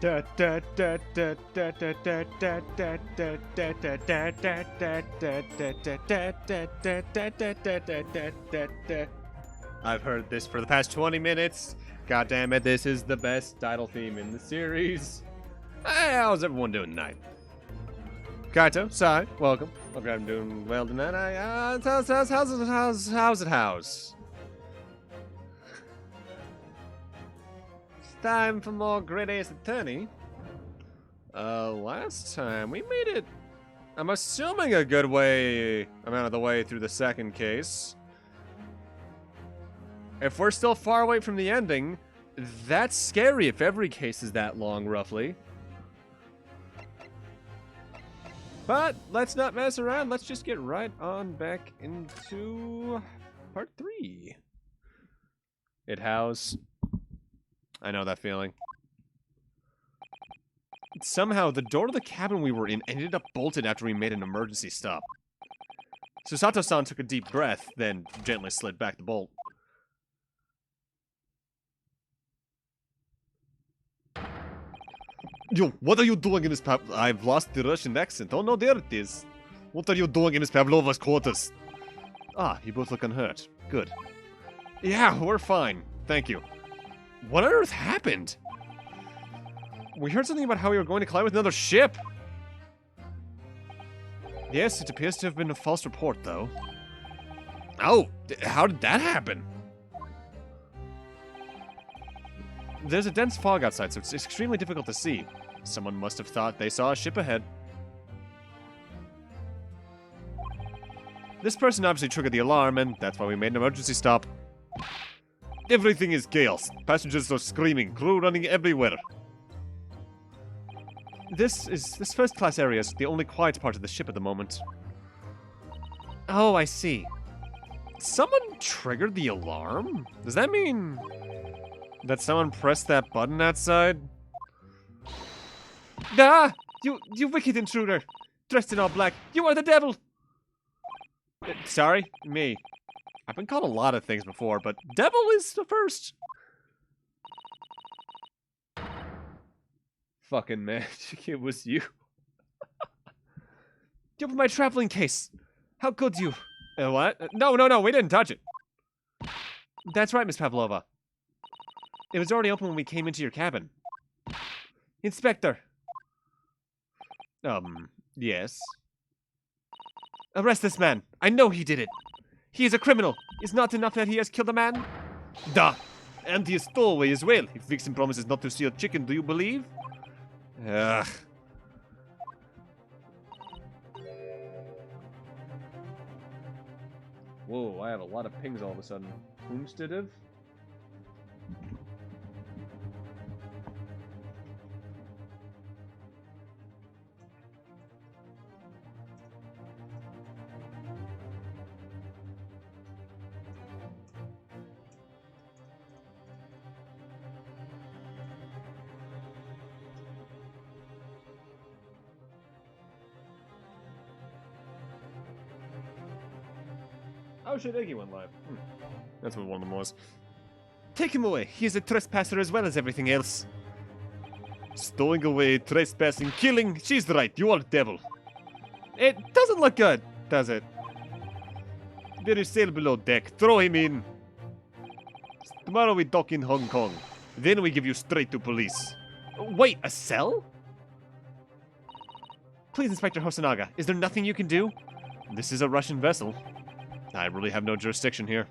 I've heard this for the past 20 minutes. God damn it, this is the best title theme in the series. Hey, how's everyone doing tonight? Kaito, Sai, welcome. Hope I'm doing well tonight. How's it? It's time for more Great Ace Attorney. Last time we made it, I'm assuming a good amount of the way through the second case. If we're still far away from the ending, that's scary if every case is that long, roughly. But let's not mess around. Let's just get right on back into part 3. It house. I know that feeling. Somehow, the door to the cabin we were in ended up bolted after we made an emergency stop. Susato-san took a deep breath, then gently slid back the bolt. Yo, what are you doing in this I've lost the Russian accent. Oh no, there it is. What are you doing in Miss Pavlova's quarters? Ah, you both look unhurt. Good. Yeah, we're fine. Thank you. What on earth happened? We heard something about how we were going to collide with another ship. Yes, it appears to have been a false report, though. Oh, how did that happen? There's a dense fog outside, so it's extremely difficult to see. Someone must have thought they saw a ship ahead. This person obviously triggered the alarm, and that's why we made an emergency stop. Everything is chaos. Passengers are screaming, crew running everywhere. This first-class area is the only quiet part of the ship at the moment. Oh, I see. Someone triggered the alarm? Does that mean that someone pressed that button outside? Ah! You wicked intruder! Dressed in all black, you are the devil! Sorry? Me. I've been called a lot of things before, but devil is the first. Fucking magic, it was you. You opened my traveling case. How could you? What? No, we didn't touch it. That's right, Miss Pavlova. It was already open when we came into your cabin. Inspector. Yes. Arrest this man. I know he did it. He is a criminal. It's not enough that he has killed a man? Duh. And he is stowaway as well. If Vixen promises not to steal chicken, do you believe? Ugh. Whoa, I have a lot of pings all of a sudden. Instead. Oh shit, Iggy went live. That's what one of them was. Take him away. He is a trespasser as well as everything else. Stowing away, trespassing, killing. She's right. You are the devil. It doesn't look good, does it? There is sail below deck. Throw him in. Tomorrow we dock in Hong Kong. Then we give you straight to police. Wait, a cell? Please, Inspector Hosonaga, is there nothing you can do? This is a Russian vessel. I really have no jurisdiction here.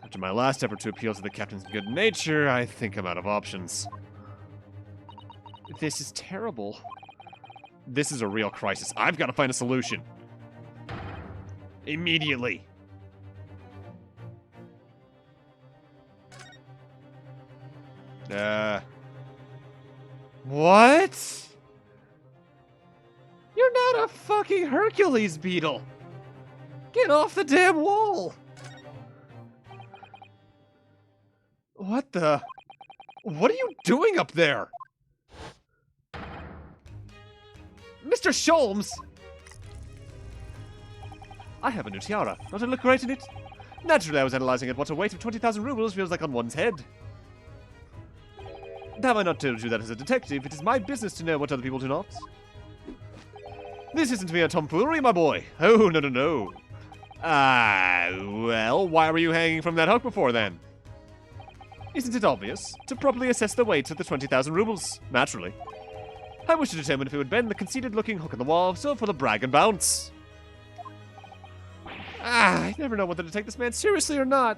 After my last effort to appeal to the captain's good nature, I think I'm out of options. This is terrible. This is a real crisis. I've got to find a solution. Immediately. What? You're not a fucking Hercules beetle. Get off the damn wall! What the? What are you doing up there? Mr. Sholmes! I have a new tiara. Don't I look great in it? Naturally, I was analyzing it. What a weight of 20,000 rubles feels like on one's head. Have I not told you that as a detective, it is my business to know what other people do not? This isn't mere tomfoolery, my boy. Oh, no, no, no. Well, why were you hanging from that hook before then? Isn't it obvious? To properly assess the weight of the 20,000 rubles, naturally. I wish to determine if it would bend the conceited-looking hook on the wall, so for the brag and bounce. I never know whether to take this man seriously or not.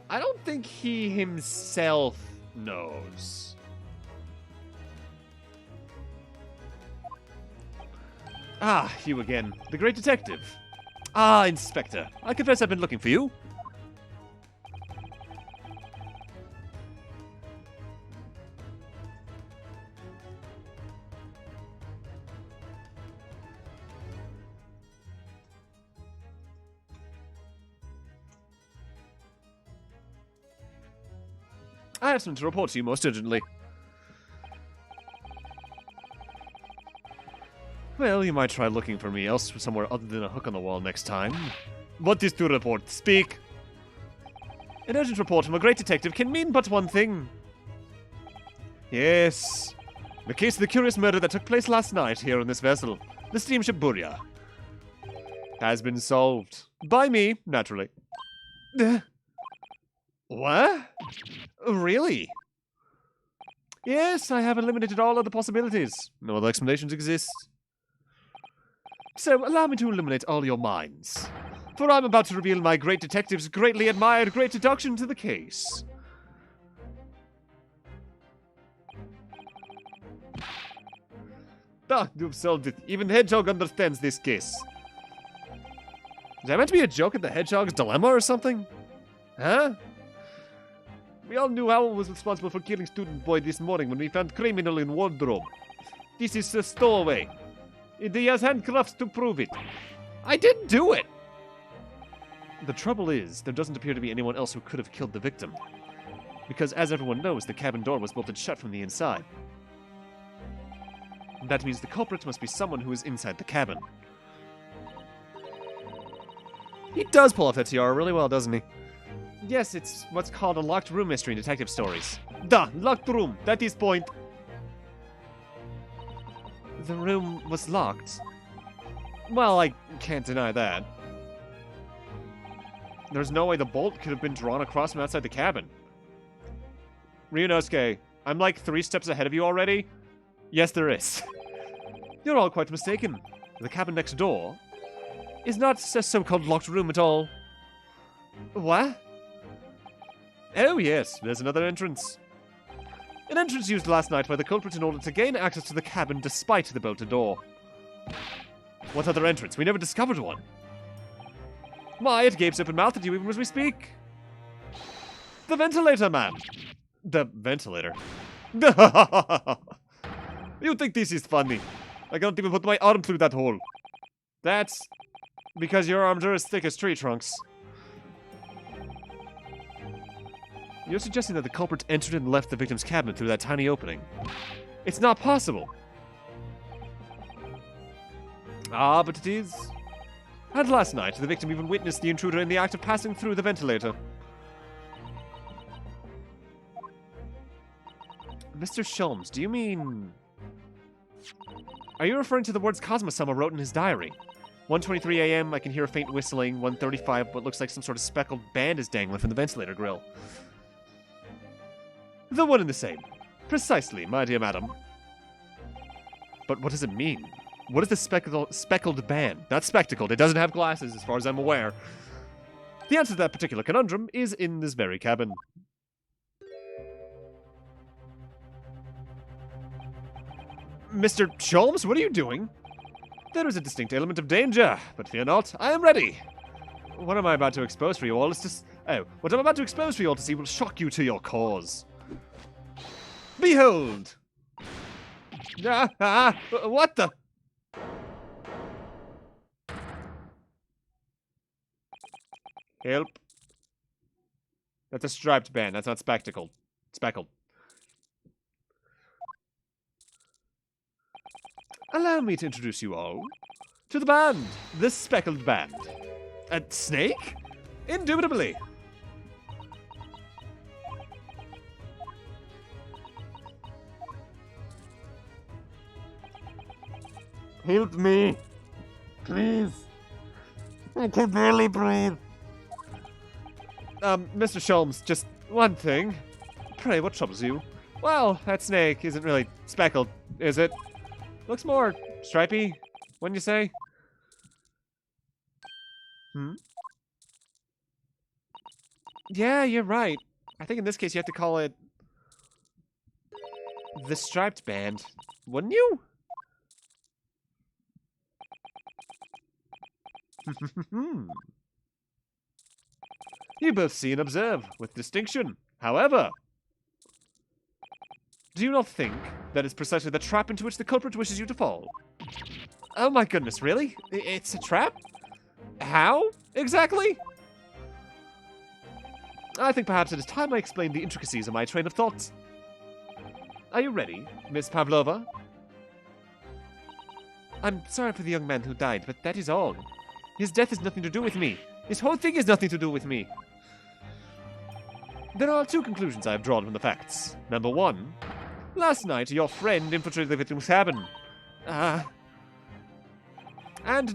I don't think he himself knows. Ah, you again. The great detective. Ah, Inspector. I confess I've been looking for you. I have something to report to you most urgently. Well, you might try looking for me somewhere other than a hook on the wall next time. What is to report? Speak! An urgent report from a great detective can mean but one thing. Yes. The case of the curious murder that took place last night here on this vessel, the steamship Burya, has been solved. By me, naturally. What? Really? Yes, I have eliminated all other possibilities. No other explanations exist. So, allow me to illuminate all your minds. For I'm about to reveal my great detective's greatly admired great deduction to the case. Ah, you've solved it. Even the Hedgehog understands this case. Is that meant to be a joke at the Hedgehog's dilemma or something? Huh? We all knew Howell was responsible for killing student boy this morning when we found criminal in wardrobe. This is a stowaway. He has handcuffs to prove it. I didn't do it! The trouble is, there doesn't appear to be anyone else who could have killed the victim. Because as everyone knows, the cabin door was bolted shut from the inside. That means the culprit must be someone who is inside the cabin. He does pull off that tiara really well, doesn't he? Yes, it's what's called a locked room mystery in detective stories. Duh, locked room, that is point. The room was locked. Well, I can't deny that. There's no way the bolt could have been drawn across from outside the cabin. Ryunosuke, I'm like 3 steps ahead of you already. Yes, there is. You're all quite mistaken. The cabin next door is not a so-called locked room at all. What? Oh yes, there's another entrance. An entrance used last night by the culprit in order to gain access to the cabin despite the bolted door. What other entrance? We never discovered one. Why, it gapes open-mouthed at you even as we speak. The ventilator, man. The ventilator. You think this is funny? I can't even put my arm through that hole. That's because your arms are as thick as tree trunks. You're suggesting that the culprit entered and left the victim's cabin through that tiny opening. It's not possible. Ah, but it is. And last night, the victim even witnessed the intruder in the act of passing through the ventilator. Mr. Sholmes, do you mean... Are you referring to the words Cosmosummer wrote in his diary? 1:23 a.m., I can hear a faint whistling. 1:35, what looks like some sort of speckled band is dangling from the ventilator grill. The one and the same. Precisely, my dear madam. But what does it mean? What is the speckled band? Not spectacled. It doesn't have glasses, as far as I'm aware. The answer to that particular conundrum is in this very cabin. Mr. Sholmes, what are you doing? There is a distinct element of danger, but fear not, I am ready. What am I about to expose for you all is just... Oh, what I'm about to expose for you all to see will shock you to your cause. Behold! What the... Help. That's a striped band, that's not spectacled. Speckled. Allow me to introduce you all to the band, the Speckled Band. A snake? Indubitably. Help me! Please! I can barely breathe. Mr. Sholmes, just one thing. Pray, what troubles you? Well, that snake isn't really speckled, is it? Looks more stripy, wouldn't you say? Yeah, you're right. I think in this case you have to call it the striped band, wouldn't you? You both see and observe with distinction. However, do you not think that is precisely the trap into which the culprit wishes you to fall? Oh my goodness, really? It's a trap? How? Exactly? I think perhaps it is time I explain the intricacies of my train of thoughts. Are you ready, Miss Pavlova? I'm sorry for the young man who died, but that is all. His death has nothing to do with me. This whole thing has nothing to do with me. There are two conclusions I have drawn from the facts. Number one, last night your friend infiltrated the victim's cabin. And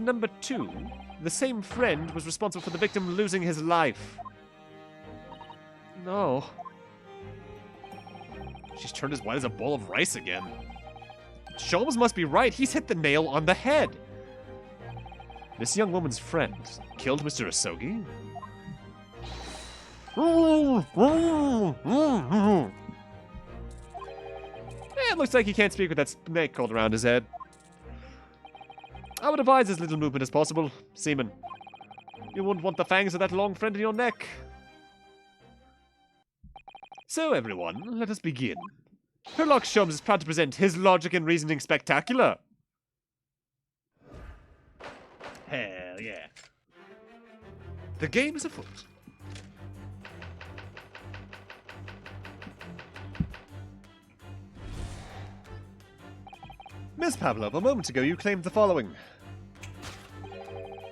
number two, the same friend was responsible for the victim losing his life. No. She's turned as white as a bowl of rice again. Sholmes must be right. He's hit the nail on the head. This young woman's friend killed Mr. Asogi? It looks like he can't speak with that snake coiled around his head. I would advise as little movement as possible, Seaman. You wouldn't want the fangs of that long friend in your neck. So, everyone, let us begin. Sherlock Sholmes is proud to present his logic and reasoning spectacular. Hell yeah. The game is afoot. Miss Pavlova, a moment ago you claimed the following.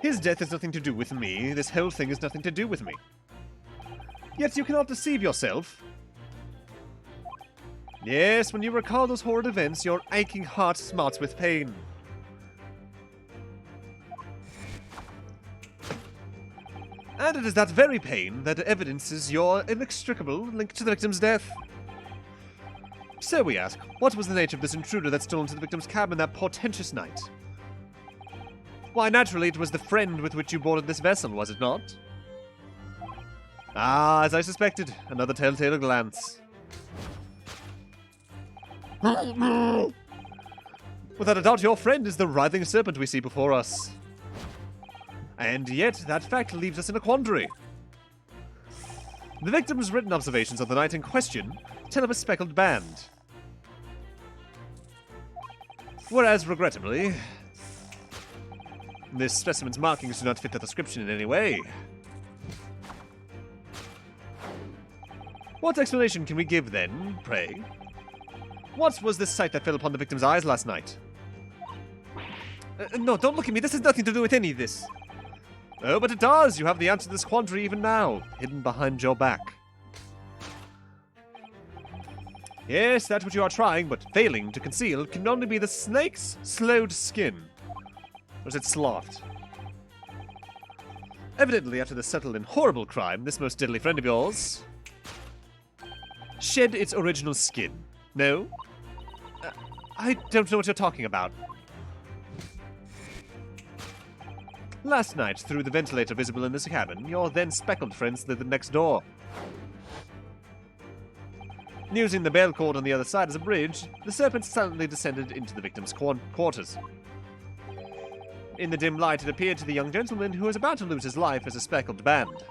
His death has nothing to do with me. This whole thing has nothing to do with me. Yet you cannot deceive yourself. Yes, when you recall those horrid events, your aching heart smarts with pain. And it is that very pain that evidences your inextricable link to the victim's death. So we ask, what was the nature of this intruder that stole into the victim's cabin that portentous night? Why, naturally, it was the friend with which you boarded this vessel, was it not? Ah, as I suspected, another telltale glance. Without a doubt, your friend is the writhing serpent we see before us. And yet, that fact leaves us in a quandary. The victim's written observations of the night in question tell of a speckled band. Whereas, regrettably, this specimen's markings do not fit the description in any way. What explanation can we give, then, pray? What was this sight that fell upon the victim's eyes last night? No, don't look at me. This has nothing to do with any of this. Oh, but it does. You have the answer to this quandary even now, hidden behind your back. Yes, that's what you are trying, but failing to conceal can only be the snake's slowed skin. Or is it sloughed? Evidently, after the subtle and horrible crime, this most deadly friend of yours shed its original skin. No? I don't know what you're talking about. Last night, through the ventilator visible in this cabin, your then speckled friend slid next door. Using the bail cord on the other side as a bridge, the serpent silently descended into the victim's quarters. In the dim light, it appeared to the young gentleman who was about to lose his life as a speckled band.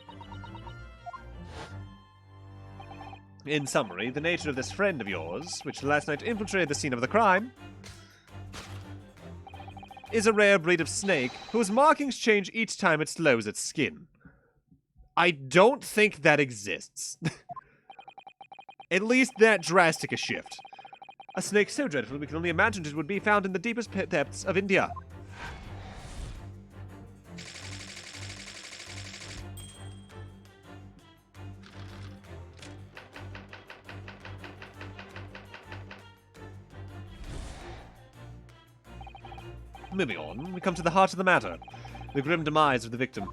In summary, the nature of this friend of yours, which last night infiltrated the scene of the crime, is a rare breed of snake whose markings change each time it slows its skin. I don't think that exists. At least that drastic a shift. A snake so dreadful we can only imagine it would be found in the deepest depths of India. moving on, we come to the heart of the matter. The grim demise of the victim.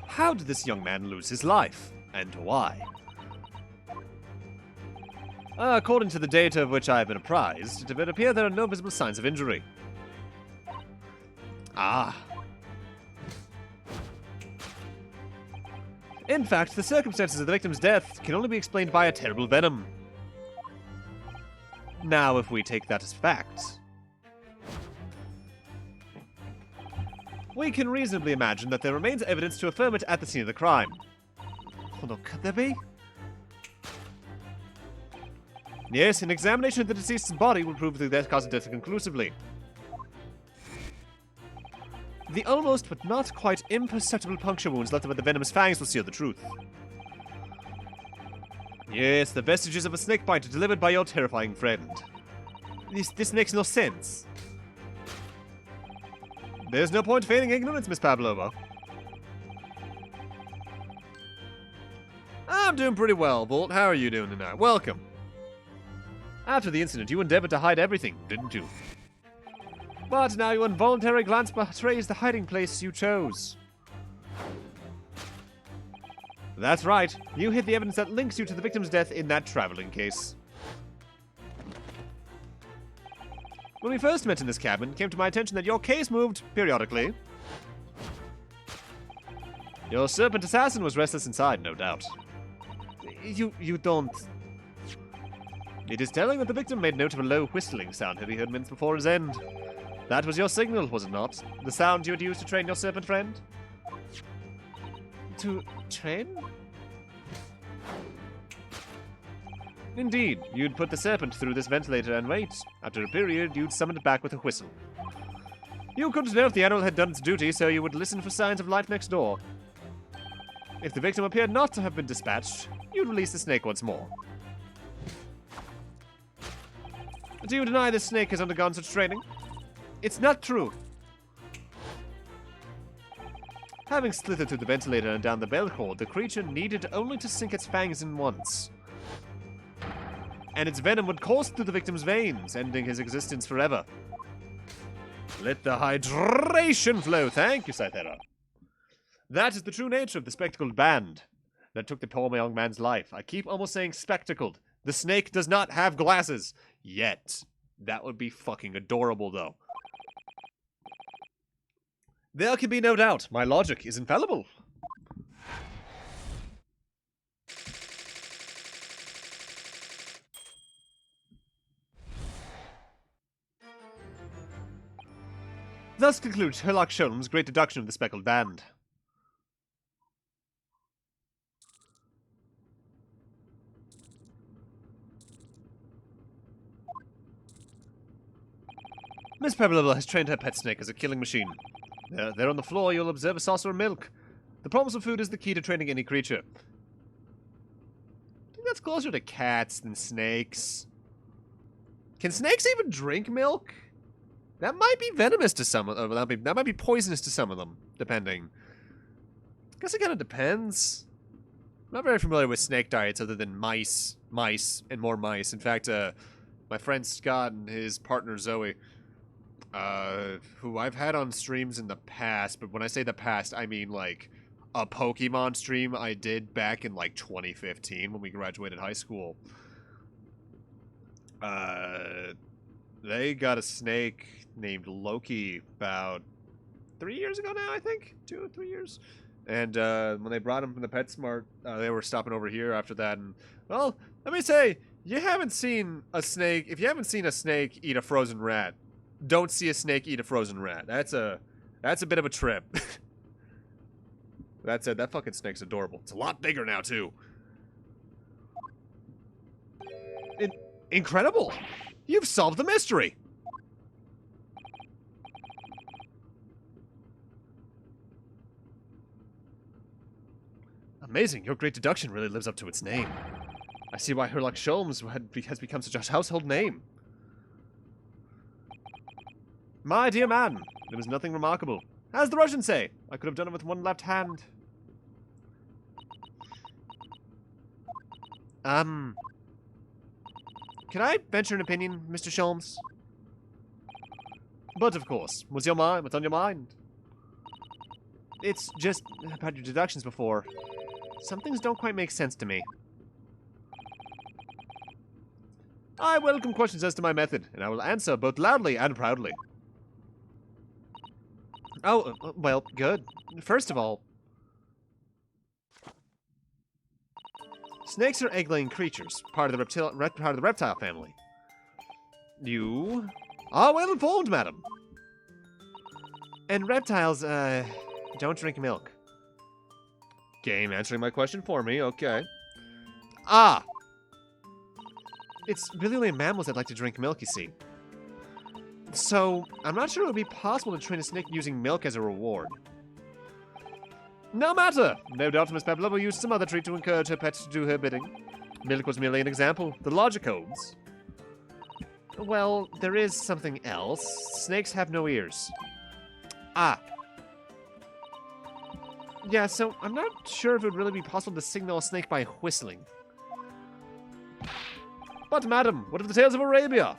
How did this young man lose his life? And why? According to the data of which I have been apprised, it would appear there are no visible signs of injury. Ah. In fact, the circumstances of the victim's death can only be explained by a terrible venom. Now, if we take that as fact, we can reasonably imagine that there remains evidence to affirm it at the scene of the crime. Hold on, could there be? Yes, an examination of the deceased's body will prove the cause of death conclusively. The almost but not quite imperceptible puncture wounds left by the venomous fangs will seal the truth. Yes, the vestiges of a snake bite delivered by your terrifying friend. This makes no sense. There's no point feigning ignorance, Miss Pavlova. I'm doing pretty well, Bolt. How are you doing tonight? Welcome. After the incident, you endeavored to hide everything, didn't you? But now your involuntary glance betrays the hiding place you chose. That's right. You hid the evidence that links you to the victim's death in that traveling case. When we first met in this cabin, it came to my attention that your case moved periodically. Your serpent assassin was restless inside, no doubt. You don't... It is telling that the victim made note of a low whistling sound he heard minutes before his end. That was your signal, was it not? The sound you had used to train your serpent friend? To train? Indeed, you'd put the serpent through this ventilator and wait. After a period, you'd summon it back with a whistle. You couldn't know if the animal had done its duty, so you would listen for signs of life next door. If the victim appeared not to have been dispatched, you'd release the snake once more. Do you deny this snake has undergone such training? It's not true. Having slithered through the ventilator and down the bell cord, the creature needed only to sink its fangs in once. And its venom would course through the victim's veins, ending his existence forever. Let the hydration flow. Thank you, Cythera. That is the true nature of the spectacled band that took the poor young man's life. I keep almost saying spectacled. The snake does not have glasses. Yet. That would be fucking adorable, though. There can be no doubt. My logic is infallible. Thus concludes Sherlock Sholmes' great deduction of the speckled band. Miss Pavlova has trained her pet snake as a killing machine. There on the floor, you'll observe a saucer of milk. The promise of food is the key to training any creature. I think that's closer to cats than snakes. Can snakes even drink milk? That might be venomous to some of them. That might be poisonous to some of them, depending. I guess it kind of depends. I'm not very familiar with snake diets other than mice, and more mice. In fact, my friend Scott and his partner Zoe, who I've had on streams in the past, but when I say the past, I mean like a Pokemon stream I did back in like 2015 when we graduated high school. They got a snake named Loki about 3 years ago now, I think? 2 or 3 years? And when they brought him from the PetSmart, they were stopping over here after that. And, well, let me say, you haven't seen a snake. If you haven't seen a snake eat a frozen rat, don't see a snake eat a frozen rat. That's a bit of a trip. That said, that fucking snake's adorable. It's a lot bigger now, too. Incredible! You've solved the mystery! Amazing, your great deduction really lives up to its name. I see why Sherlock Sholmes has become such a household name. My dear man, there was nothing remarkable. As the Russians say, I could have done it with one left hand. Can can I venture an opinion, Mr. Sholmes? But of course, what's on your mind? It's just, I've had your deductions before. Some things don't quite make sense to me. I welcome questions as to my method, and I will answer both loudly and proudly. Oh, well, good. First of all, snakes are egg-laying creatures, part of the reptile family. You are well informed, madam. And reptiles, don't drink milk. Game answering my question for me, okay. Ah! It's really only mammals that like to drink milk, you see. So, I'm not sure it would be possible to train a snake using milk as a reward. No matter! No doubt Miss Pebble will use some other treat to encourage her pet to do her bidding. Milk was merely an example. The logic holds. Well, there is something else. Snakes have no ears. Ah. Yeah, so I'm not sure if it would really be possible to signal a snake by whistling. But, madam, what of the tales of Arabia?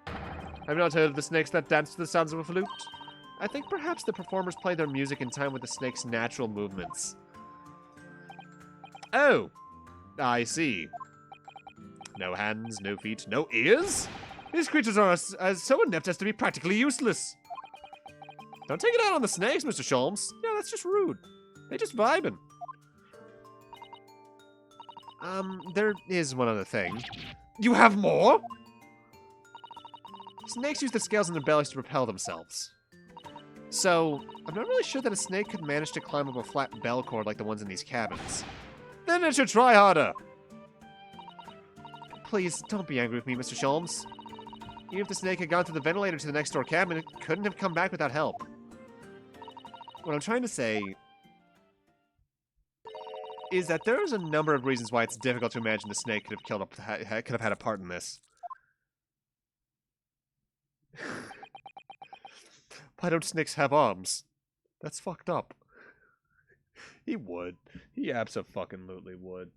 Have you not heard of the snakes that dance to the sounds of a flute? I think perhaps the performers play their music in time with the snake's natural movements. Oh, I see. No hands, no feet, no ears? These creatures are so inept as to be practically useless. Don't take it out on the snakes, Mr. Sholmes. Yeah, that's just rude. They just vibing. There is one other thing. You have more? Snakes use the scales on their bellies to propel themselves. So, I'm not really sure that a snake could manage to climb up a flat bell cord like the ones in these cabins. Then it should try harder! Please, don't be angry with me, Mr. Sholmes. Even if the snake had gone through the ventilator to the next door cabin, it couldn't have come back without help. What I'm trying to say is that there's a number of reasons why it's difficult to imagine the snake could have had a part in this. Why don't snakes have arms? That's fucked up. He would. He abso-fucking-lutely would.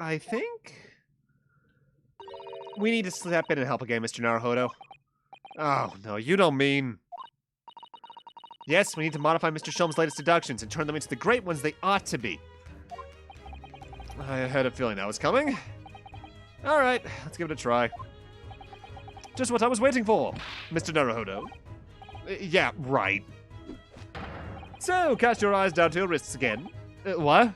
I think we need to step in and help again, Mr. Naruhodo. Oh, no, you don't mean... Yes, we need to modify Mr. Sholmes' latest deductions and turn them into the great ones they ought to be. I had a feeling that was coming. Alright, let's give it a try. Just what I was waiting for, Mr. Naruhodo. Yeah, right. So, cast your eyes down to your wrists again. What?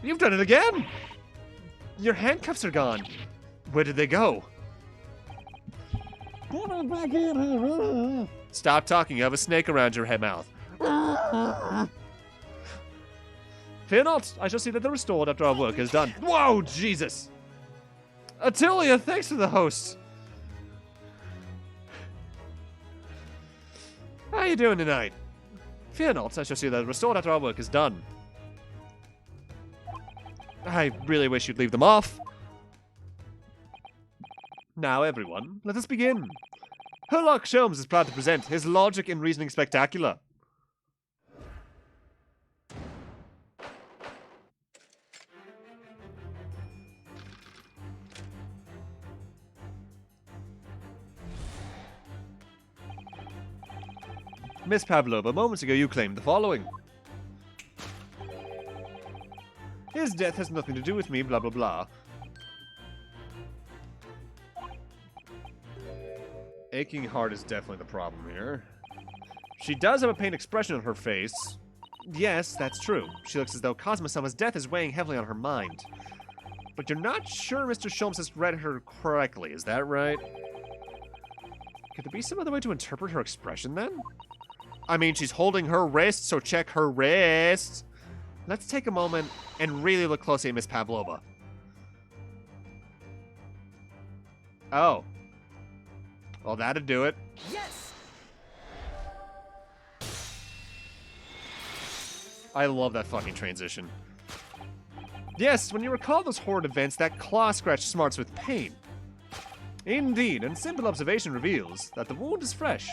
You've done it again! Your handcuffs are gone. Where did they go? Stop talking, you have a snake around your head mouth. Fear not, I shall see that they're restored after our work is done. Whoa, Jesus! Attilia, thanks for the host. How you doing tonight? Fear not, I shall see that they're restored after our work is done. I really wish you'd leave them off. Now, everyone, let us begin. Herlock Sholmes is proud to present his Logic and Reasoning Spectacular. Miss Pavlova, moments ago you claimed the following. His death has nothing to do with me, blah blah blah. Aching heart is definitely the problem here. She does have a pained expression on her face. Yes, that's true. She looks as though Cosmo-sama's death is weighing heavily on her mind. But you're not sure Mr. Sholmes has read her correctly, is that right? Could there be some other way to interpret her expression, then? I mean, she's holding her wrist, so check her wrist. Let's take a moment and really look closely at Miss Pavlova. Oh. Well, that'd do it. Yes! I love that fucking transition. Yes, when you recall those horrid events, that claw scratch smarts with pain. Indeed, and simple observation reveals that the wound is fresh.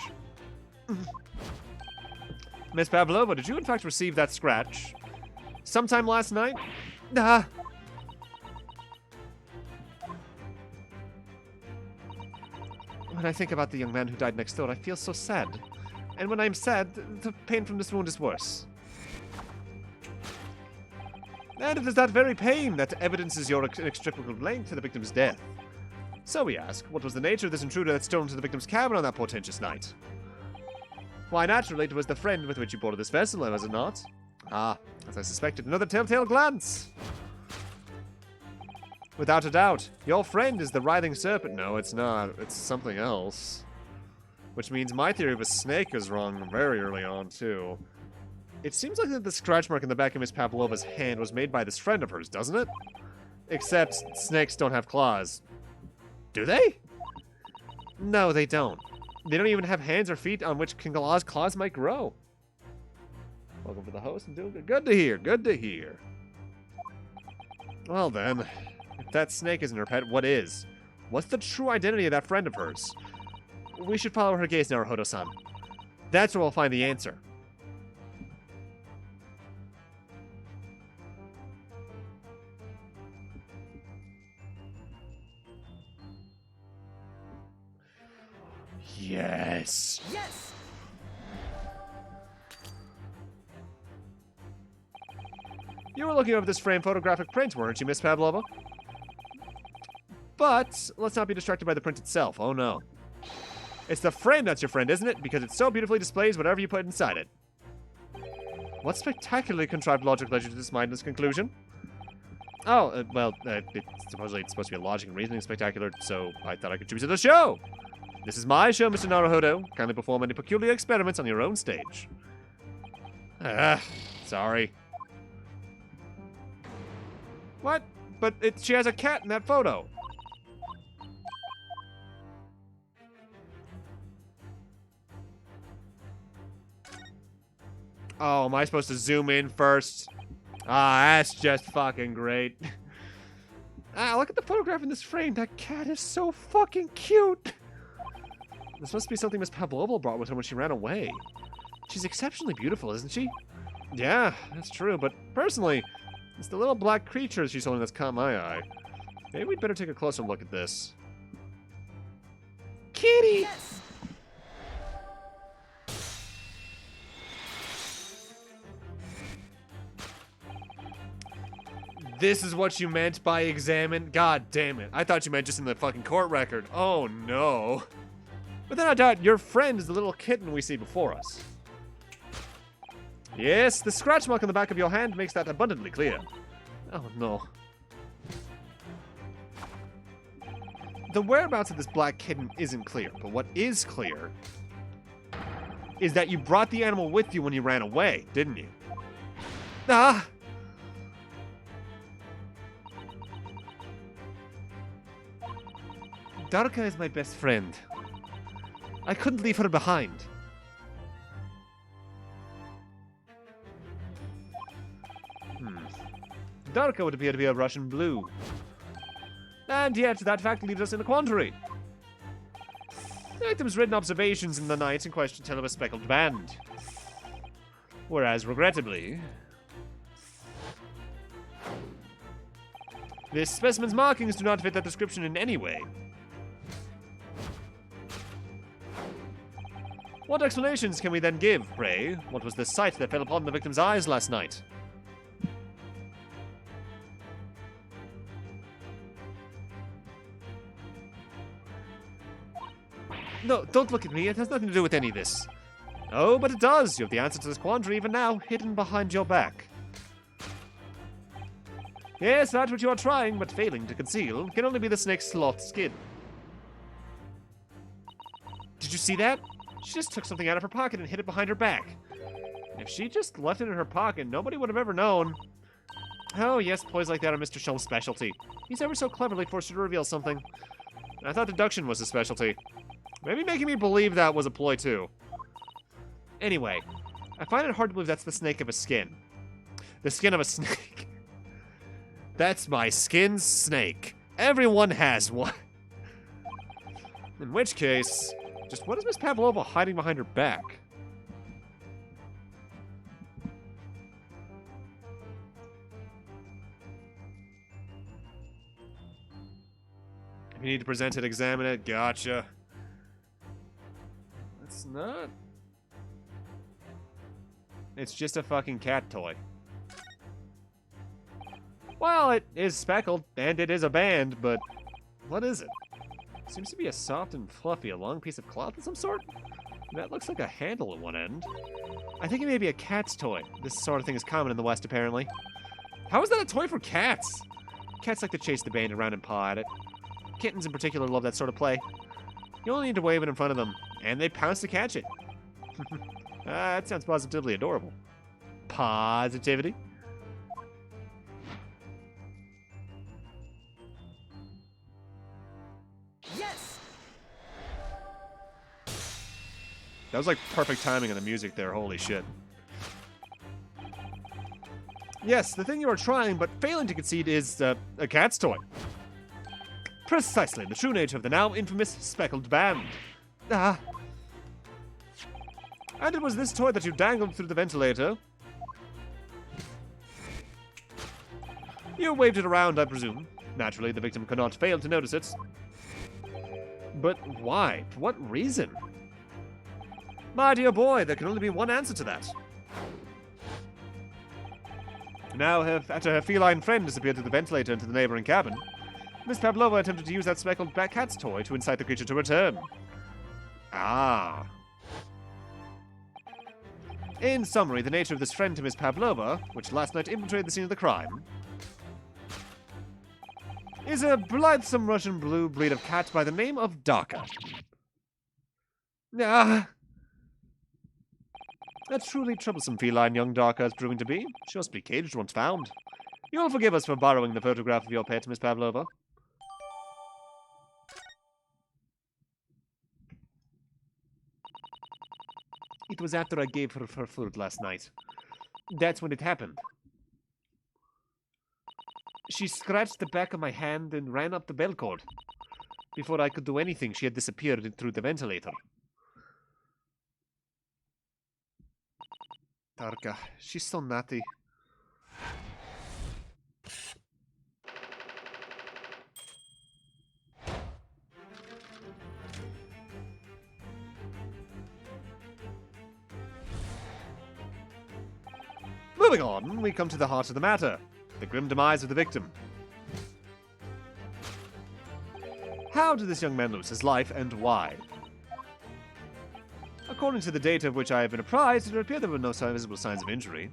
Miss Pavlova, did you in fact receive that scratch? Sometime last night? Ah. When I think about the young man who died next door, I feel so sad. And when I'm sad, the pain from this wound is worse. And it is that very pain that evidences your inextricable link to the victim's death. So we ask, what was the nature of this intruder that stole into the victim's cabin on that portentous night? Why, naturally, it was the friend with which you boarded this vessel, was it not? Ah, as I suspected, another telltale glance! Without a doubt, your friend is the writhing serpent. No, it's not. It's something else. Which means my theory of a snake is wrong very early on, too. It seems like that the scratch mark in the back of Miss Pavlova's hand was made by this friend of hers, doesn't it? Except snakes don't have claws. Do they? No, they don't. They don't even have hands or feet on which claws might grow. Welcome to the host and doing good to hear, good to hear. Well then, if that snake isn't her pet, what is? What's the true identity of that friend of hers? We should follow her gaze, Naruhodo-san. That's where we'll find the answer. Yes! Yes! You were looking over this framed photographic print, weren't you, Miss Pavlova? But let's not be distracted by the print itself. Oh no. It's the frame that's your friend, isn't it? Because it so beautifully displays whatever you put inside it. What spectacularly contrived logic led you to this mindless conclusion? Oh, supposedly it's supposed to be a logic and reasoning spectacular, so I thought I could contribute to the show. This is my show, Mr. Naruhodo. Kindly perform any peculiar experiments on your own stage. Sorry. What? But she has a cat in that photo. Oh, am I supposed to zoom in first? Ah, that's just fucking great. Ah, look at the photograph in this frame. That cat is so fucking cute. This must be something Miss Pavlova brought with her when she ran away. She's exceptionally beautiful, isn't she? Yeah, that's true, but personally, it's the little black creature she's holding that's caught my eye. Maybe we'd better take a closer look at this. Kitty! Yes! This is what you meant by examine? God damn it. I thought you meant just in the fucking court record. Oh no. But then I doubt your friend is the little kitten we see before us. Yes, the scratch mark on the back of your hand makes that abundantly clear. Oh no. The whereabouts of this black kitten isn't clear, but what is clear is that you brought the animal with you when you ran away, didn't you? Ah! Darka is my best friend. I couldn't leave her behind. Darka would appear to be a Russian blue. And yet, that fact leaves us in a quandary. The victim's written observations in the night in question tell of a speckled band. Whereas, regrettably, this specimen's markings do not fit that description in any way. What explanations can we then give, pray? What was the sight that fell upon the victim's eyes last night? No, don't look at me. It has nothing to do with any of this. Oh, but it does. You have the answer to this quandary even now, hidden behind your back. Yes, that's what you are trying, but failing to conceal, can only be the snake's sloth skin. Did you see that? She just took something out of her pocket and hid it behind her back. If she just left it in her pocket, nobody would have ever known. Oh, yes, ploys like that are Mr. Shelm's specialty. He's ever so cleverly forced her to reveal something. I thought deduction was his specialty. Maybe making me believe that was a ploy, too. Anyway, I find it hard to believe that's the snake of a skin. The skin of a snake. That's my skin's snake. Everyone has one. In which case, just what is Miss Pavlova hiding behind her back? If you need to present it, examine it. Gotcha. It's not. It's just a fucking cat toy. Well, it is speckled, and it is a band, but what is it? Seems to be a soft and fluffy, a long piece of cloth of some sort? That looks like a handle at one end. I think it may be a cat's toy. This sort of thing is common in the West, apparently. How is that a toy for cats? Cats like to chase the band around and paw at it. Kittens in particular love that sort of play. You only need to wave it in front of them, and they pounce to catch it. That sounds positively adorable. Positivity? Yes! That was like perfect timing of the music there, holy shit. Yes, the thing you are trying but failing to concede is a cat's toy. Precisely the true nature of the now infamous speckled band. Ah. And it was this toy that you dangled through the ventilator. You waved it around, I presume. Naturally, the victim could not fail to notice it. But why? For what reason? My dear boy, there can only be one answer to that. Now, after her feline friend disappeared through the ventilator into the neighboring cabin, Miss Pavlova attempted to use that speckled black cat's toy to incite the creature to return. Ah. In summary, the nature of this friend to Miss Pavlova, which last night infiltrated the scene of the crime, is a blithesome Russian blue breed of cat by the name of Darka. Ah. A truly troublesome feline young Darka is proving to be. She must be caged once found. You'll forgive us for borrowing the photograph of your pet, Miss Pavlova. It was after I gave her food last night. That's when it happened. She scratched the back of my hand and ran up the bell cord. Before I could do anything, she had disappeared through the ventilator. Darka, she's so naughty. Moving on, we come to the heart of the matter. The grim demise of the victim. How did this young man lose his life, and why? According to the data of which I have been apprised, it would appear there were no visible signs of injury.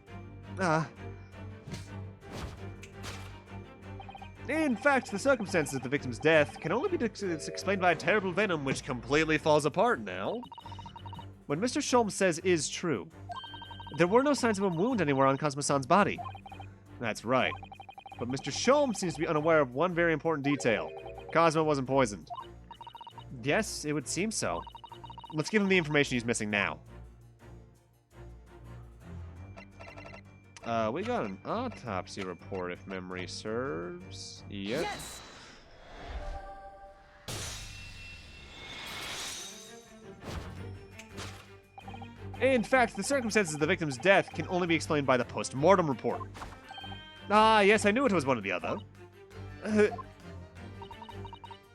In fact, the circumstances of the victim's death can only be explained by a terrible venom which completely falls apart now. What Mr. Sholmes says is true. There were no signs of a wound anywhere on Cosmo-san's body. That's right. But Mr. Sholmes seems to be unaware of one very important detail. Cosmo wasn't poisoned. Yes, it would seem so. Let's give him the information he's missing now. We got an autopsy report, if memory serves. Yep. Yes! In fact, the circumstances of the victim's death can only be explained by the post-mortem report. Ah, yes, I knew it was one or the other.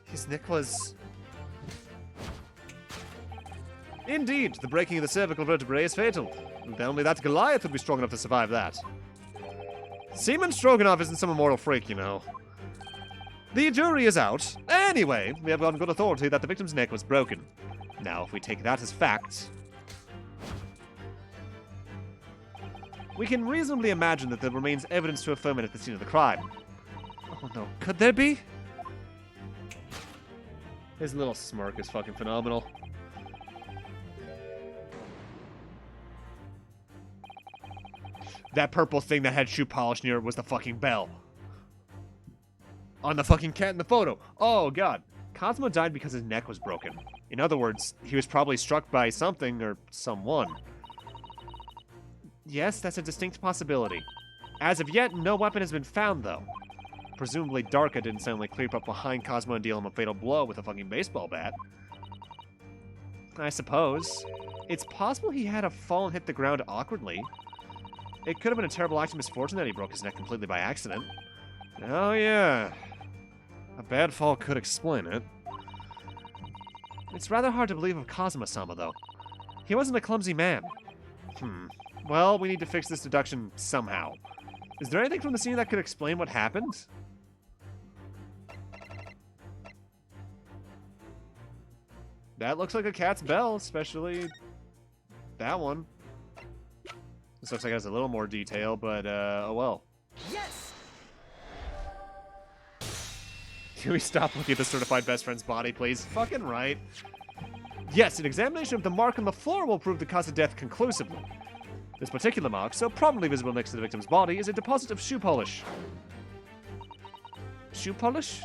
His neck was... Indeed, the breaking of the cervical vertebrae is fatal. Only that Goliath would be strong enough to survive that. Seaman Stroganoff isn't some immortal freak, you know. The jury is out. Anyway, we have on good authority that the victim's neck was broken. Now, if we take that as fact, we can reasonably imagine that there remains evidence to affirm it at the scene of the crime. Oh no, could there be? His little smirk is fucking phenomenal. That purple thing that had shoe polish near it was the fucking bell. On the fucking cat in the photo. Oh god. Cosmo died because his neck was broken. In other words, he was probably struck by something or someone. Yes, that's a distinct possibility. As of yet, no weapon has been found, though. Presumably, Darka didn't suddenly creep up behind Cosmo and deal him a fatal blow with a fucking baseball bat. I suppose. It's possible he had a fall and hit the ground awkwardly. It could have been a terrible act of misfortune that he broke his neck completely by accident. Oh, yeah. A bad fall could explain it. It's rather hard to believe of Kazuma-sama, though. He wasn't a clumsy man. Well, we need to fix this deduction somehow. Is there anything from the scene that could explain what happened? That looks like a cat's bell, especially that one. This looks like it has a little more detail, but, oh well. Yes! Can we stop looking at the certified best friend's body, please? Fucking right. Yes, an examination of the mark on the floor will prove the cause of death conclusively. This particular mark, so prominently visible next to the victim's body, is a deposit of shoe polish. Shoe polish?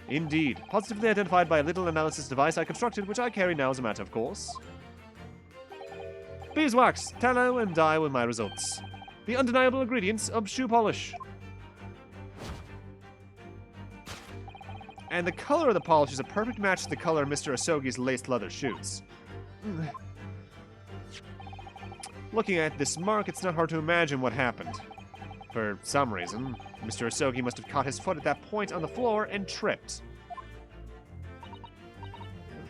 Indeed. Positively identified by a little analysis device I constructed, which I carry now as a matter of course. Beeswax, tallow, and dye were my results. The undeniable ingredients of shoe polish. And the color of the polish is a perfect match to the color of Mr. Asogi's laced leather shoes. Looking at this mark, it's not hard to imagine what happened. For some reason, Mr. Asogi must have caught his foot at that point on the floor and tripped.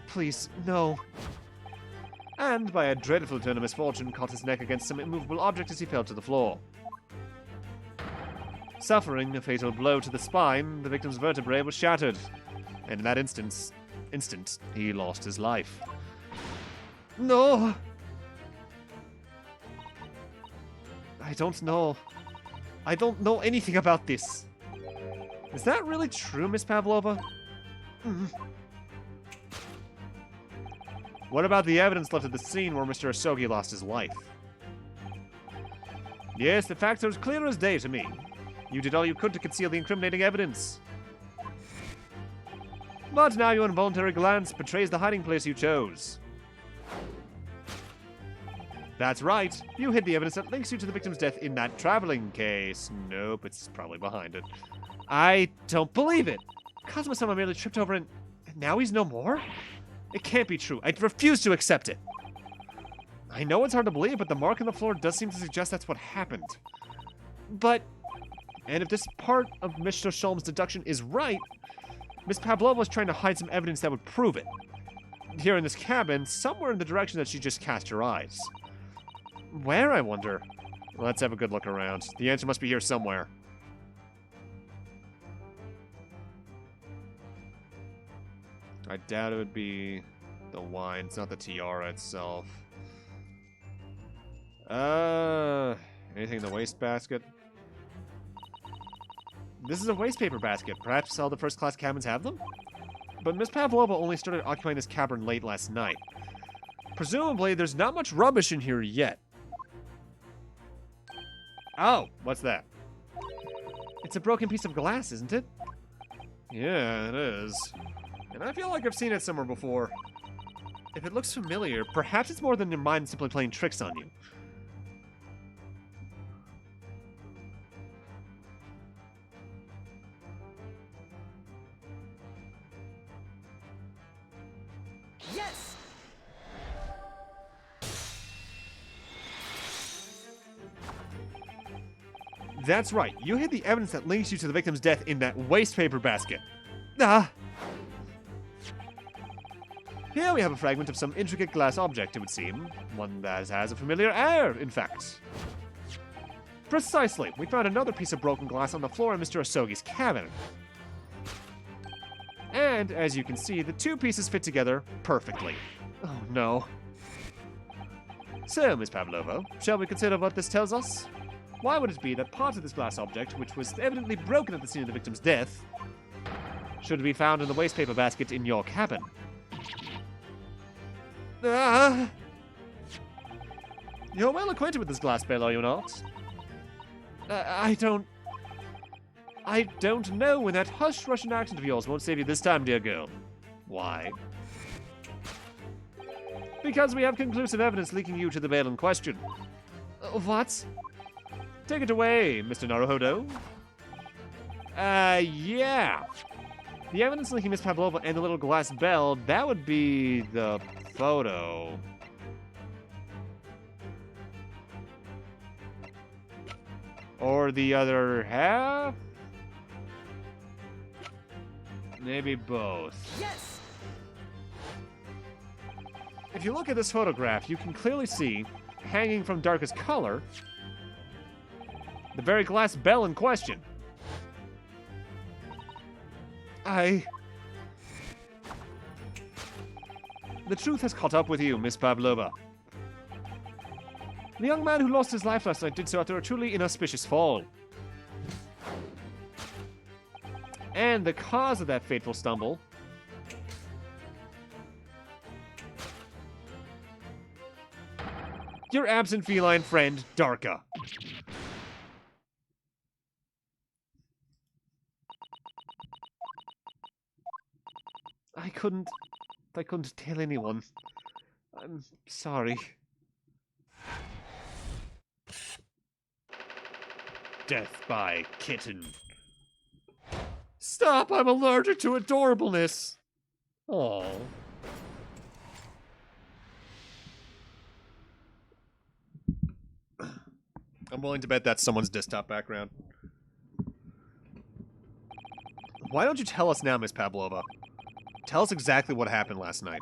Please, no. And by a dreadful turn of misfortune, caught his neck against some immovable object as he fell to the floor. Suffering a fatal blow to the spine, the victim's vertebrae was shattered, and in that instant, he lost his life. No! I don't know. I don't know anything about this. Is that really true, Miss Pavlova? What about the evidence left at the scene where Mr. Asogi lost his life? Yes, the facts are as clear as day to me. You did all you could to conceal the incriminating evidence. But now your involuntary glance betrays the hiding place you chose. That's right. You hid the evidence that links you to the victim's death in that traveling case. Nope, it's probably behind it. I don't believe it. Kazuma-sama merely tripped over and now he's no more? It can't be true. I refuse to accept it. I know it's hard to believe, but the mark on the floor does seem to suggest that's what happened. But... and if this part of Mr. Sholm's deduction is right, Miss Pavlova was trying to hide some evidence that would prove it. Here in this cabin, somewhere in the direction that she just cast her eyes. Where, I wonder? Let's have a good look around. The answer must be here somewhere. I doubt it would be the wine. It's not the tiara itself. Anything in the wastebasket? This is a waste paper basket. Perhaps all the first-class cabins have them? But Miss Pavlova only started occupying this cabin late last night. Presumably, there's not much rubbish in here yet. Oh, what's that? It's a broken piece of glass, isn't it? Yeah, it is. And I feel like I've seen it somewhere before. If it looks familiar, perhaps it's more than your mind simply playing tricks on you. Yes! That's right. You hid the evidence that links you to the victim's death in that waste paper basket. Ah! Here we have a fragment of some intricate glass object, it would seem. One that has a familiar air, in fact. Precisely. We found another piece of broken glass on the floor in Mr. Asogi's cabin. And, as you can see, the two pieces fit together perfectly. Oh, no. So, Miss Pavlova, shall we consider what this tells us? Why would it be that part of this glass object, which was evidently broken at the scene of the victim's death, should be found in the waste paper basket in your cabin? You're well acquainted with this glass bell, are you not? I don't know, and that hushed Russian accent of yours won't save you this time, dear girl. Why? Because we have conclusive evidence linking you to the bell in question. What? Take it away, Mr. Naruhodo. Yeah. The evidence linking Miss Pavlova and the little glass bell, that would be the photo. Or the other half? Maybe both. Yes! If you look at this photograph, you can clearly see, hanging from darkest color, the very glass bell in question. The truth has caught up with you, Miss Pavlova. The young man who lost his life last night did so after a truly inauspicious fall. And the cause of that fateful stumble your absent feline friend, Darka. I couldn't tell anyone. I'm sorry. Death by kitten. Stop! I'm allergic to adorableness! Oh. I'm willing to bet that's someone's desktop background. Why don't you tell us now, Miss Pavlova? Tell us exactly what happened last night.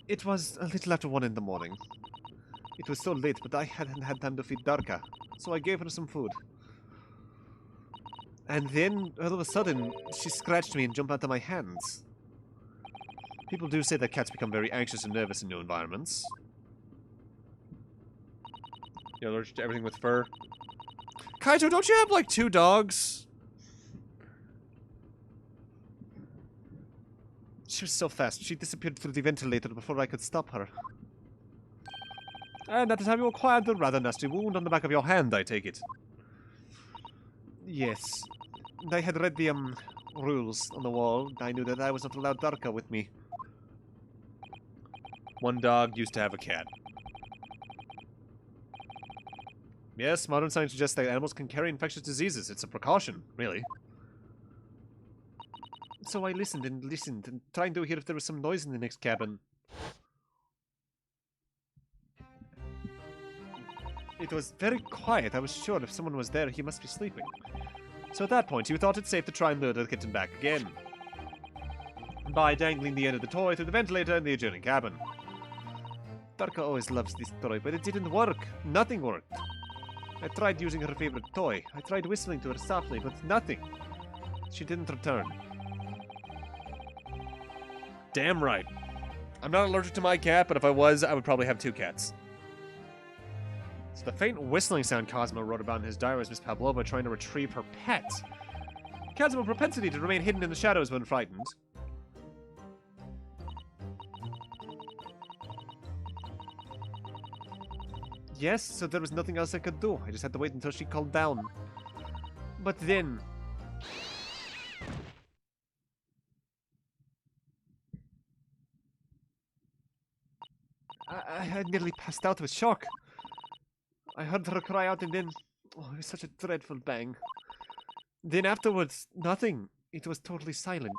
It was a little after 1 in the morning. It was so late, but I hadn't had time to feed Darka, so I gave her some food. And then, all of a sudden, she scratched me and jumped out of my hands. People do say that cats become very anxious and nervous in new environments. You're allergic to everything with fur? Kaito, don't you have, like, 2 dogs? She was so fast. She disappeared through the ventilator before I could stop her. And that is how you acquired the rather nasty wound on the back of your hand, I take it. Yes. I had read the, rules on the wall. I knew that I was not allowed Darka with me. One dog used to have a cat. Yes, modern science suggests that animals can carry infectious diseases. It's a precaution, really. So I listened and trying to hear if there was some noise in the next cabin. It was very quiet. I was sure if someone was there, he must be sleeping. So at that point, you thought it safe to try and lure the kitten back again. By dangling the end of the toy through the ventilator in the adjoining cabin. Darka always loves this toy, but it didn't work. Nothing worked. I tried using her favorite toy. I tried whistling to her softly, but nothing. She didn't return. Damn right. I'm not allergic to my cat, but if I was, I would probably have 2 cats. So the faint whistling sound Cosmo wrote about in his diary was Miss Pavlova trying to retrieve her pet. Cats have a propensity to remain hidden in the shadows when frightened. Yes, so there was nothing else I could do. I just had to wait until she calmed down. But then... I had nearly passed out with shock. I heard her cry out and then... Oh, it was such a dreadful bang. Then afterwards, nothing. It was totally silent.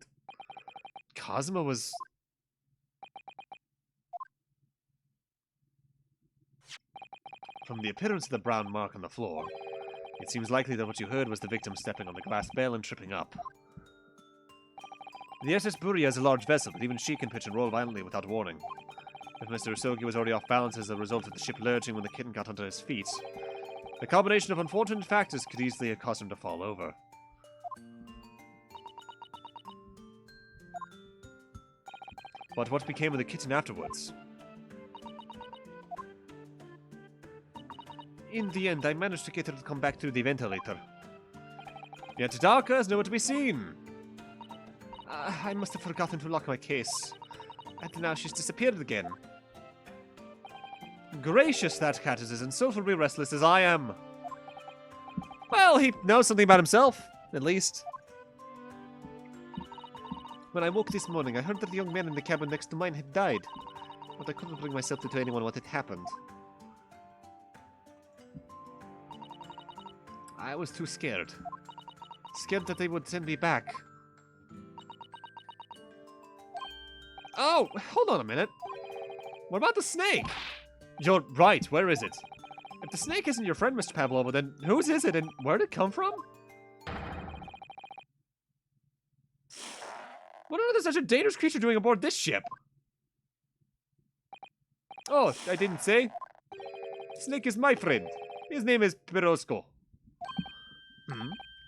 Cosmo was... From the appearance of the brown mark on the floor, it seems likely that what you heard was the victim stepping on the glass bell and tripping up. The SS Buria is a large vessel, but even she can pitch and roll violently without warning. If Mr. Usogi was already off balance as a result of the ship lurching when the kitten got onto his feet, the combination of unfortunate factors could easily have caused him to fall over. But what became of the kitten afterwards? In the end, I managed to get her to come back through the ventilator. Yet Darker is nowhere to be seen. I must have forgotten to lock my case. And now she's disappeared again. Gracious, that cat is as insufferably restless as I am. Well, he knows something about himself, at least. When I woke this morning, I heard that the young man in the cabin next to mine had died. But I couldn't bring myself to tell anyone what had happened. I was too scared. Scared that they would send me back. Oh, hold on a minute. What about the snake? You're right, where is it? If the snake isn't your friend, Mr. Pavlova, then whose is it and where did it come from? What on earth is such a dangerous creature doing aboard this ship? Oh, I didn't say. Snake is my friend. His name is Pirosko.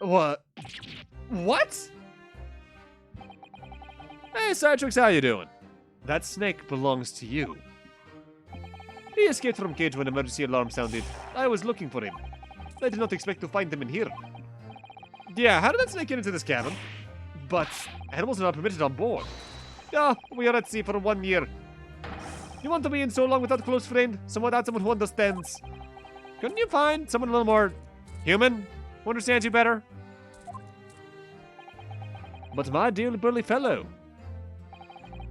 What? What? Hey, Sidetrix, how you doing? That snake belongs to you. He escaped from cage when emergency alarm sounded. I was looking for him. I did not expect to find him in here. Yeah, how did that snake get into this cabin? But animals are not permitted on board. Yeah, we are at sea for 1 year. You want to be in so long without a close friend? Someone who understands. Couldn't you find someone a little more human? Who understands you better? But my dear burly fellow,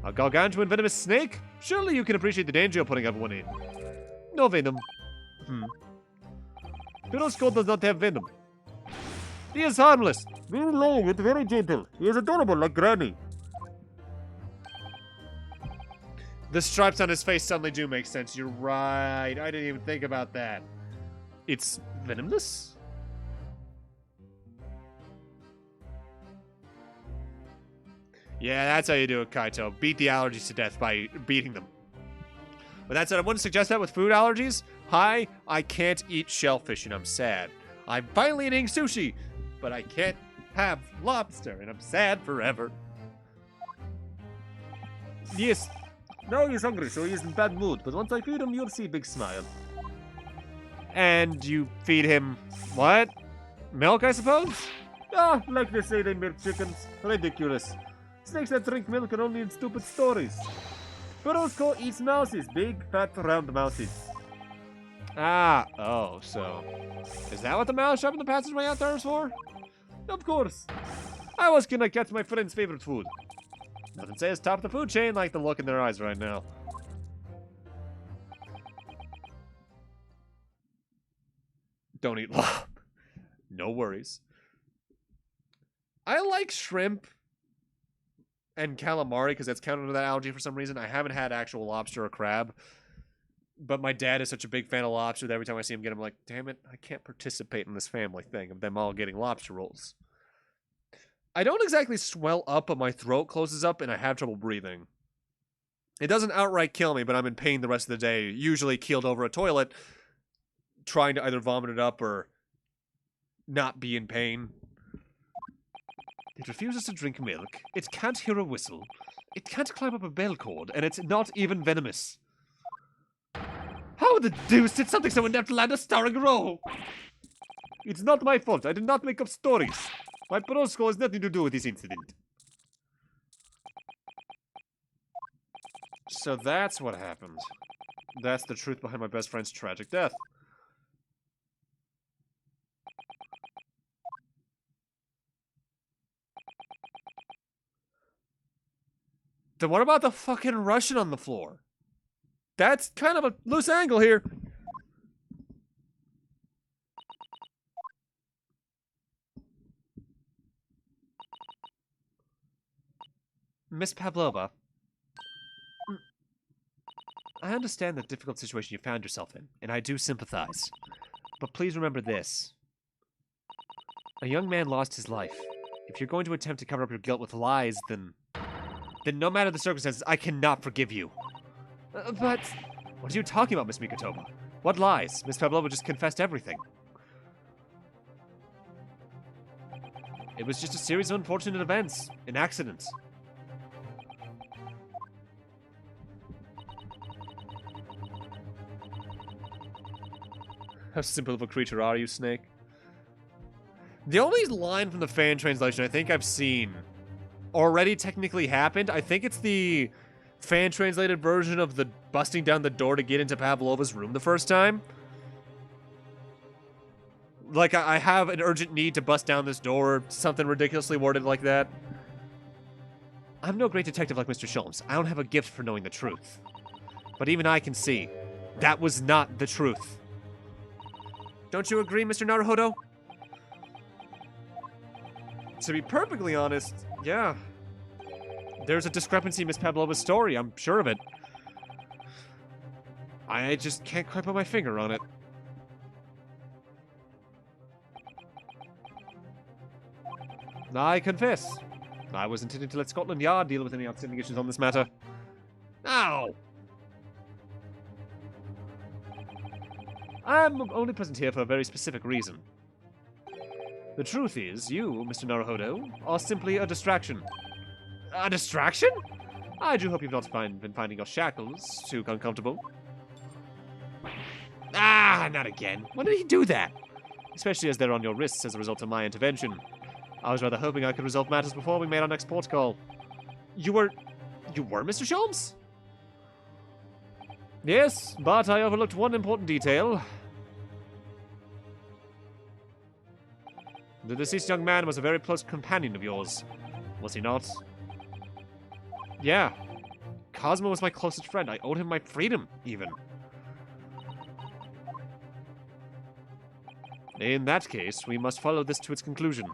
a gargantuan venomous snake? Surely you can appreciate the danger of putting everyone in. No venom. Pirosko does not have venom. He is harmless. Very low, yet very gentle. He is adorable like Granny. The stripes on his face suddenly do make sense. You're right. I didn't even think about that. It's venomless? Yeah, that's how you do it, Kaito. Beat the allergies to death by beating them. But that said, I wouldn't suggest that with food allergies. Hi, I can't eat shellfish and I'm sad. I'm finally eating sushi, but I can't have lobster and I'm sad forever. Yes, now he's hungry, so he's in bad mood. But once I feed him, you'll see a big smile. And you feed him what? Milk, I suppose? Ah, like they say they milk chickens. Ridiculous. Snakes that drink milk are only in stupid stories. Pirosko eats mouses, big, fat, round mouses. Ah, oh, so... Is that what the mouse shop in the passageway out there is for? Of course. I was gonna get my friend's favorite food. Nothing says top of the food chain like the look in their eyes right now. Don't eat lob. No worries. I like shrimp and calamari because that's counted under that allergy for some reason. I haven't had actual lobster or crab. But my dad is such a big fan of lobster that every time I see him get him, I'm like, damn it, I can't participate in this family thing of them all getting lobster rolls. I don't exactly swell up, but my throat closes up and I have trouble breathing. It doesn't outright kill me, but I'm in pain the rest of the day, usually keeled over a toilet, trying to either vomit it up or not be in pain. It refuses to drink milk. It can't hear a whistle. It can't climb up a bell cord, and it's not even venomous. How the deuce did something so inept land a starring role? It's not my fault. I did not make up stories. My Pirosko has nothing to do with this incident. So that's what happened. That's the truth behind my best friend's tragic death. Then what about the fucking Russian on the floor? That's kind of a loose angle here. Miss Pavlova, I understand the difficult situation you found yourself in, and I do sympathize. But please remember this. A young man lost his life. If you're going to attempt to cover up your guilt with lies, then no matter the circumstances, I cannot forgive you. But what are you talking about, Miss Mikatova? What lies? Miss Pavlova just confessed everything. It was just a series of unfortunate events, an accident. How simple of a creature are you, Snake? The only line from the fan translation I think I've seen already technically happened, I think it's the fan translated version of the busting down the door to get into Pavlova's room the first time. Like, I have an urgent need to bust down this door, something ridiculously worded like that. I'm no great detective like Mr. Sholmes. I don't have a gift for knowing the truth. But even I can see, that was not the truth. Don't you agree, Mr. Naruhodo? To be perfectly honest, yeah. There's a discrepancy in Miss Pavlova's story, I'm sure of it. I just can't quite put my finger on it. I confess, I was intending to let Scotland Yard deal with any outstanding issues on this matter. Ow! I'm only present here for a very specific reason. The truth is, you, Mr. Naruhodo, are simply a distraction. A distraction? I do hope you've not been finding your shackles too uncomfortable. Ah, not again. When did he do that? Especially as they're on your wrists as a result of my intervention. I was rather hoping I could resolve matters before we made our next port call. You were, Mr. Sholmes? Yes, but I overlooked one important detail. The deceased young man was a very close companion of yours, was he not? Yeah. Cosmo was my closest friend. I owed him my freedom, even. In that case, we must follow this to its conclusion.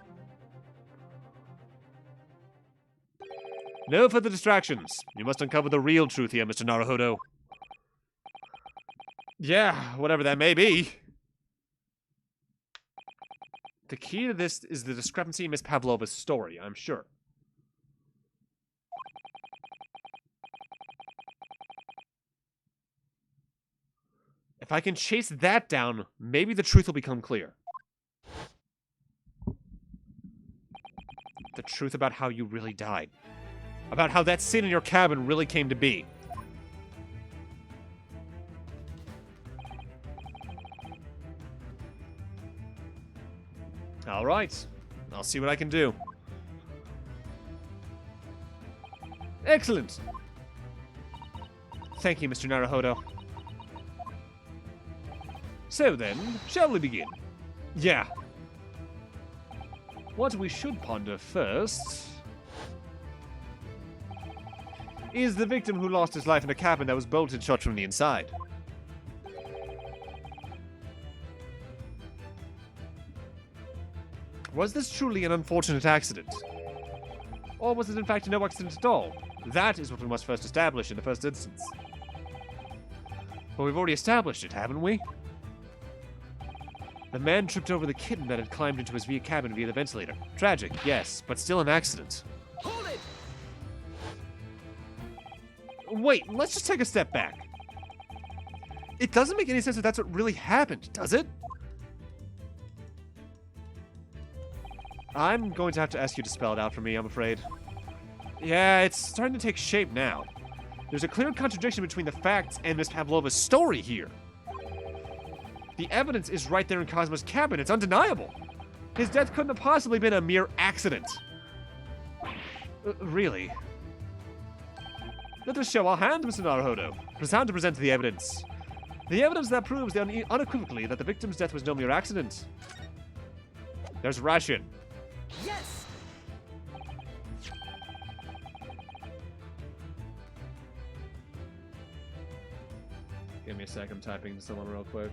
No further distractions. You must uncover the real truth here, Mr. Naruhodo. Yeah, whatever that may be. The key to this is the discrepancy in Miss Pavlova's story, I'm sure. If I can chase that down, maybe the truth will become clear. The truth about how you really died. About how that scene in your cabin really came to be. Alright. I'll see what I can do. Excellent! Thank you, Mr. Naruhodo. So then, shall we begin? Yeah. What we should ponder first is the victim who lost his life in a cabin that was bolted shut from the inside. Was this truly an unfortunate accident? Or was it in fact no accident at all? That is what we must first establish in the first instance. But we've already established it, haven't we? The man tripped over the kitten that had climbed into his cabin via the ventilator. Tragic, yes, but still an accident. Hold it! Wait, let's just take a step back. It doesn't make any sense that that's what really happened, does it? I'm going to have to ask you to spell it out for me, I'm afraid. Yeah, it's starting to take shape now. There's a clear contradiction between the facts and Miss Pavlova's story here. The evidence is right there in Cosmo's cabin. It's undeniable. His death couldn't have possibly been a mere accident. Really? Let us show our hand, Mr. Naruhodo. It's time to present the evidence. The evidence that proves unequivocally that the victim's death was no mere accident. There's ration. Yes! Give me a sec, I'm typing to someone real quick.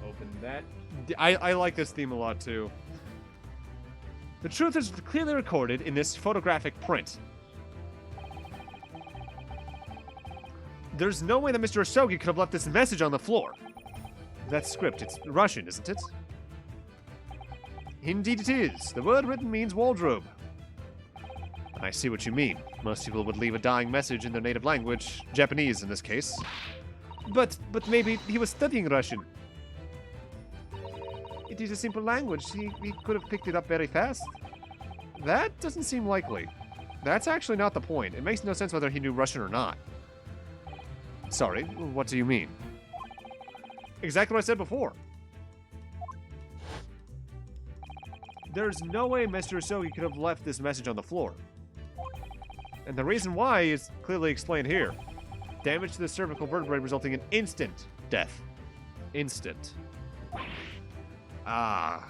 Open that. I like this theme a lot too. The truth is clearly recorded in this photographic print. There's no way that Mr. Osogi could have left this message on the floor. That script, it's Russian, isn't it? Indeed it is. The word written means wardrobe. I see what you mean. Most people would leave a dying message in their native language, Japanese in this case. But maybe he was studying Russian. It is a simple language. He could have picked it up very fast. That doesn't seem likely. That's actually not the point. It makes no sense whether he knew Russian or not. Sorry, what do you mean? Exactly what I said before. There's no way Mr. Asogi could have left this message on the floor. And the reason why is clearly explained here. Damage to the cervical vertebrae resulting in instant death. Instant. Ah.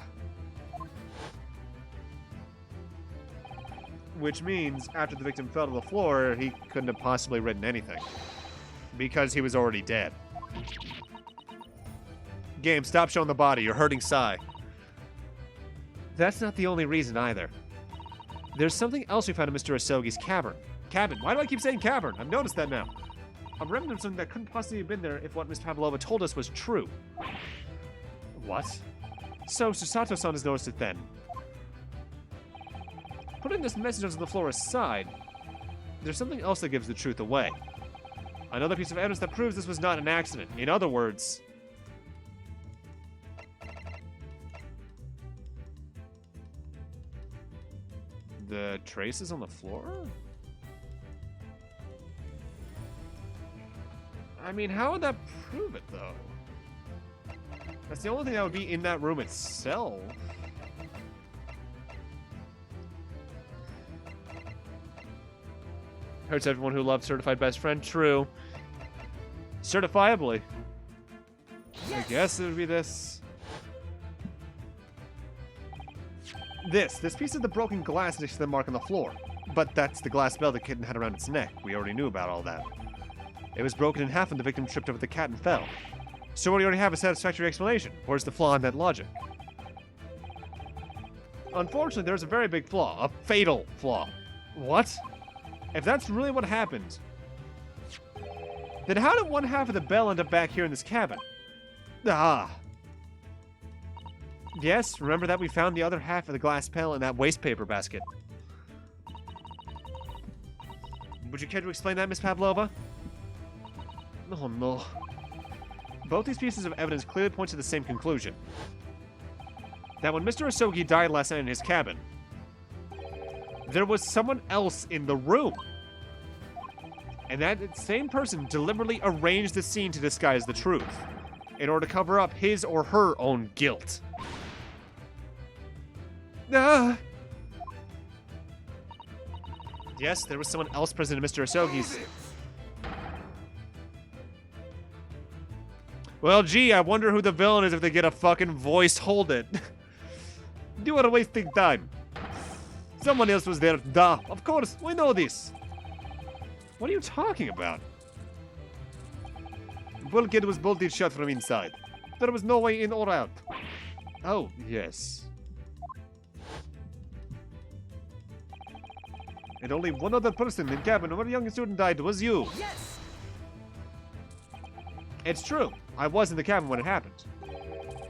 Which means, after the victim fell to the floor, he couldn't have possibly written anything. Because he was already dead. Game, stop showing the body. You're hurting Sai. That's not the only reason either. There's something else we found in Mr. Asogi's cavern. Cabin. Why do I keep saying cavern? I've noticed that now. A remnant of something that couldn't possibly have been there if what Miss Pavlova told us was true. What? So, Susato-san has noticed it then. Putting this message on the floor aside, there's something else that gives the truth away. Another piece of evidence that proves this was not an accident. In other words... the traces on the floor? I mean, how would that prove it, though? That's the only thing that would be in that room itself. Hurts everyone who loved Certified Best Friend. True. Certifiably. Yes. I guess it would be this. This piece of the broken glass next to the mark on the floor. But that's the glass bell the kitten had around its neck. We already knew about all that. It was broken in half when the victim tripped over the cat and fell. So we already have a satisfactory explanation. Where's the flaw in that logic? Unfortunately, there's a very big flaw. A fatal flaw. What? If that's really what happened, then how did one half of the bell end up back here in this cabin? Ah. Yes, remember that we found the other half of the glass bell in that waste paper basket. Would you care to explain that, Miss Pavlova? Oh no. Both these pieces of evidence clearly point to the same conclusion. That when Mr. Asogi died last night in his cabin, there was someone else in the room. And that same person deliberately arranged the scene to disguise the truth, in order to cover up his or her own guilt. Ah! Yes, there was someone else present in Mr. Asogi's... Well, gee, I wonder who the villain is if they get a fucking voice hold it. You are wasting time. Someone else was there. Duh. Of course, we know this. What are you talking about? The bulkhead was bolted shut from inside. There was no way in or out. Oh, yes. And only one other person in the cabin where a young student died was you. Yes. It's true. I was in the cabin when it happened.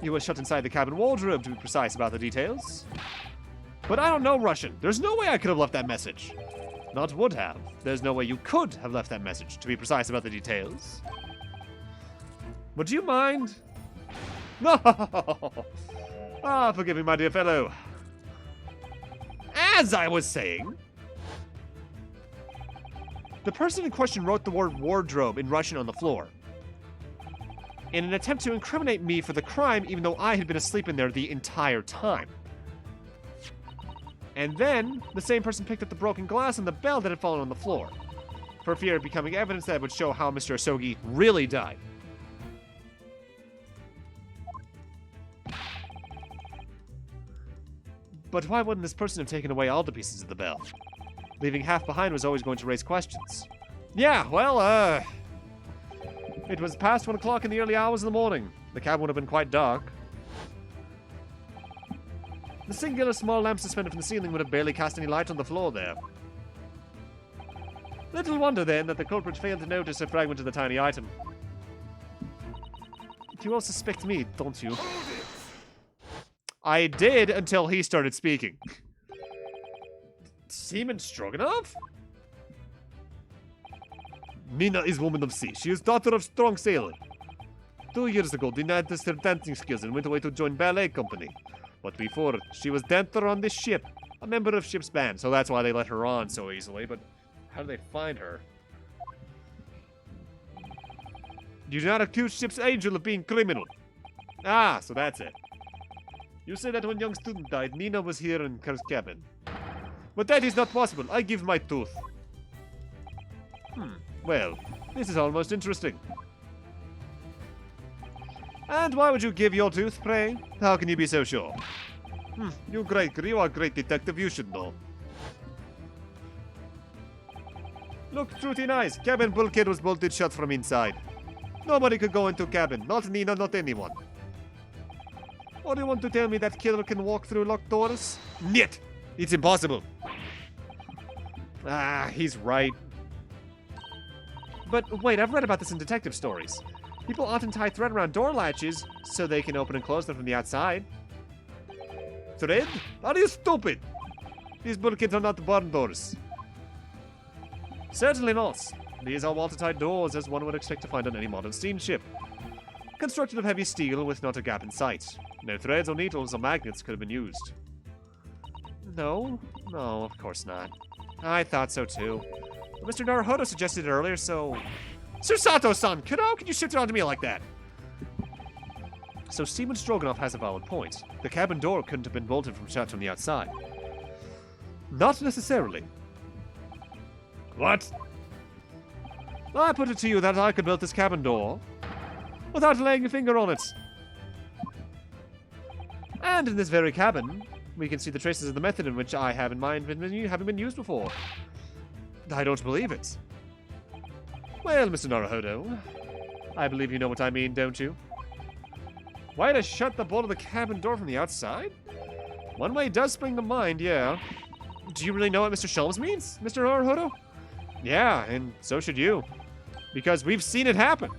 You were shut inside the cabin wardrobe, to be precise about the details. But I don't know Russian. There's no way I could have left that message. Not would have. There's no way you could have left that message, to be precise about the details. Would you mind? No! Ah, forgive me, my dear fellow. As I was saying, the person in question wrote the word wardrobe in Russian on the floor, in an attempt to incriminate me for the crime, even though I had been asleep in there the entire time. And then, the same person picked up the broken glass and the bell that had fallen on the floor, for fear of becoming evidence that would show how Mr. Asogi really died. But why wouldn't this person have taken away all the pieces of the bell? Leaving half behind was always going to raise questions. Yeah, well, it was past 1 o'clock in the early hours of the morning. The cabin would have been quite dark. The singular small lamp suspended from the ceiling would have barely cast any light on the floor there. Little wonder, then, that the culprit failed to notice a fragment of the tiny item. You all suspect me, don't you? I did until he started speaking. Seaman Stroganoff? Nina is woman of sea. She is daughter of strong sailor. 2 years ago, denied us her dancing skills and went away to join ballet company. But before, she was dancer on this ship, a member of ship's band, so that's why they let her on so easily. But how do they find her? You do not accuse ship's angel of being criminal. Ah, so that's it. You say that when young student died, Nina was here in her cabin. But that is not possible. I give my tooth. Well, this is almost interesting. And why would you give your tooth, pray? How can you be so sure? You are a great detective, you should know. Look, truth in eyes. Cabin bulkhead was bolted shut from inside. Nobody could go into cabin. Not Nina, not anyone. Or do you want to tell me that killer can walk through locked doors? Niet! It's impossible. Ah, he's right. But wait, I've read about this in detective stories. People often tie thread around door latches so they can open and close them from the outside. Thread? Are you stupid? These bulkheads are not barn doors. Certainly not. These are watertight doors, as one would expect to find on any modern steamship. Constructed of heavy steel with not a gap in sight. No threads or needles or magnets could have been used. No, of course not. I thought so too. But Mr. Naruhodo suggested it earlier, so... Susato-san, how can you shift it onto me like that? So Seaman Stroganoff has a valid point. The cabin door couldn't have been bolted shut from the outside. Not necessarily. What? I put it to you that I could build this cabin door without laying a finger on it. And in this very cabin, we can see the traces of the method in which I have in mind haven't been used before. I don't believe it. Well, Mr. Naruhodo, I believe you know what I mean, don't you? Why to shut the bolt of the cabin door from the outside? One way does spring to mind, yeah. Do you really know what Mr. Shelms means, Mr. Naruhodo? Yeah, and so should you. Because we've seen it happen.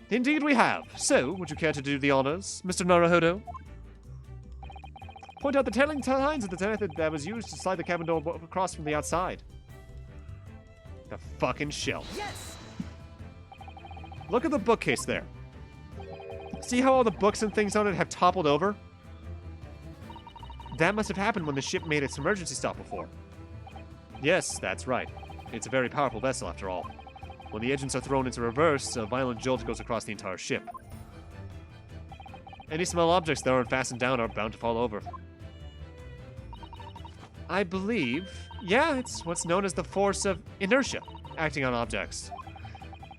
Indeed we have. So, would you care to do the honors, Mr. Naruhodo? Point out the telling signs of the method that was used to slide the cabin door across from the outside. The fucking shelf. Yes! Look at the bookcase there. See how all the books and things on it have toppled over? That must have happened when the ship made its emergency stop before. Yes, that's right. It's a very powerful vessel after all. When the engines are thrown into reverse, a violent jolt goes across the entire ship. Any small objects that aren't fastened down are bound to fall over. I believe, yeah, it's what's known as the force of inertia, acting on objects.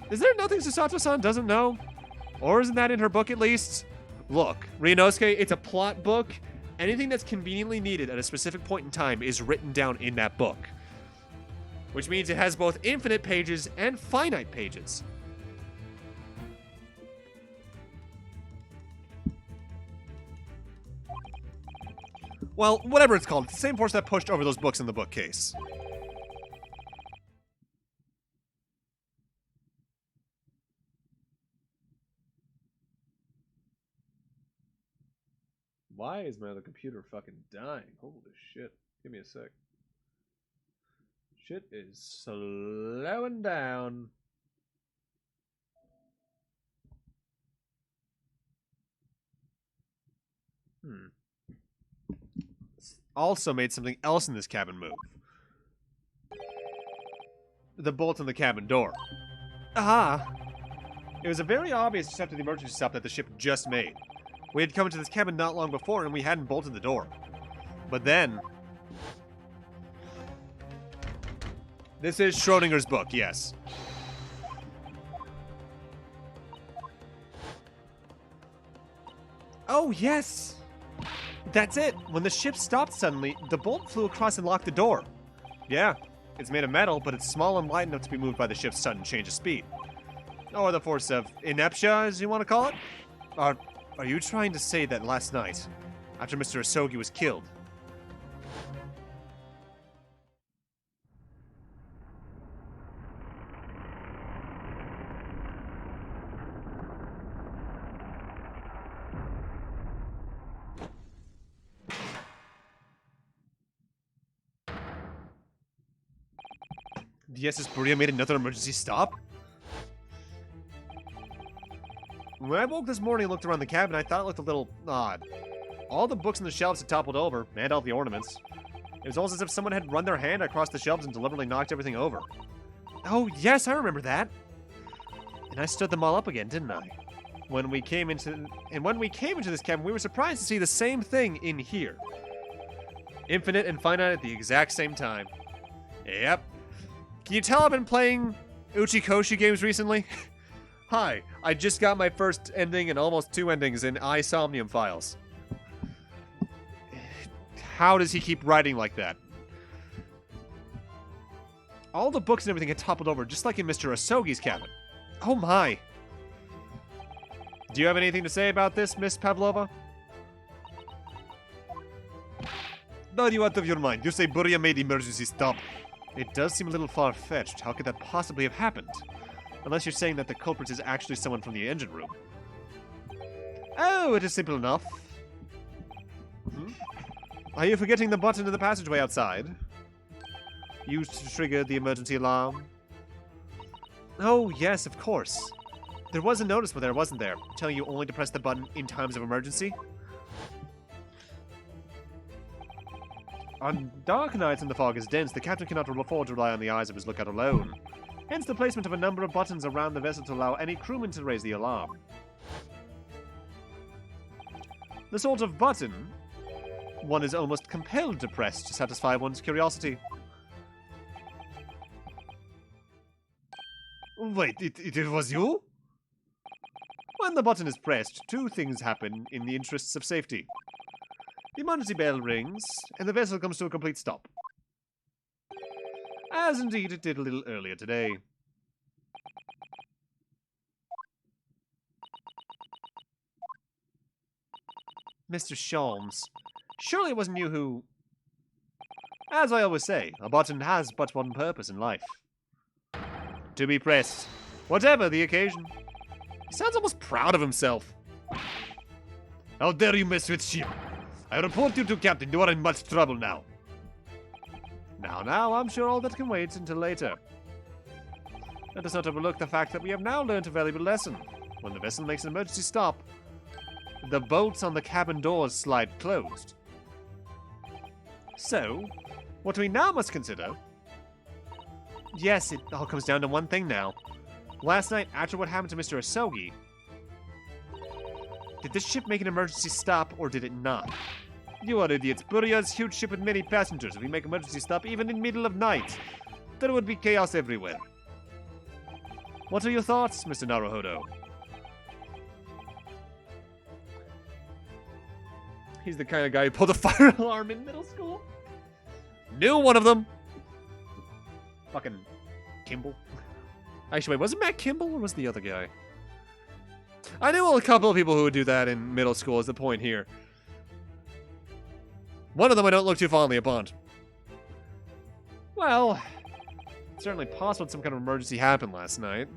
Is there nothing Susato-san doesn't know? Or isn't that in her book at least? Look, Ryunosuke, it's a plot book. Anything that's conveniently needed at a specific point in time is written down in that book. Which means it has both infinite pages and finite pages. Well, whatever it's called, it's the same force that pushed over those books in the bookcase. Why is my other computer fucking dying? Holy shit. Give me a sec. Shit is slowing down. Also made something else in this cabin move. The bolt on the cabin door. Aha! It was a very obvious step to the emergency stop that the ship just made. We had come into this cabin not long before and we hadn't bolted the door. But then... This is Schrodinger's book, yes. Oh, yes! That's it! When the ship stopped suddenly, the bolt flew across and locked the door. Yeah, it's made of metal, but it's small and light enough to be moved by the ship's sudden change of speed. Or the force of ineptia, as you want to call it? Are you trying to say that last night, after Mr. Asogi was killed, The SS Buria made another emergency stop? When I woke this morning and looked around the cabin, I thought it looked a little odd. All the books on the shelves had toppled over, and all the ornaments. It was almost as if someone had run their hand across the shelves and deliberately knocked everything over. Oh, yes, I remember that. And I stood them all up again, didn't I? When we came into this cabin, we were surprised to see the same thing in here. Infinite and finite at the exact same time. Yep. Can you tell I've been playing Uchikoshi games recently? Hi, I just got my first ending and almost 2 endings in iSomnium files. How does he keep writing like that? All the books and everything had toppled over, just like in Mr. Asogi's cabin. Oh my. Do you have anything to say about this, Miss Pavlova? No, you out of your mind. You say Buria made emergency stop. It does seem a little far-fetched. How could that possibly have happened? Unless you're saying that the culprit is actually someone from the engine room. Oh, it is simple enough. Are you forgetting the button in the passageway outside? Used to trigger the emergency alarm? Oh, yes, of course. There was a notice there, wasn't there? Telling you only to press the button in times of emergency? On dark nights when the fog is dense, the captain cannot afford to rely on the eyes of his lookout alone. Hence the placement of a number of buttons around the vessel to allow any crewman to raise the alarm. The sort of button one is almost compelled to press to satisfy one's curiosity. Wait, it was you? When the button is pressed, 2 things happen in the interests of safety. The emergency bell rings, and the vessel comes to a complete stop. As indeed it did a little earlier today. Mr. Sholmes, surely it wasn't you who... As I always say, a button has but one purpose in life. To be pressed, whatever the occasion. He sounds almost proud of himself. How dare you mess with ship? I report you to Captain. You are in much trouble now. Now, I'm sure all that can wait until later. Let us not overlook the fact that we have now learned a valuable lesson. When the vessel makes an emergency stop, the bolts on the cabin doors slide closed. So, what we now must consider... Yes, it all comes down to one thing now. Last night, after what happened to Mr. Asogi, did this ship make an emergency stop, or did it not? You are idiots. Buria's huge ship with many passengers. If we make emergency stop, even in middle of night, there would be chaos everywhere. What are your thoughts, Mr. Naruhodo? He's the kind of guy who pulled a fire alarm in middle school. Knew one of them. Fucking Kimball. Actually, wait, was it Matt Kimball or was it the other guy? I knew a couple of people who would do that in middle school is the point here. One of them I don't look too fondly upon. Well, it's certainly possible that some kind of emergency happened last night.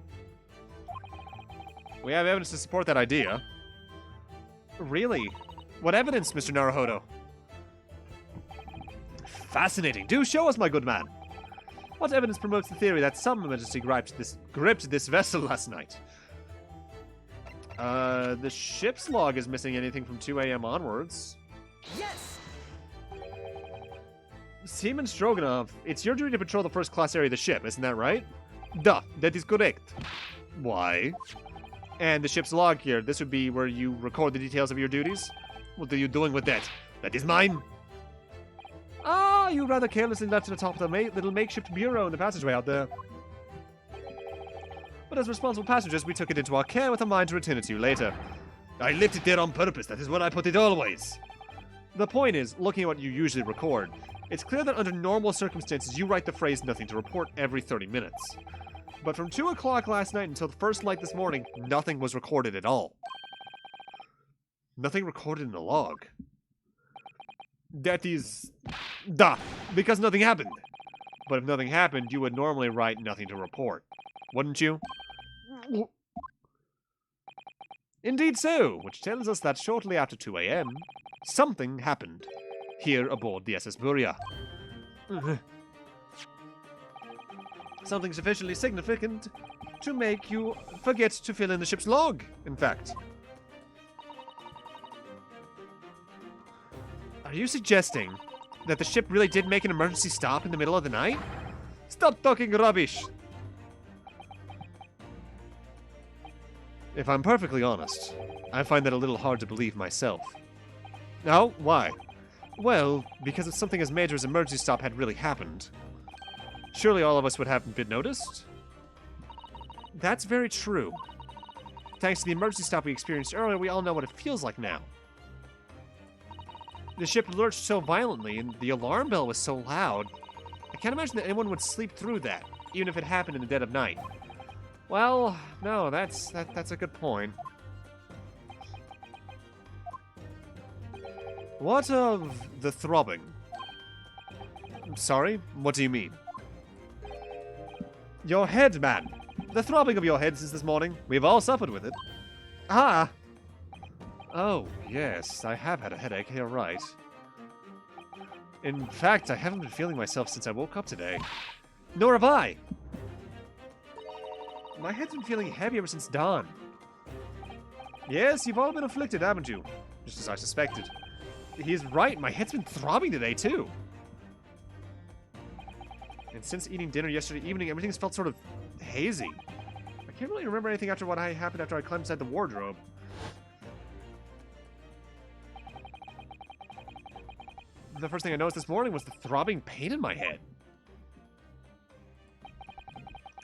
We have evidence to support that idea. Really? What evidence, Mr. Naruhodo? Fascinating. Do show us, my good man. What evidence promotes the theory that some emergency gripped this vessel last night? The ship's log is missing anything from 2 a.m. onwards. Yes! Seaman Stroganov, it's your duty to patrol the first-class area of the ship, isn't that right? Duh, that is correct. Why? And the ship's log here, this would be where you record the details of your duties? What are you doing with that? That is mine! Ah, you rather carelessly left it atop the little makeshift bureau in the passageway out there. But as responsible passengers, we took it into our care with a mind to return it to you later. I left it there on purpose, that is where I put it always. The point is, looking at what you usually record, it's clear that under normal circumstances you write the phrase nothing to report every 30 minutes. But from 2 o'clock last night until the first light this morning, nothing was recorded at all. Nothing recorded in the log. That is... Duh, because nothing happened. But if nothing happened, you would normally write nothing to report. Wouldn't you? Indeed so, which tells us that shortly after 2 a.m., something happened here aboard the SS Buria. Something sufficiently significant to make you forget to fill in the ship's log, in fact. Are you suggesting that the ship really did make an emergency stop in the middle of the night? Stop talking rubbish! If I'm perfectly honest, I find that a little hard to believe myself. No? Why? Well, because if something as major as emergency stop had really happened, surely all of us would have been noticed? That's very true. Thanks to the emergency stop we experienced earlier, we all know what it feels like now. The ship lurched so violently, and the alarm bell was so loud. I can't imagine that anyone would sleep through that, even if it happened in the dead of night. Well, no, that's a good point. What of the throbbing? Sorry, what do you mean? Your head, man. The throbbing of your head since this morning. We've all suffered with it. Ah! Oh, yes, I have had a headache, you're right. In fact, I haven't been feeling myself since I woke up today. Nor have I! My head's been feeling heavy ever since dawn. Yes, you've all been afflicted, haven't you? Just as I suspected. He's right, my head's been throbbing today, too. And since eating dinner yesterday evening, everything's felt sort of hazy. I can't really remember anything after what happened after I climbed inside the wardrobe. The first thing I noticed this morning was the throbbing pain in my head.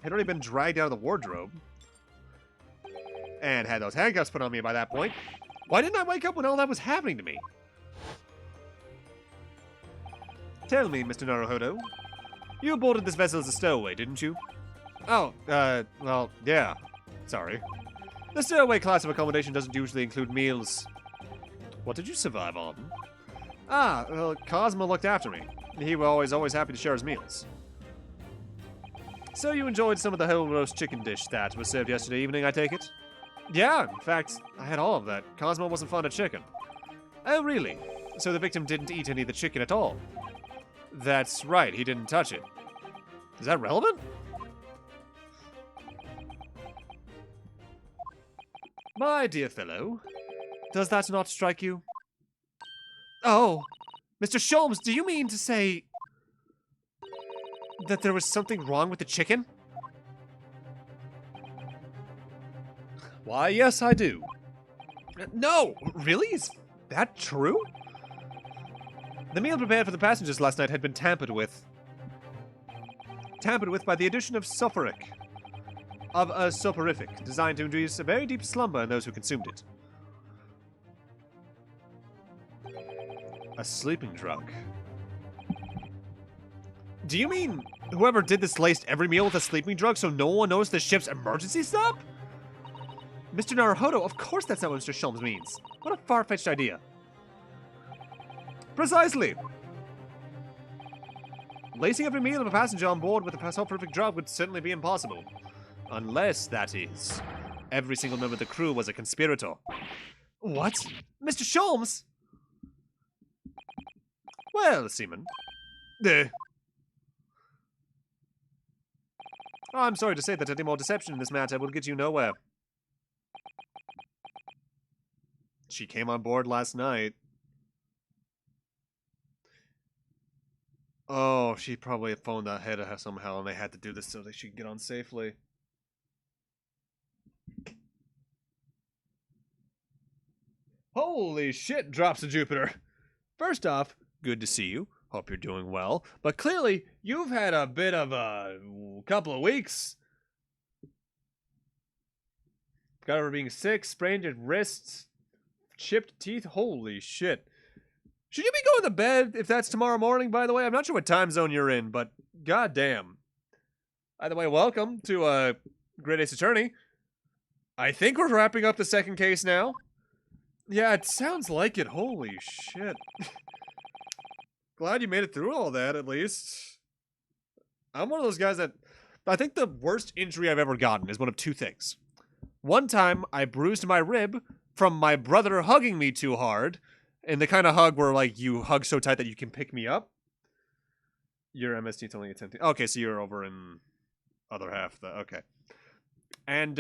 I'd already been dragged out of the wardrobe. And had those handcuffs put on me by that point. Why didn't I wake up when all that was happening to me? Tell me, Mr. Naruhodo. You boarded this vessel as a stowaway, didn't you? Oh, well, yeah. Sorry. The stowaway class of accommodation doesn't usually include meals. What did you survive on? Ah, well, Cosmo looked after me. He was always happy to share his meals. So you enjoyed some of the whole roast chicken dish that was served yesterday evening, I take it? Yeah, in fact, I had all of that. Cosmo wasn't fond of chicken. Oh, really? So the victim didn't eat any of the chicken at all? That's right, he didn't touch it. Is that relevant? My dear fellow, does that not strike you? Oh, Mr. Sholmes, do you mean to say that there was something wrong with the chicken? Why, yes, I do. No, really? Is that true? The meal prepared for the passengers last night had been tampered with. Tampered with by the addition of sulfuric. Of a soporific, designed to induce a very deep slumber in those who consumed it. A sleeping drug. Do you mean whoever did this laced every meal with a sleeping drug so no one knows the ship's emergency stop? Mr. Naruhodo, of course that's not what Mr. Sholmes means. What a far-fetched idea. Precisely. Lacing every meal of a passenger on board with a sulfuric drug would certainly be impossible. Unless, that is, every single member of the crew was a conspirator. What? Mr. Sholmes? Well, Seaman. I'm sorry to say that any more deception in this matter will get you nowhere. She came on board last night. Oh, she probably phoned ahead of her somehow and they had to do this so that she could get on safely. Holy shit, drops of Jupiter. First off, good to see you. Hope you're doing well. But clearly, you've had a bit of a couple of weeks. Got over being sick, sprained your wrists, chipped teeth. Holy shit. Should you be going to bed if that's tomorrow morning, by the way? I'm not sure what time zone you're in, but goddamn. By the way, welcome to Great Ace Attorney. I think we're wrapping up the second case now. Yeah, it sounds like it. Holy shit. Glad you made it through all that, at least. I'm one of those guys that... I think the worst injury I've ever gotten is one of two things. One time, I bruised my rib from my brother hugging me too hard. And the kind of hug where, like, you hug so tight that you can pick me up. Your MST only attempting... Okay, so you're over in other half, though. Okay. And,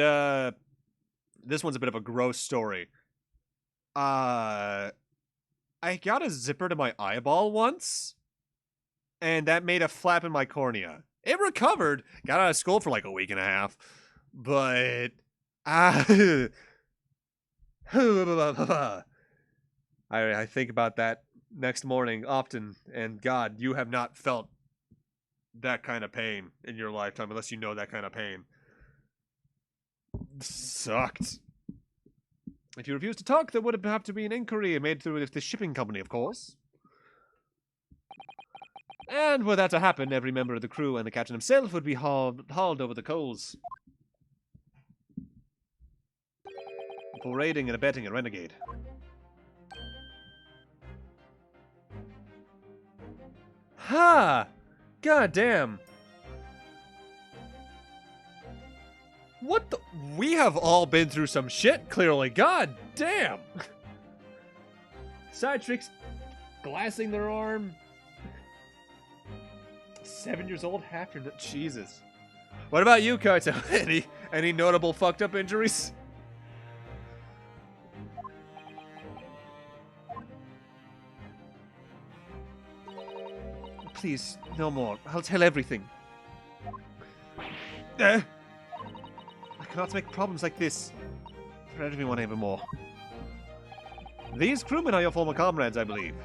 this one's a bit of a gross story. I got a zipper to my eyeball once, and that made a flap in my cornea. It recovered. Got out of school for like a week and a half. But, I think about that next morning often, and God, you have not felt that kind of pain in your lifetime unless you know that kind of pain. Sucked. If you refuse to talk, there would have to be an inquiry made through the shipping company, of course. And were that to happen, every member of the crew and the captain himself would be hauled over the coals for aiding and abetting a renegade. Ha! God damn. What the? We have all been through some shit, clearly. God damn. Side tricks, glassing their arm. 7 years old, half your... Jesus. What about you, Kaito? Any notable fucked up injuries? Please, no more. I'll tell everything. I cannot make problems like this for everyone anymore. These crewmen are your former comrades, I believe.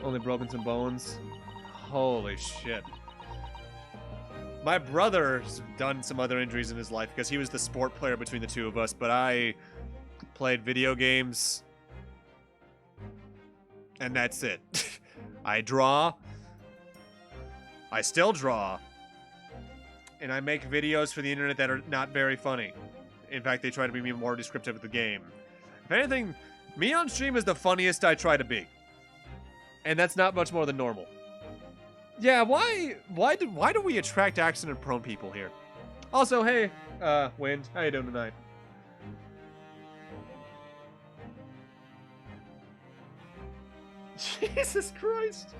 Only broken some bones. Holy shit. My brother's done some other injuries in his life because he was the sport player between the two of us, but I played video games. And that's it. I draw. I still draw. And I make videos for the internet that are not very funny. In fact, they try to be more descriptive of the game. If anything, me on stream is the funniest I try to be. And that's not much more than normal. Yeah, why do we attract accident-prone people here? Also, hey, Wind, how you doing tonight? Jesus Christ.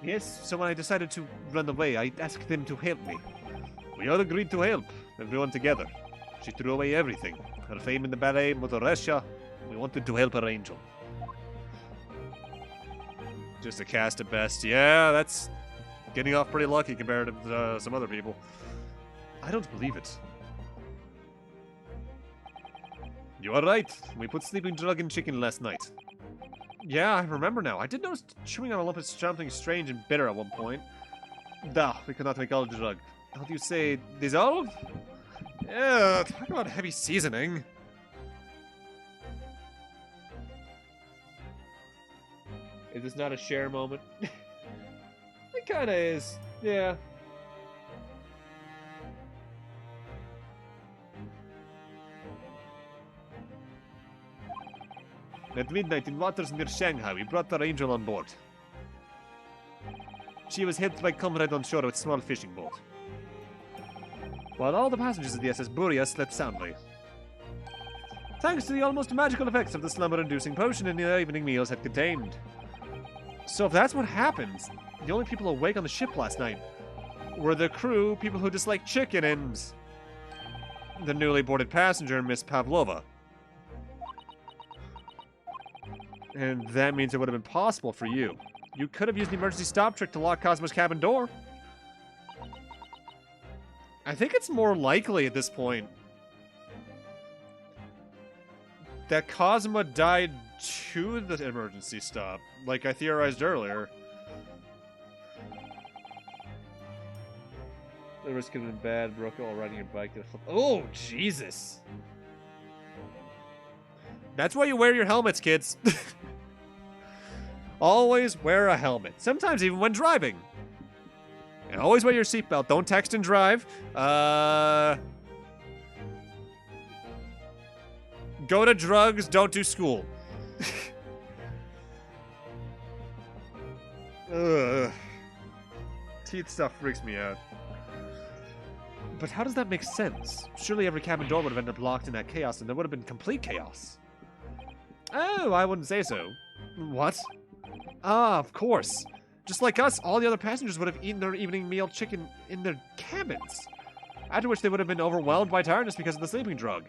Yes, so when I decided to run away, I asked them to help me. We all agreed to help, everyone together. She threw away everything. Her fame in the ballet, Mother Russia. We wanted to help her angel. Just a cast at best. Yeah, that's getting off pretty lucky compared to some other people. I don't believe it. You are right. We put sleeping drug in chicken last night. Yeah, I remember now. I did notice chewing on a lump of something strange and bitter at one point. Duh, we could not make all the drug. How do you say, dissolve? Yeah, talk about heavy seasoning. Is this not a share moment? It kinda is. Yeah. At midnight in waters near Shanghai, we brought our angel on board. She was helped by comrade on shore with a small fishing boat. While all the passengers of the SS Buria slept soundly. Thanks to the almost magical effects of the slumber-inducing potion and the evening meals had contained. So if that's what happens, the only people awake on the ship last night were the crew, people who dislike chicken, and the newly boarded passenger, Miss Pavlova. And that means it would have been possible for you. You could have used the emergency stop trick to lock Cosmo's cabin door. I think it's more likely at this point that Cosmo died to the emergency stop, like I theorized earlier. The risk could have been bad, broke while riding your bike. Oh, Jesus. That's why you wear your helmets, kids. Always wear a helmet. Sometimes even when driving. And always wear your seatbelt. Don't text and drive. Go to drugs. Don't do school. Ugh. Teeth stuff freaks me out. But how does that make sense? Surely every cabin door would have ended up locked in that chaos, and there would have been complete chaos. Oh, I wouldn't say so. What? Ah, of course. Just like us, all the other passengers would have eaten their evening meal chicken in their cabins. After which they would have been overwhelmed by tiredness because of the sleeping drug.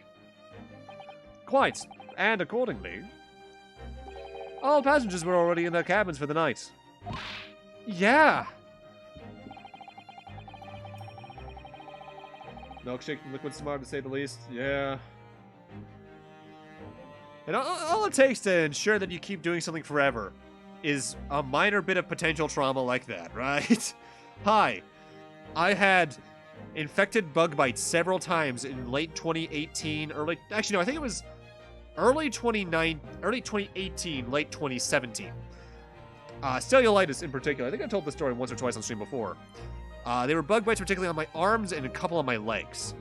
Quite. And accordingly, all passengers were already in their cabins for the night. Yeah. Milkshake and liquid smart, to say the least. Yeah. And all it takes to ensure that you keep doing something forever is a minor bit of potential trauma like that, right? Hi. I had infected bug bites several times in late 2018, actually no, I think it was early 2018, late 2017. Cellulitis in particular. I think I told this story once or twice on stream before. They were bug bites particularly on my arms and a couple on my legs.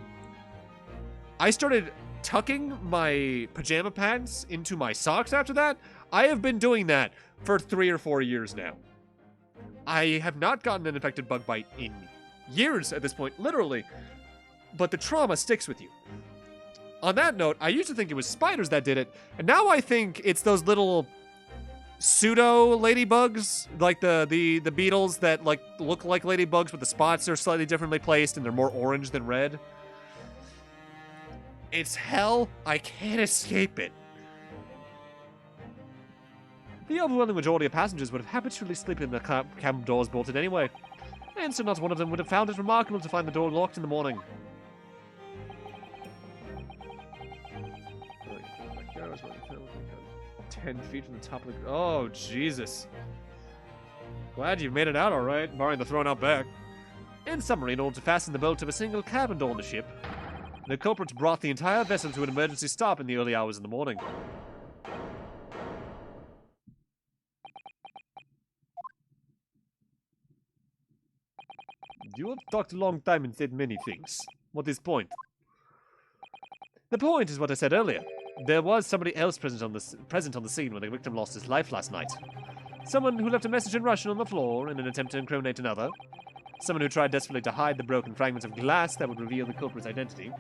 I started tucking my pajama pants into my socks after that. I have been doing that for 3 or 4 years now. I have not gotten an infected bug bite in years at this point, literally. But the trauma sticks with you. On that note, I used to think it was spiders that did it, and now I think it's those little pseudo ladybugs, like the beetles that like look like ladybugs, but the spots are slightly differently placed and they're more orange than red. It's hell. I can't escape it. The overwhelming majority of passengers would have habitually slept in the cabin doors bolted anyway, and so not one of them would have found it remarkable to find the door locked in the morning. 10 feet from the top of the... Oh, Jesus. Glad you've made it out all right, barring the thrown out back. In summary, in order to fasten the bolt of a single cabin door on the ship, the culprits brought the entire vessel to an emergency stop in the early hours of the morning. You have talked a long time and said many things. What is point? The point is what I said earlier. There was somebody else present on the scene when the victim lost his life last night. Someone who left a message in Russian on the floor in an attempt to incriminate another. Someone who tried desperately to hide the broken fragments of glass that would reveal the culprit's identity.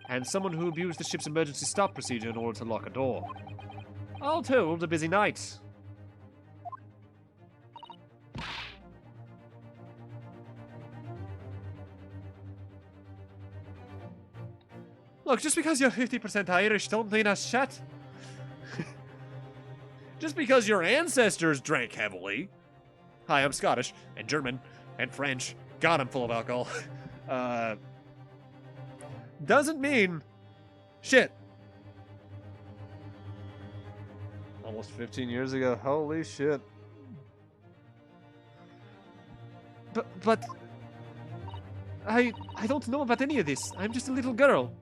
And someone who abused the ship's emergency stop procedure in order to lock a door. All told, a busy night. Look, just because you're 50% Irish don't mean a shit. Just because your ancestors drank heavily. Hi, I'm Scottish, and German, and French. God, I'm full of alcohol. Doesn't mean shit. Almost 15 years ago. Holy shit. But... I don't know about any of this. I'm just a little girl.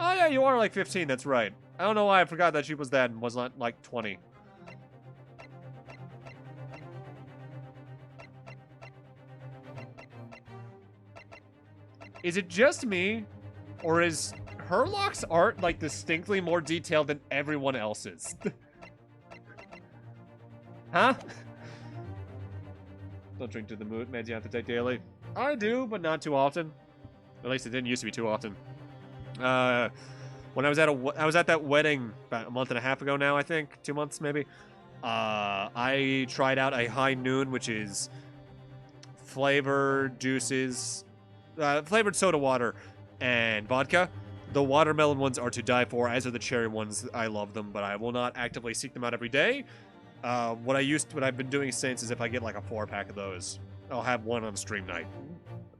Oh yeah, you are like 15, that's right. I don't know why I forgot that she was that and was not like 20. Is it just me? Or is Herlock's art like distinctly more detailed than everyone else's? Huh? Don't drink to the mood, meds you have to take daily. I do, but not too often. At least it didn't used to be too often. When I was at that wedding about a month and a half ago now, I think 2 months maybe. I tried out a high noon, which is flavored juices, flavored soda water, and vodka. The watermelon ones are to die for, as are the cherry ones. I love them, but I will not actively seek them out every day. What I've been doing since is if I get like a 4-pack of those, I'll have one on stream night,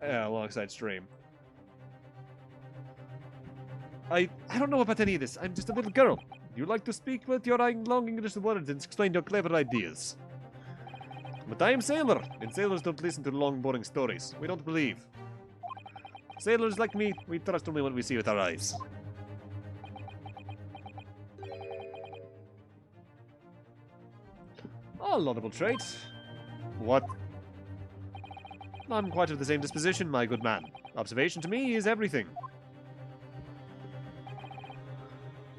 alongside stream. I don't know about any of this. I'm just a little girl. You like to speak with your long English words and explain your clever ideas. But I am sailor, and sailors don't listen to long, boring stories. We don't believe. Sailors like me, we trust only what we see with our eyes. A laudable trait. What? I'm quite of the same disposition, my good man. Observation to me is everything.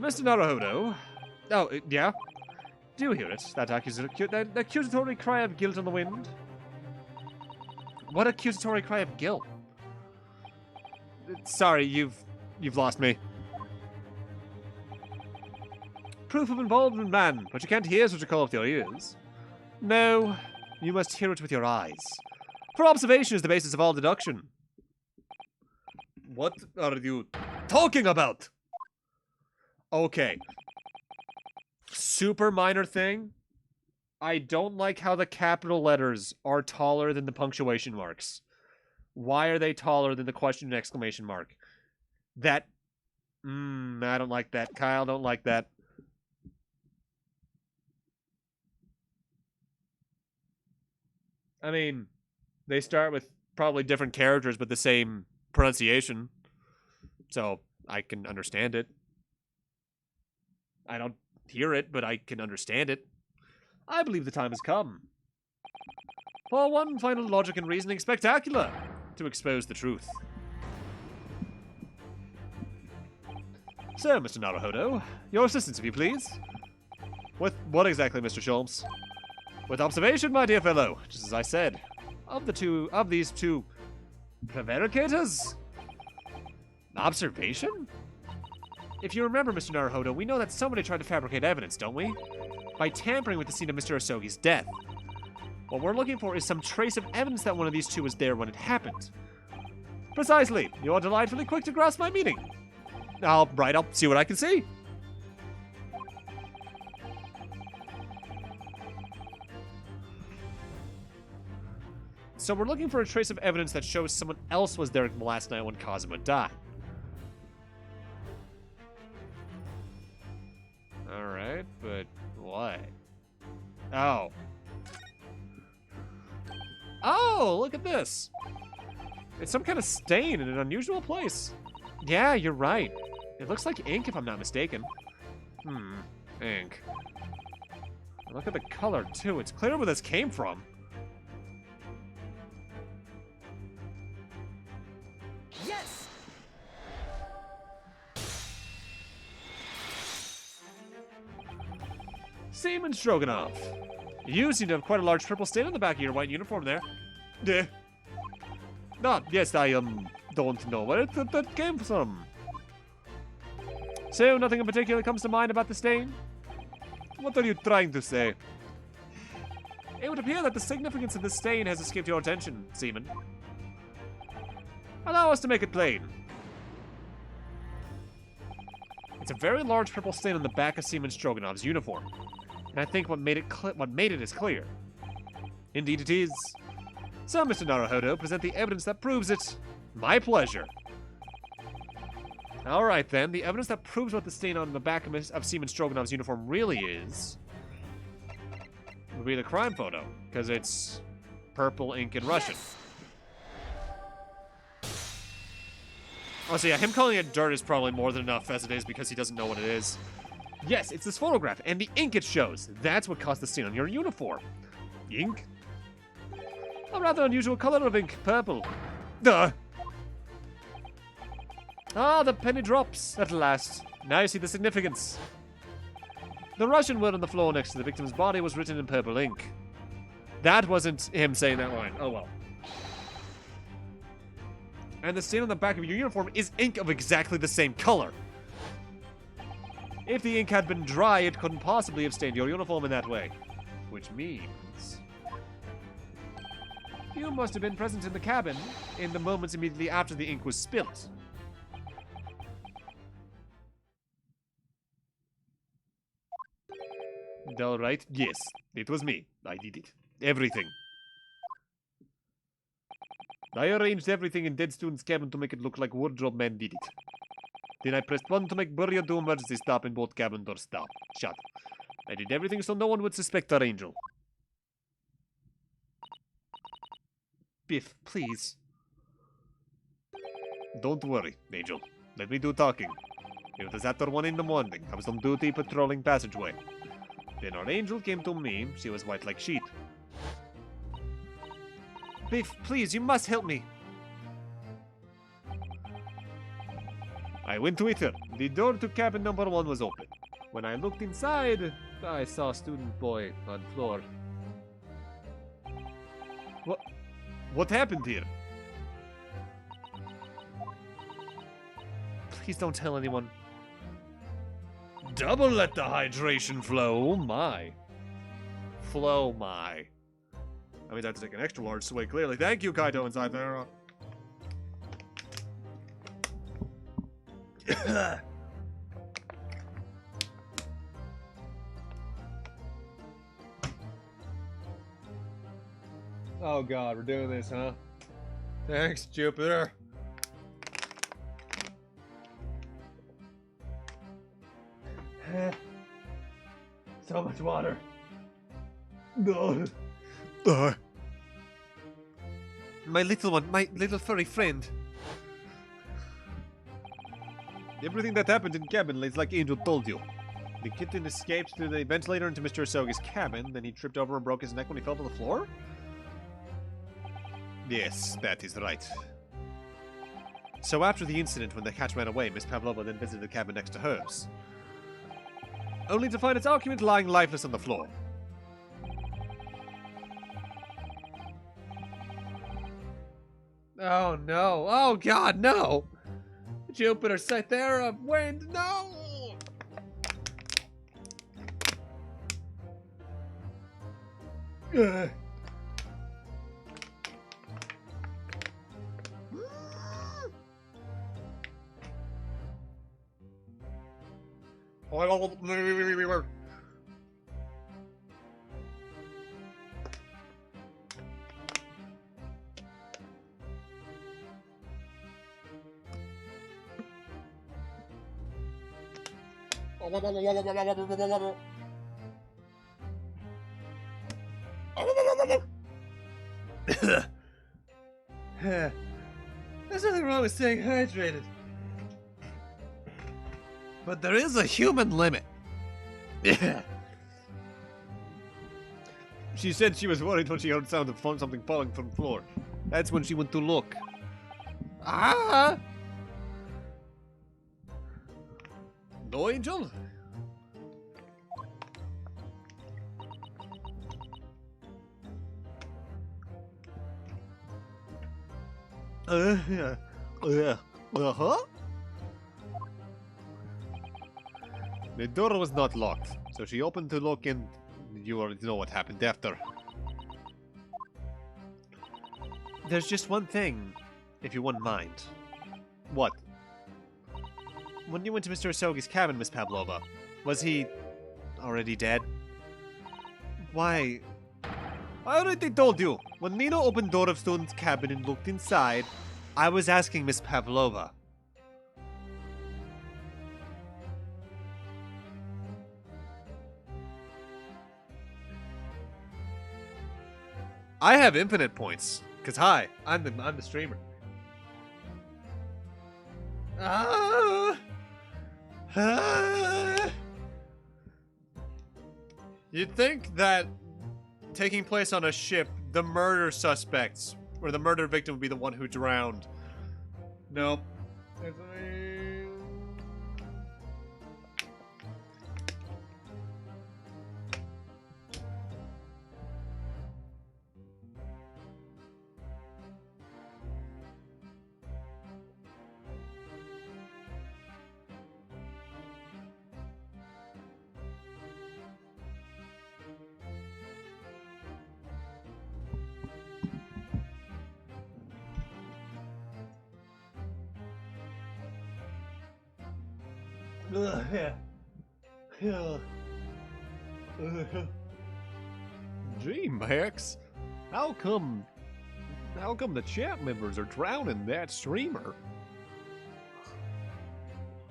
Mr. Naruhodo. Oh, yeah? Do you hear it? That accusatory cry of guilt on the wind? What accusatory cry of guilt? Sorry, you've lost me. proof of involvement, man, but you can't hear such a call with your ears. No, you must hear it with your eyes. For observation is the basis of all deduction. What are you talking about? Okay. Super minor thing. I don't like how the capital letters are taller than the punctuation marks. Why are they taller than the question and exclamation mark? That... I don't like that. Kyle, don't like that. I mean, they start with probably different characters, but the same pronunciation. So, I can understand it. I don't hear it, but I can understand it. I believe the time has come. For one final logic and reasoning spectacular to expose the truth. So, Mr. Naruhodo, your assistance, if you please. With what exactly, Mr. Sholmes? With observation, my dear fellow, just as I said. Of these two prevaricators? Observation? If you remember, Mr. Naruhodo, we know that somebody tried to fabricate evidence, don't we? By tampering with the scene of Mr. Asogi's death. What we're looking for is some trace of evidence that one of these two was there when it happened. Precisely. You are delightfully quick to grasp my meaning. I'll see what I can see. So we're looking for a trace of evidence that shows someone else was there last night when Kazuma died. Alright, but what? Oh. Oh, look at this. It's some kind of stain in an unusual place. Yeah, you're right. It looks like ink, if I'm not mistaken. Ink. Look at the color, too. It's clear where this came from. Yes! Seaman Stroganoff. You seem to have quite a large purple stain on the back of your white uniform there. Yes, I don't know where that came from. So, nothing in particular comes to mind about the stain? What are you trying to say? It would appear that the significance of the stain has escaped your attention, Seaman. Allow us to make it plain. It's a very large purple stain on the back of Seaman Stroganoff's uniform. And I think what made it is clear. Indeed it is. So, Mr. Naruhodo, present the evidence that proves it. My pleasure. Alright then, the evidence that proves what the stain on the back of Seaman Stroganoff's uniform really is would be the crime photo, because it's purple ink in Russian. Yes. Oh, so yeah, him calling it dirt is probably more than enough as it is because he doesn't know what it is. Yes, it's this photograph, and the ink it shows. That's what caused the stain on your uniform. Ink? A rather unusual color of ink, purple. Duh! Ah, the penny drops, at last. Now you see the significance. The Russian word on the floor next to the victim's body was written in purple ink. That wasn't him saying that line. Oh well. And the stain on the back of your uniform is ink of exactly the same color. If the ink had been dry, it couldn't possibly have stained your uniform in that way. Which means... you must have been present in the cabin in the moments immediately after the ink was spilt. Alright, yes, it was me. I did it. Everything. I arranged everything in Dead Student's cabin to make it look like Wardrobe Man did it. Then I pressed 1 to make Burya do emergency stop and both cabin doors stop. Shut. I did everything so no one would suspect our angel. Biff, please. Don't worry, Angel. Let me do talking. It was after 1 in the morning. I was on duty patrolling passageway. Then our angel came to me. She was white like sheet. Biff, please, you must help me. I went with her. The door to cabin number 1 was open. When I looked inside, I saw a student boy on floor. What happened here? Please don't tell anyone. Double let the hydration flow. Oh my. Flow my. I mean, I have to take an extra large swig, clearly. Thank you, Kaito inside there. Oh god, we're doing this, huh? Thanks, Jupiter. So much water. My little one, my little furry friend. Everything that happened in cabin is like Angel told you. The kitten escaped through the ventilator into Mr. Asogi's cabin, then he tripped over and broke his neck when he fell to the floor? Yes, that is right. So after the incident when the cat ran away, Miss Pavlova then visited the cabin next to hers. Only to find its occupant lying lifeless on the floor. Oh no. Oh god, no! Jupiter, Cythera, wind, no! Ugh. There's nothing wrong with staying hydrated. But there is a human limit. Yeah. She said she was worried when she heard sound of something falling from the floor. That's when she went to look. Ah! No, Angel? Uh-huh? The door was not locked, so she opened to look and you already know what happened after. There's just one thing, if you wouldn't mind. What? When you went to Mr. Asogi's cabin, Miss Pavlova, was he already dead? Why? I already told you. When Nino opened door of Stone's cabin and looked inside, I was asking Miss Pavlova. I have infinite points, cause hi, I'm the streamer. You'd think that taking place on a ship, the murder suspects, or the murder victim would be the one who drowned. Nope. Gee, Max, how come the chat members are drowning that streamer?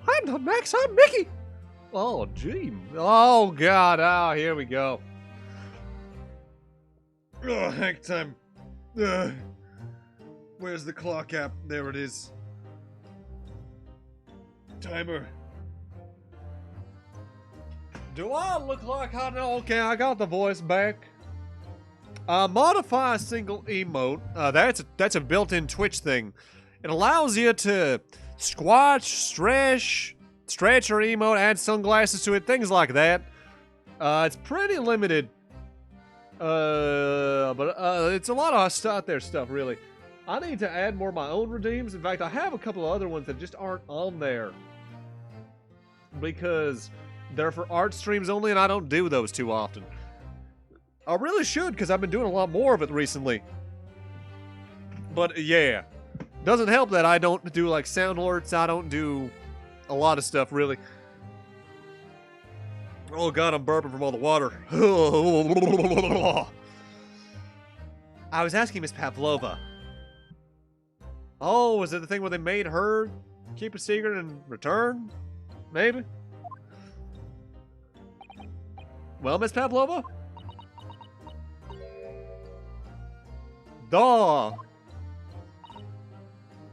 I'm not Max, I'm Mickey. Oh, gee. Oh, God. Oh, here we go. Oh, heck time. Where's the clock app? There it is. Timer. Do I look like I know? Okay, I got the voice back. Modify a single emote. That's a built-in Twitch thing. It allows you to squash, stretch your emote, add sunglasses to it, things like that. It's pretty limited. But it's a lot of out there stuff, really. I need to add more of my own redeems. In fact, I have a couple of other ones that just aren't on there. Because They're for art streams only, and I don't do those too often. I really should, because I've been doing a lot more of it recently. But yeah, doesn't help that I don't do like sound alerts. I don't do a lot of stuff really. Oh god, I'm burping from all the water. I was asking Miss Pavlova. Oh, was it the thing where they made her keep a secret and return? Maybe. Well, Miss Pavlova? Duh.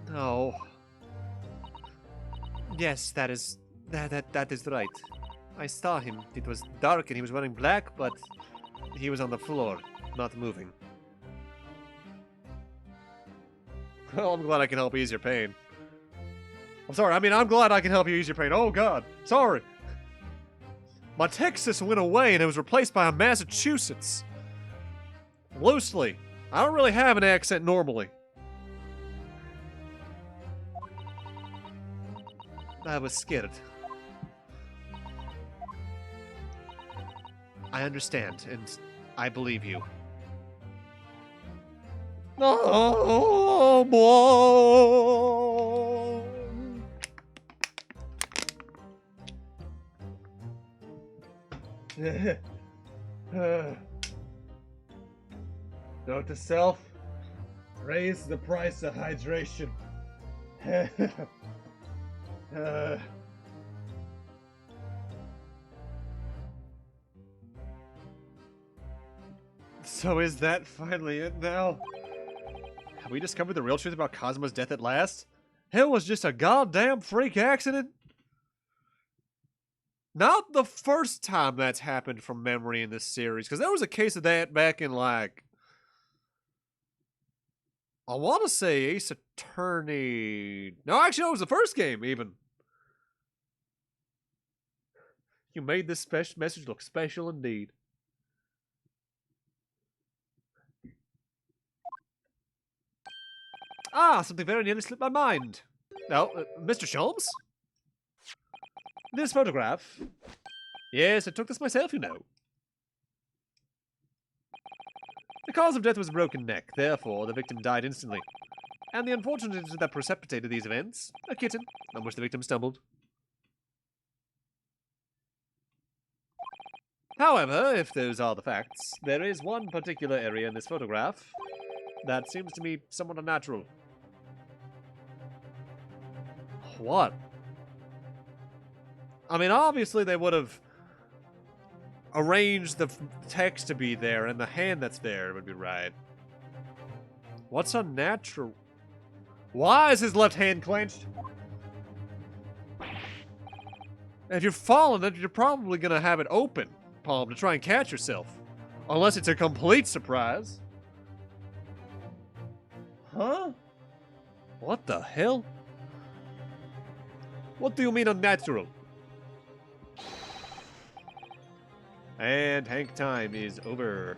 No. Yes, that is right. I saw him. It was dark and he was wearing black, but he was on the floor, not moving. Well, I'm glad I can help ease your pain. I'm sorry, I mean, I'm glad I can help you ease your pain. Oh god, sorry. My Texas went away and it was replaced by a Massachusetts. Loosely. I don't really have an accent normally. I was scared. I understand, and I believe you. Oh, boy. Note to self, raise the price of hydration. So is that finally it now? Have we discovered the real truth about Cosmo's death at last? It was just a goddamn freak accident? Not the first time that's happened from memory in this series, because there was a case of that back in, like, I want to say Ace Attorney. No, actually, it was the first game, even. You made this message look special indeed. Ah, something very nearly slipped my mind. No, Mr. Sholmes? This photograph. Yes, I took this myself, you know. The cause of death was a broken neck, therefore the victim died instantly. And the unfortunate incident that precipitated these events, a kitten, on which the victim stumbled. However, if those are the facts, there is one particular area in this photograph that seems to me somewhat unnatural. What? I mean, obviously they would have arranged the text to be there, and the hand that's there would be right. What's unnatural? Why is his left hand clenched? If you're falling, you're probably going to have it open, palm, to try and catch yourself. Unless it's a complete surprise. Huh? What the hell? What do you mean unnatural? And Hank time is over.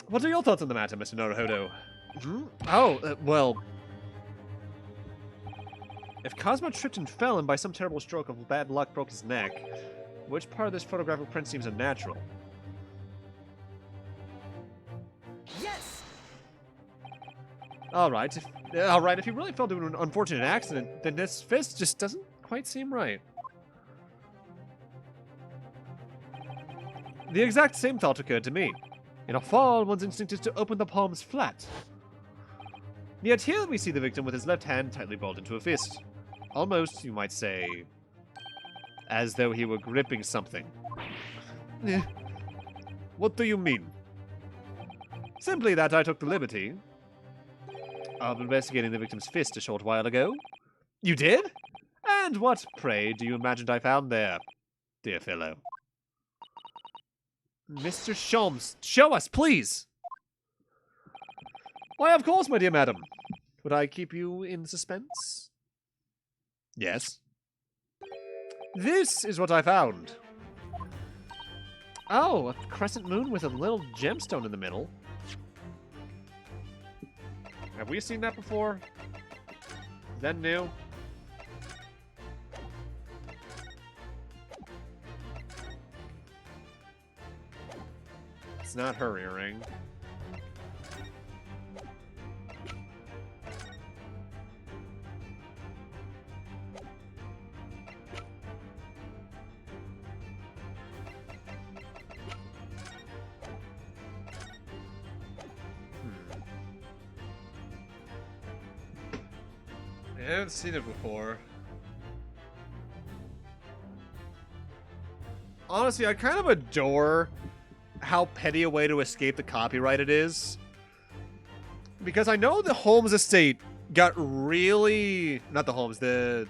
What are your thoughts on the matter, Mr. Naruhodo? Oh, well... If Cosmo tripped and fell and by some terrible stroke of bad luck broke his neck, which part of this photographic print seems unnatural? Yes! Alright, if he really fell due to an unfortunate accident, then this fist just doesn't quite seem right. The exact same thought occurred to me. In a fall, one's instinct is to open the palms flat. Yet here we see the victim with his left hand tightly balled into a fist. Almost, you might say, as though he were gripping something. What do you mean? Simply that I took the liberty of investigating the victim's fist a short while ago. You did? And what, pray, do you imagine I found there, dear fellow? Mr. Sholmes, show us, please! Why, of course, my dear madam. Would I keep you in suspense? Yes. This is what I found. Oh, a crescent moon with a little gemstone in the middle. Have we seen that before? Is that new? It's not her earring. I haven't seen it before. Honestly, I kind of adore how petty a way to escape the copyright it is. Because I know the Holmes estate got really... Not the Holmes, the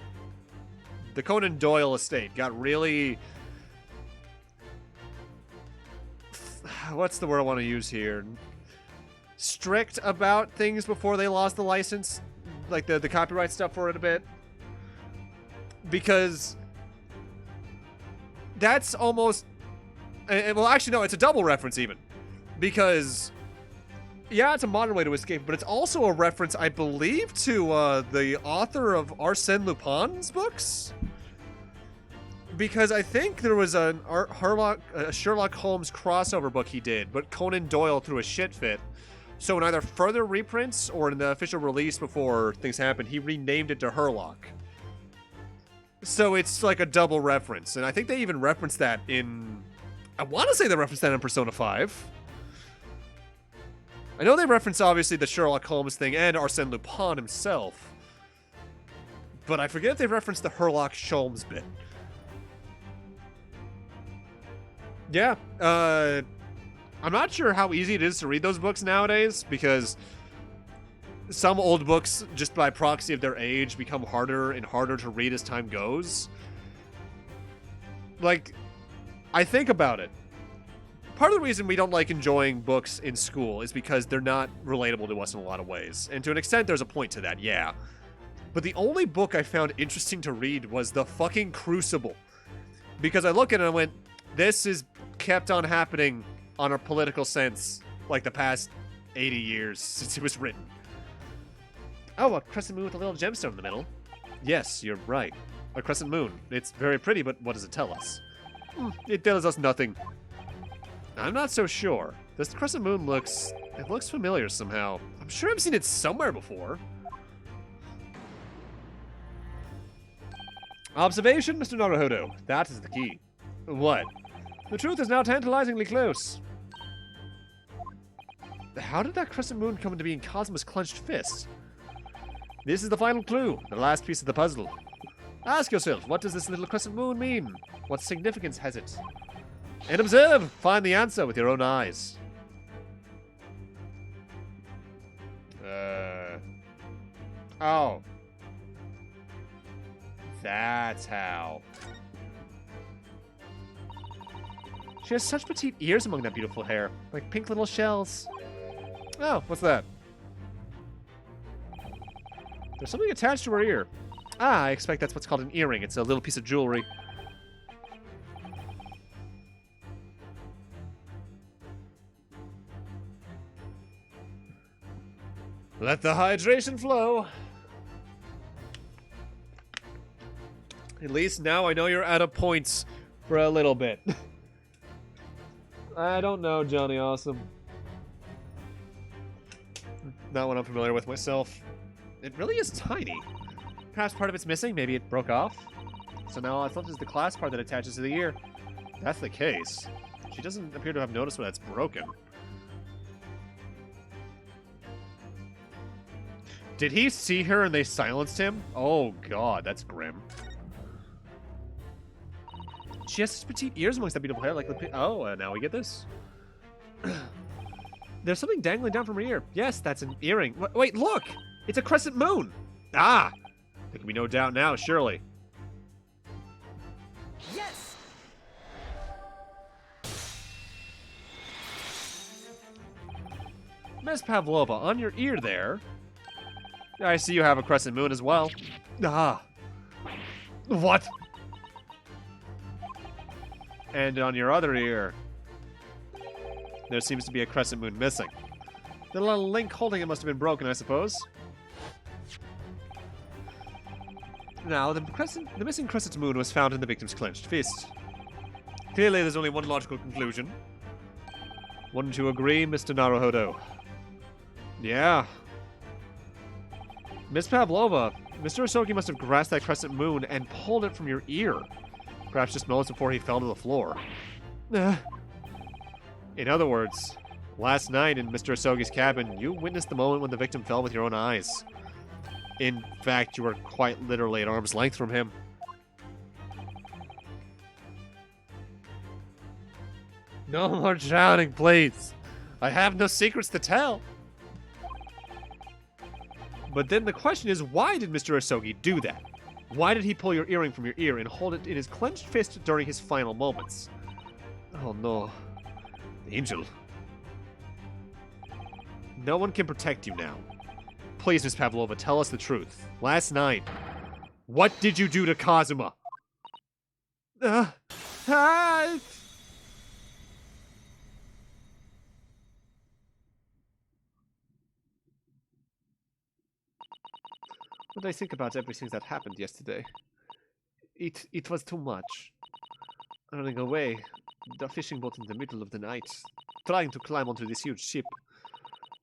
Conan Doyle estate got really... What's the word I want to use here? Strict about things before they lost the license. Like the copyright stuff for it a bit. Because that's almost... Well, actually, no, it's a double reference even. Because, yeah, it's a modern way to escape, but it's also a reference, I believe, to the author of Arsène Lupin's books. Because I think there was a Sherlock Holmes crossover book he did, but Conan Doyle threw a shit fit. So in either further reprints or in the official release before things happened, he renamed it to Herlock. So it's like a double reference. And I think they even referenced that in... I want to say they referenced that in Persona 5. I know they referenced, obviously, the Sherlock Holmes thing and Arsène Lupin himself. But I forget if they referenced the Sherlock Holmes bit. Yeah, I'm not sure how easy it is to read those books nowadays, because some old books, just by proxy of their age, become harder and harder to read as time goes. Like, I think about it. Part of the reason we don't like enjoying books in school is because they're not relatable to us in a lot of ways. And to an extent, there's a point to that, yeah. But the only book I found interesting to read was The fucking Crucible. Because I look at it and I went, this is kept on happening on a political sense, like the past 80 years since it was written. Oh, a crescent moon with a little gemstone in the middle. Yes, you're right. A crescent moon. It's very pretty, but what does it tell us? It tells us nothing. I'm not so sure. This crescent moon looks familiar somehow. I'm sure I've seen it somewhere before. Observation, Mr. Naruhodo. That is the key. What? The truth is now tantalizingly close. How did that crescent moon come into being Cosmo's clenched fist? This is the final clue, the last piece of the puzzle. Ask yourself, what does this little crescent moon mean? What significance has it? And observe! Find the answer with your own eyes. Oh. That's how. She has such petite ears among that beautiful hair, like pink little shells. Oh, what's that? There's something attached to her ear. Ah, I expect that's what's called an earring. It's a little piece of jewelry. Let the hydration flow. At least now I know you're out of points for a little bit. I don't know, Johnny Awesome. Not one I'm familiar with myself. It really is tiny. Perhaps part of it's missing, maybe it broke off. So now all that's left is the clasp part that attaches to the ear. If that's the case. She doesn't appear to have noticed when that's broken. Did he see her and they silenced him? Oh god, that's grim. She has such petite ears amongst that beautiful hair, like the oh, now we get this. There's something dangling down from her ear. Yes, that's an earring. Wait, look! It's a crescent moon! Ah! There can be no doubt now, surely. Yes! Miss Pavlova, on your ear there. I see you have a crescent moon as well. Ah. What? And on your other ear, there seems to be a crescent moon missing. The little link holding it must have been broken, I suppose. Now, the missing crescent moon was found in the victim's clenched fist. Clearly, there's only one logical conclusion. Wouldn't you agree, Mr. Naruhodo? Yeah. Miss Pavlova, Mr. Osogi must have grasped that crescent moon and pulled it from your ear. Perhaps just moments before he fell to the floor. In other words, last night in Mr. Osogi's cabin, you witnessed the moment when the victim fell with your own eyes. In fact, you were quite literally at arm's length from him. No more drowning, please. I have no secrets to tell. But then the question is, why did Mr. Osogi do that? Why did he pull your earring from your ear and hold it in his clenched fist during his final moments? Oh no. Angel. No one can protect you now. Please, Miss Pavlova, tell us the truth. Last night, what did you do to Kazuma? What do I think about everything that happened yesterday? It was too much. Running away, the fishing boat in the middle of the night, trying to climb onto this huge ship.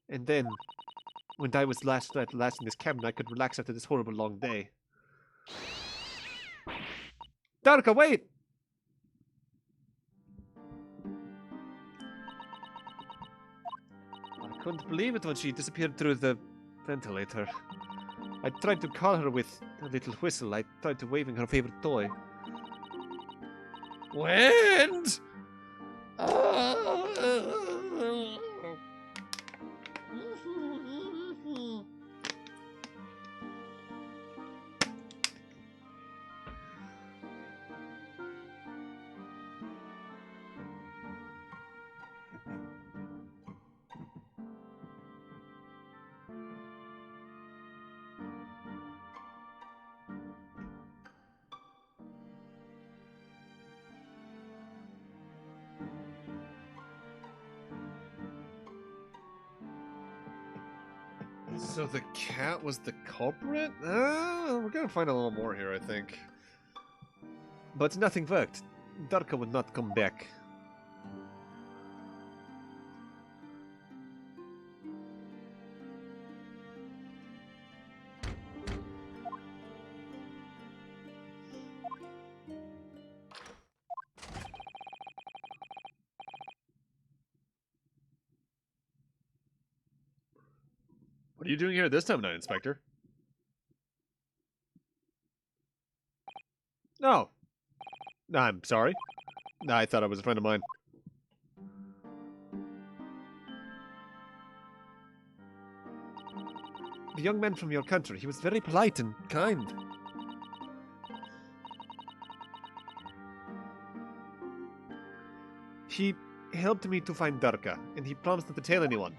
And then, when I was last in this cabin, I could relax after this horrible long day. Darka, wait! I couldn't believe it when she disappeared through the ventilator. I tried to call her with a little whistle. I tried to waving her favorite toy. Wind! So the cat was the culprit? We're gonna find a little more here, I think. But nothing worked. Darka would not come back. What are you doing here this time, Night Inspector? No. I'm sorry. I thought I was a friend of mine. The young man from your country, he was very polite and kind. He helped me to find Darka, and he promised not to tell anyone.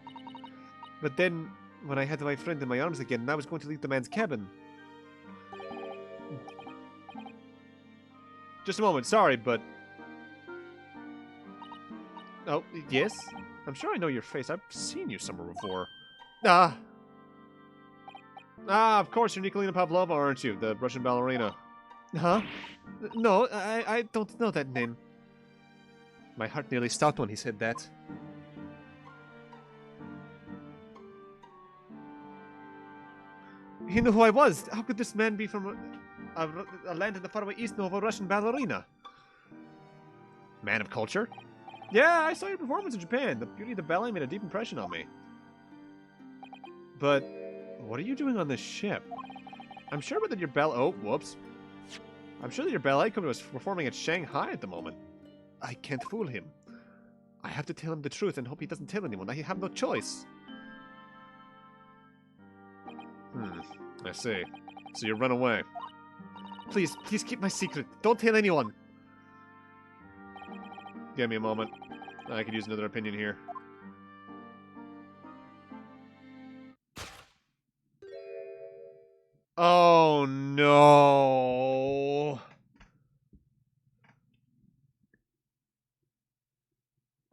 But then, when I had my friend in my arms again, and I was going to leave the man's cabin. Just a moment, sorry, but... Oh, yes? I'm sure I know your face. I've seen you somewhere before. Ah, of course, you're Nikolina Pavlova, aren't you? The Russian ballerina. Huh? No, I don't know that name. My heart nearly stopped when he said that. He knew who I was. How could this man be from a land in the faraway east know of a Russian ballerina? Man of culture? Yeah, I saw your performance in Japan. The beauty of the ballet made a deep impression on me. But what are you doing on this ship? I'm sure that your whoops. I'm sure that your ballet company was performing at Shanghai at the moment. I can't fool him. I have to tell him the truth and hope he doesn't tell anyone. I have no choice. I see. So you run away. Please keep my secret. Don't tell anyone. Give me a moment. I could use another opinion here. Oh no.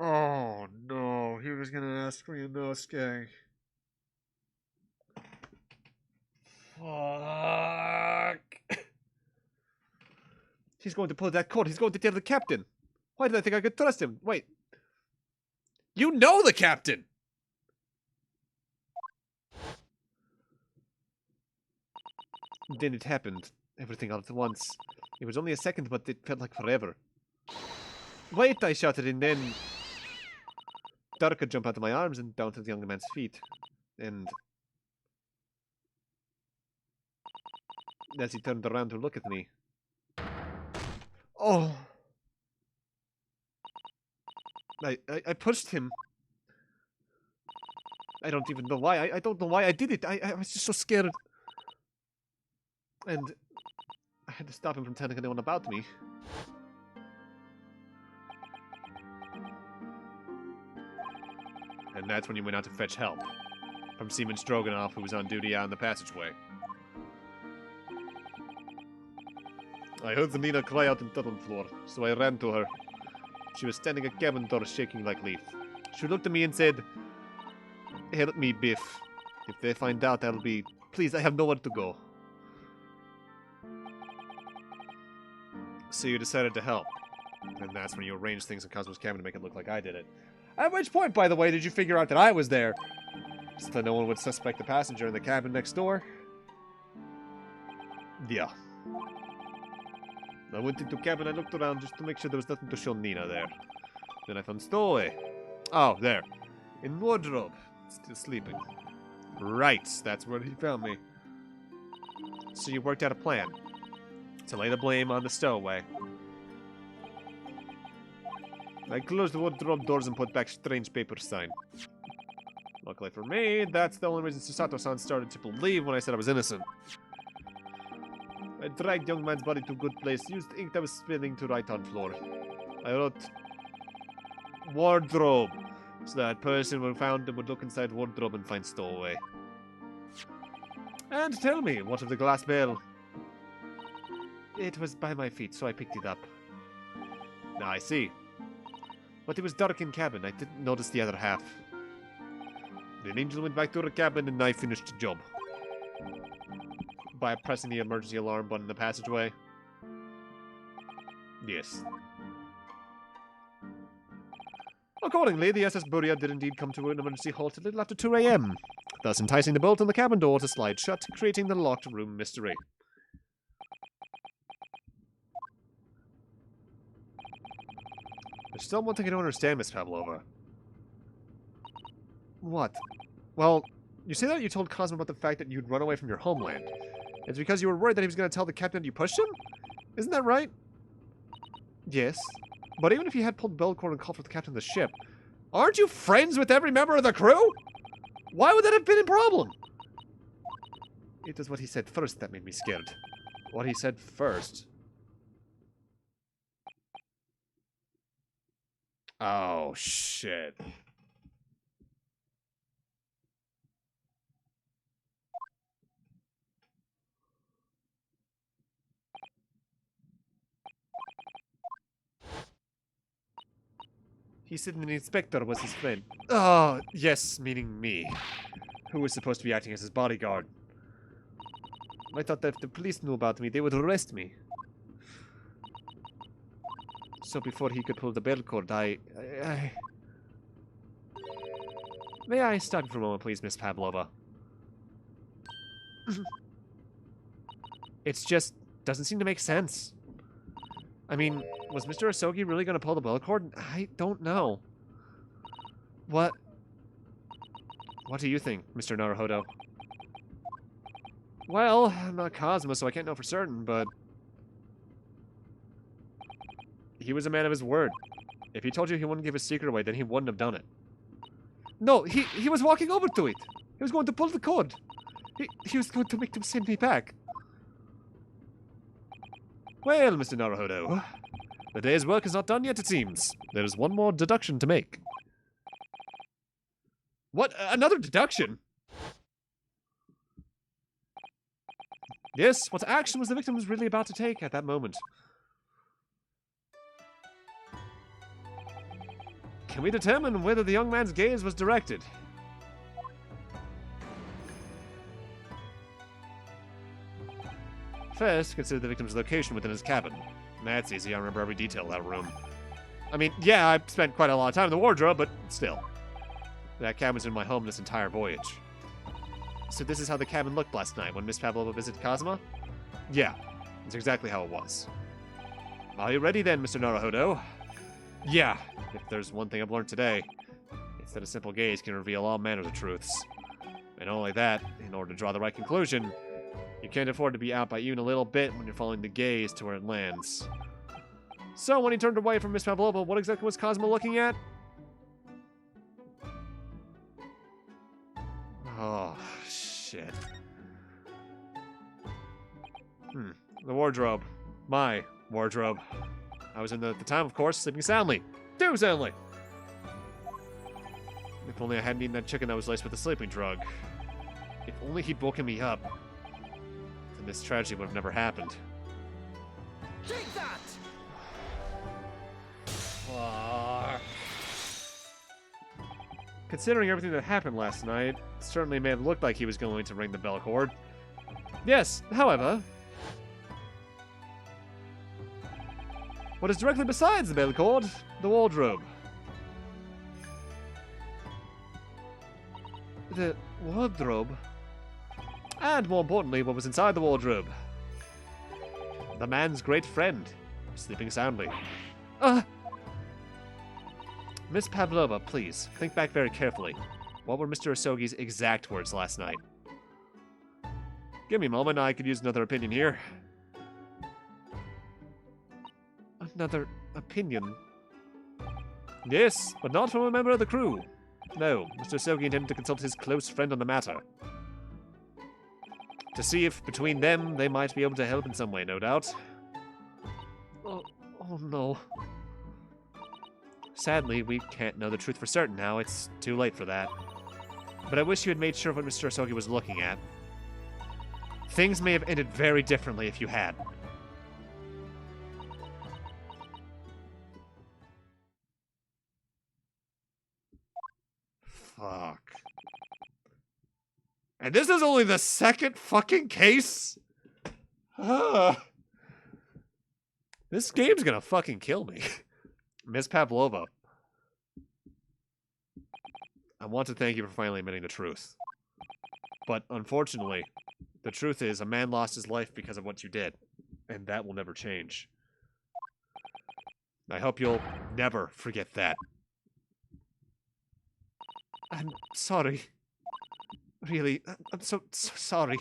Oh no. He was gonna ask for Inosuke. Fuck. He's going to pull that cord. He's going to tell the captain. Why did I think I could trust him? Wait. You know the captain! Then it happened. Everything all at once. It was only a second, but it felt like forever. Wait, I shouted, and then Darka jumped out of my arms and down to the young man's feet. And as he turned around to look at me. Oh! I pushed him. I don't even know why. I don't know why I did it. I was just so scared. And I had to stop him from telling anyone about me. And that's when you went out to fetch help. From Seaman Stroganoff, who was on duty out in the passageway. I heard the Nina cry out on the tunnel floor, so I ran to her. She was standing at cabin door shaking like leaf. She looked at me and said, "Help me, Biff. If they find out, I'll be... Please, I have nowhere to go." So you decided to help. And that's when you arranged things in Cosmo's cabin to make it look like I did it. At which point, by the way, did you figure out that I was there? So that no one would suspect the passenger in the cabin next door? Yeah. I went into cabin, I looked around just to make sure there was nothing to show Nina there. Then I found Stowaway. Oh, there. In wardrobe. Still sleeping. Right, that's where he found me. So you worked out a plan. To lay the blame on the Stowaway. I closed the wardrobe doors and put back strange paper sign. Luckily for me, that's the only reason Susato-san started to believe when I said I was innocent. I dragged young man's body to a good place, used ink that was spilling to write on floor. I wrote wardrobe, so that person who found him would look inside wardrobe and find Stowaway. And tell me, what of the glass bell? It was by my feet, so I picked it up. Now I see. But it was dark in cabin, I didn't notice the other half. Then Angel went back to her cabin and I finished the job. By pressing the emergency alarm button in the passageway? Yes. Accordingly, the SS Buria did indeed come to an emergency halt a little after 2 AM, thus enticing the bolt on the cabin door to slide shut, creating the locked room mystery. There's still one thing I don't understand, Miss Pavlova. What? Well, you say that you told Cosmo about the fact that you'd run away from your homeland. It's because you were worried that he was going to tell the captain that you pushed him? Isn't that right? Yes. But even if you had pulled the bell cord and called for the captain of the ship, aren't you friends with every member of the crew? Why would that have been a problem? It was what he said first that made me scared. What he said first? Oh, shit. He said the inspector was his friend. Oh, yes, meaning me. Who was supposed to be acting as his bodyguard. I thought that if the police knew about me, they would arrest me. So before he could pull the bell cord, I... May I stop you for a moment, please, Miss Pavlova? It's just... doesn't seem to make sense. I mean, was Mr. Asogi really going to pull the bell cord? I don't know. What do you think, Mr. Naruhodo? Well, I'm not Cosmo, so I can't know for certain, but... he was a man of his word. If he told you he wouldn't give his secret away, then he wouldn't have done it. No, he was walking over to it. He was going to pull the cord. He was going to make them send me back. Well, Mr. Naruhodo, the day's work is not done yet, it seems. There is one more deduction to make. What? Another deduction? Yes, what action was the victim really about to take at that moment? Can we determine whether the young man's gaze was directed? First, consider the victim's location within his cabin. That's easy, I remember every detail of that room. I mean, yeah, I've spent quite a lot of time in the wardrobe, but still. That cabin's in my home this entire voyage. So this is how the cabin looked last night when Miss Pavlova visited Kazuma? Yeah, that's exactly how it was. Are you ready then, Mr. Naruhodo? Yeah, if there's one thing I've learned today, it's that a simple gaze can reveal all manner of truths. And not only that, in order to draw the right conclusion, you can't afford to be out by even a little bit when you're following the gaze to where it lands. So when he turned away from Miss Pavlova, what exactly was Cosmo looking at? Oh, shit. The wardrobe. My wardrobe. I was in at the time, of course, sleeping soundly. Too soundly! If only I hadn't eaten that chicken that was laced with a sleeping drug. If only he'd woken me up, then this tragedy would have never happened. Take that! Considering everything that happened last night, it certainly may have looked like he was going to ring the bell cord. Yes, however, what is directly besides the bell cord? The wardrobe. The wardrobe? And more importantly, what was inside the wardrobe? The man's great friend, sleeping soundly. Miss Pavlova, please, think back very carefully. What were Mr. Asogi's exact words last night? Give me a moment, I could use another opinion here. Another opinion? Yes, but not from a member of the crew. No, Mr. Asogi intended to consult his close friend on the matter. To see if, between them, they might be able to help in some way, no doubt. Oh no. Sadly, we can't know the truth for certain now. It's too late for that. But I wish you had made sure of what Mr. Asogi was looking at. Things may have ended very differently if you had. Fuck. And this is only the second fucking case? This game's gonna fucking kill me. Miss Pavlova, I want to thank you for finally admitting the truth. But unfortunately, the truth is a man lost his life because of what you did. And that will never change. I hope you'll never forget that. I'm sorry. Really, I'm so sorry.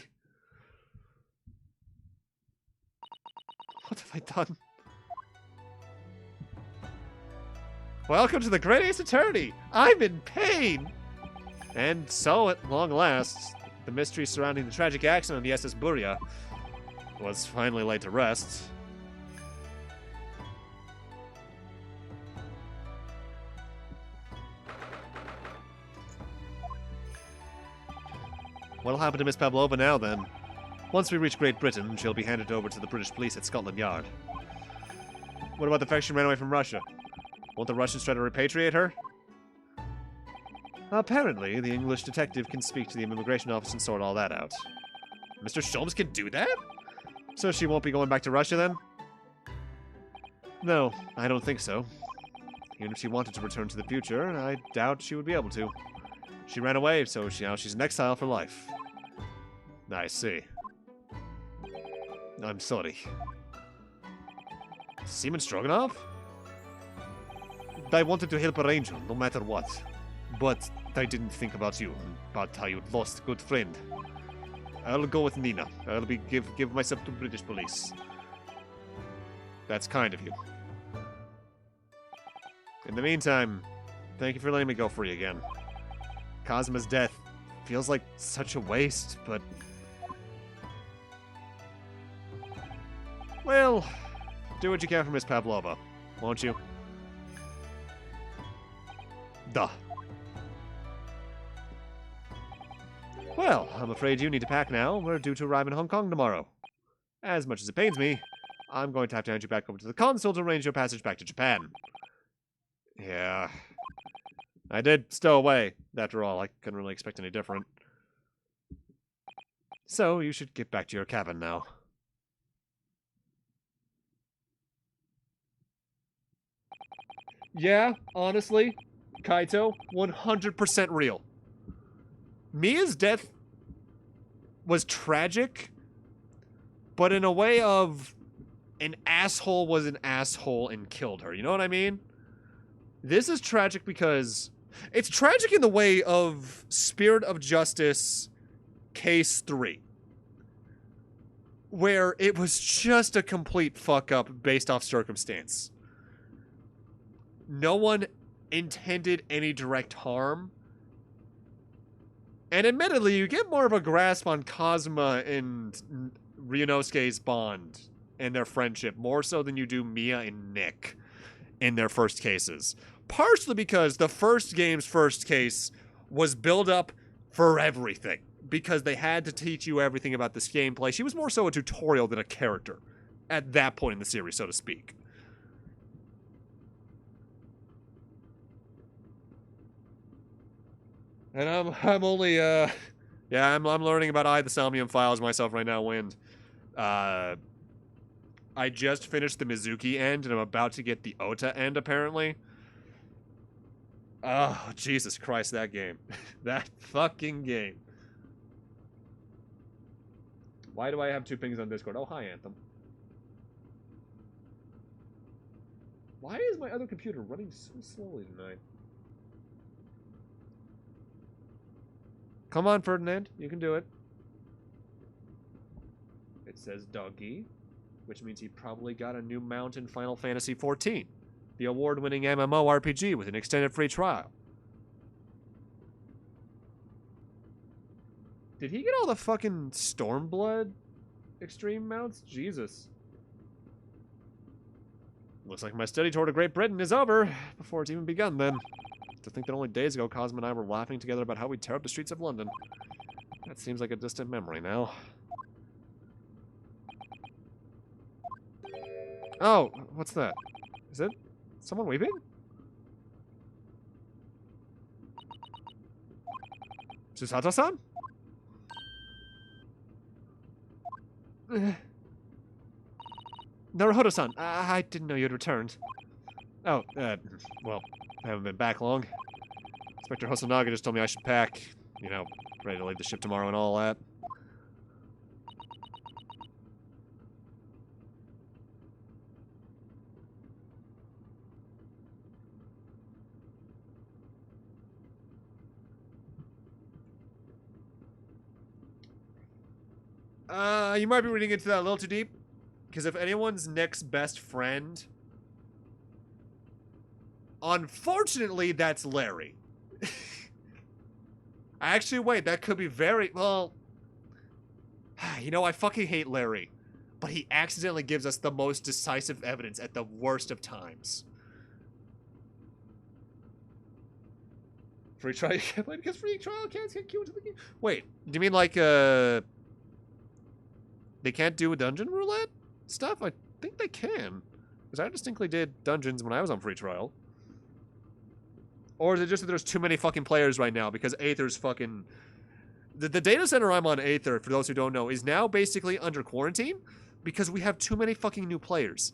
What have I done? Welcome to the Great Ace Attorney! I'm in pain! And so, at long last, the mystery surrounding the tragic accident on the SS Buria was finally laid to rest. What'll happen to Miss Pavlova now, then? Once we reach Great Britain, she'll be handed over to the British police at Scotland Yard. What about the faction ran away from Russia? Won't the Russians try to repatriate her? Apparently, the English detective can speak to the immigration office and sort all that out. Mr. Sholmes can do that? So she won't be going back to Russia, then? No, I don't think so. Even if she wanted to return to the future, I doubt she would be able to. She ran away, so now she's in exile for life. I see. I'm sorry. Seaman Stroganoff? I wanted to help arrange you, no matter what. But I didn't think about you, about how you'd lost a good friend. I'll go with Nina. I'll give myself to British police. That's kind of you. In the meantime, thank you for letting me go free again. Kazuma's death feels like such a waste, but... Well, do what you can for Miss Pavlova, won't you? Duh. Well, I'm afraid you need to pack now. We're due to arrive in Hong Kong tomorrow. As much as it pains me, I'm going to have to hand you back over to the consul to arrange your passage back to Japan. Yeah. I did stow away. After all, I couldn't really expect any different. So, you should get back to your cabin now. Yeah, honestly, Kaito, 100% real. Mia's death was tragic, but in a way of an asshole was an asshole and killed her. You know what I mean? This is tragic because it's tragic in the way of Spirit of Justice Case 3, where it was just a complete fuck up based off circumstance. No one intended any direct harm. And admittedly, you get more of a grasp on Kazuma and Ryunosuke's bond and their friendship, more so than you do Mia and Nick in their first cases. Partially because the first game's first case was built up for everything, because they had to teach you everything about this gameplay. She was more so a tutorial than a character at that point in the series, so to speak. And I'm only yeah, I'm learning about the Somnium Files myself right now, Wind. I just finished the Mizuki end and I'm about to get the Ota end apparently. Oh, Jesus Christ, that game. That fucking game. Why do I have 2 pings on Discord? Oh, hi, Anthem. Why is my other computer running so slowly tonight? Come on, Ferdinand. You can do it. It says doggy, which means he probably got a new mount in Final Fantasy XIV, the award-winning MMORPG with an extended free trial. Did he get all the fucking Stormblood extreme mounts? Jesus. Looks like my study tour to Great Britain is over before it's even begun then. To think that only days ago Cosmo and I were laughing together about how we'd tear up the streets of London. That seems like a distant memory now. Oh, what's that? Is it someone weeping? Susato-san? Naruhodo-san, I didn't know you had returned. Oh, well, I haven't been back long. Inspector Hosonaga just told me I should pack, you know, ready to leave the ship tomorrow and all that. You might be reading into that a little too deep. Because if anyone's Nick's best friend, unfortunately, that's Larry. Actually, wait, that could be very, well, you know, I fucking hate Larry, but he accidentally gives us the most decisive evidence at the worst of times. Free trial, you can't play because free trial can't get queued into the game. Wait, do you mean like, they can't do a dungeon roulette stuff? I think they can. Because I distinctly did dungeons when I was on free trial. Or is it just that there's too many fucking players right now because Aether's fucking... The data center I'm on, Aether, for those who don't know, is now basically under quarantine because we have too many fucking new players.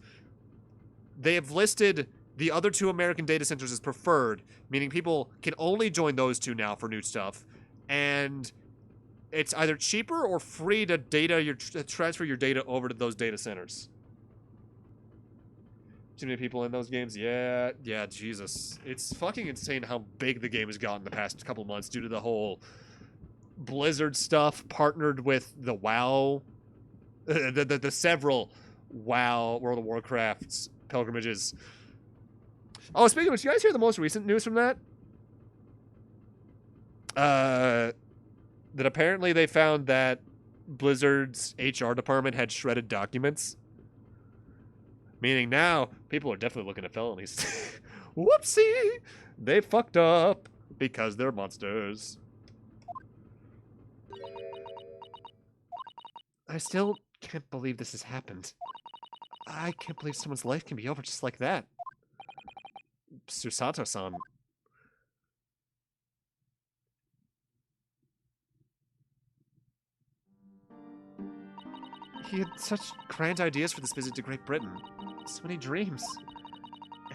They have listed the other 2 American data centers as preferred, meaning people can only join those 2 now for new stuff. And it's either cheaper or free to transfer your data over to those data centers. Too many people in those games? Yeah, Jesus. It's fucking insane how big the game has gotten the past couple months due to the whole Blizzard stuff partnered with the WoW, the several WoW, World of Warcraft's pilgrimages. Oh, speaking of which, you guys hear the most recent news from that? That apparently they found that Blizzard's HR department had shredded documents. Meaning now, people are definitely looking at felonies. Whoopsie! They fucked up because they're monsters. I still can't believe this has happened. I can't believe someone's life can be over just like that. Susato-san. He had such grand ideas for this visit to Great Britain. So many dreams.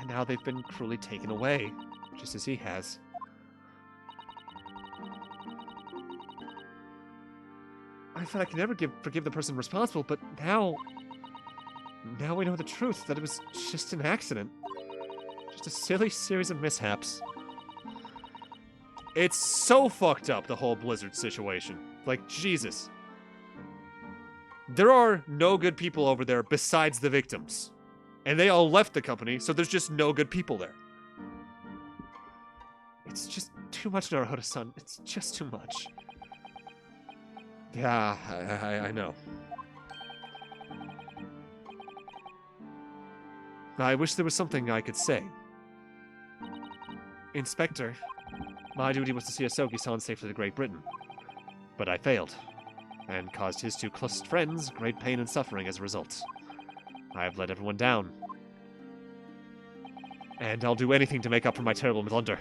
And now they've been cruelly taken away, just as he has. I thought I could never forgive the person responsible, but now we know the truth, that it was just an accident. Just a silly series of mishaps. It's so fucked up, the whole Blizzard situation. Like, Jesus. There are no good people over there besides the victims. And they all left the company, so there's just no good people there. It's just too much, Naruto-san. It's just too much. Yeah, I know. I wish there was something I could say. Inspector, my duty was to see Asogi-san safely to Great Britain. But I failed, and caused his two closest friends great pain and suffering as a result. I have let everyone down. And I'll do anything to make up for my terrible blunder.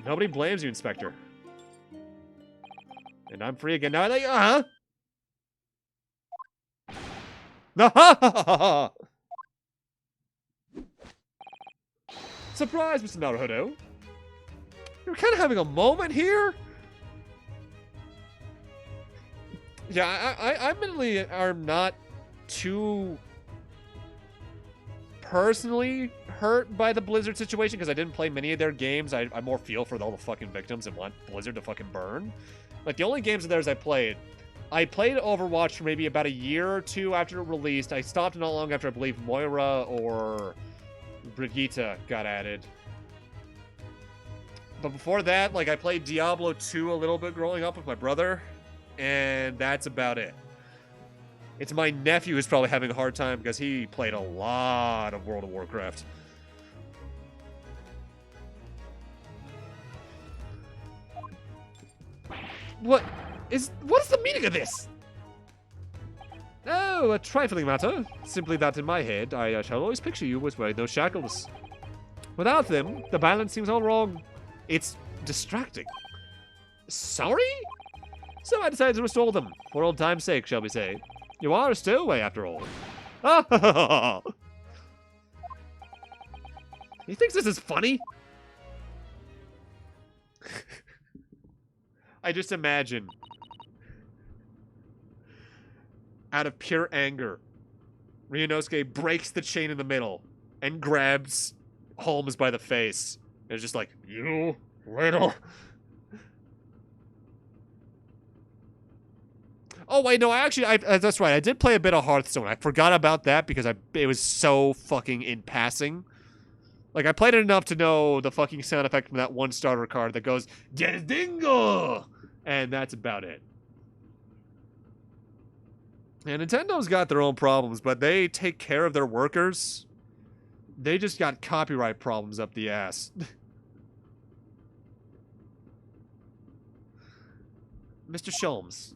Nobody blames you, Inspector. And I'm free again now. No! Surprise, Mr. Naruhodo. You're kind of having a moment here? Yeah, I admittedly am not too personally hurt by the Blizzard situation because I didn't play many of their games. I more feel for all the fucking victims and want Blizzard to fucking burn. Like, the only games of theirs I played Overwatch for maybe about a year or two after it released. I stopped not long after, I believe, Moira or Brigitte got added. But before that, like, I played Diablo 2 a little bit growing up with my brother, and that's about it. It's my nephew who's probably having a hard time because he played a lot of World of Warcraft. What is the meaning of this? Oh, a trifling matter. Simply that in my head, I shall always picture you as wearing those shackles. Without them, the balance seems all wrong. It's distracting. Sorry? So I decided to restore them, for old time's sake, shall we say. You are a stowaway, after all. He thinks this is funny? I just imagine, out of pure anger, Ryunosuke breaks the chain in the middle and grabs Holmes by the face. And it's just like, you little... Oh, wait, no, that's right. I did play a bit of Hearthstone. I forgot about that because it was so fucking in passing. Like, I played it enough to know the fucking sound effect from that one starter card that goes, Dingo! And that's about it. And Nintendo's got their own problems, but they take care of their workers. They just got copyright problems up the ass. Mr. Sholmes.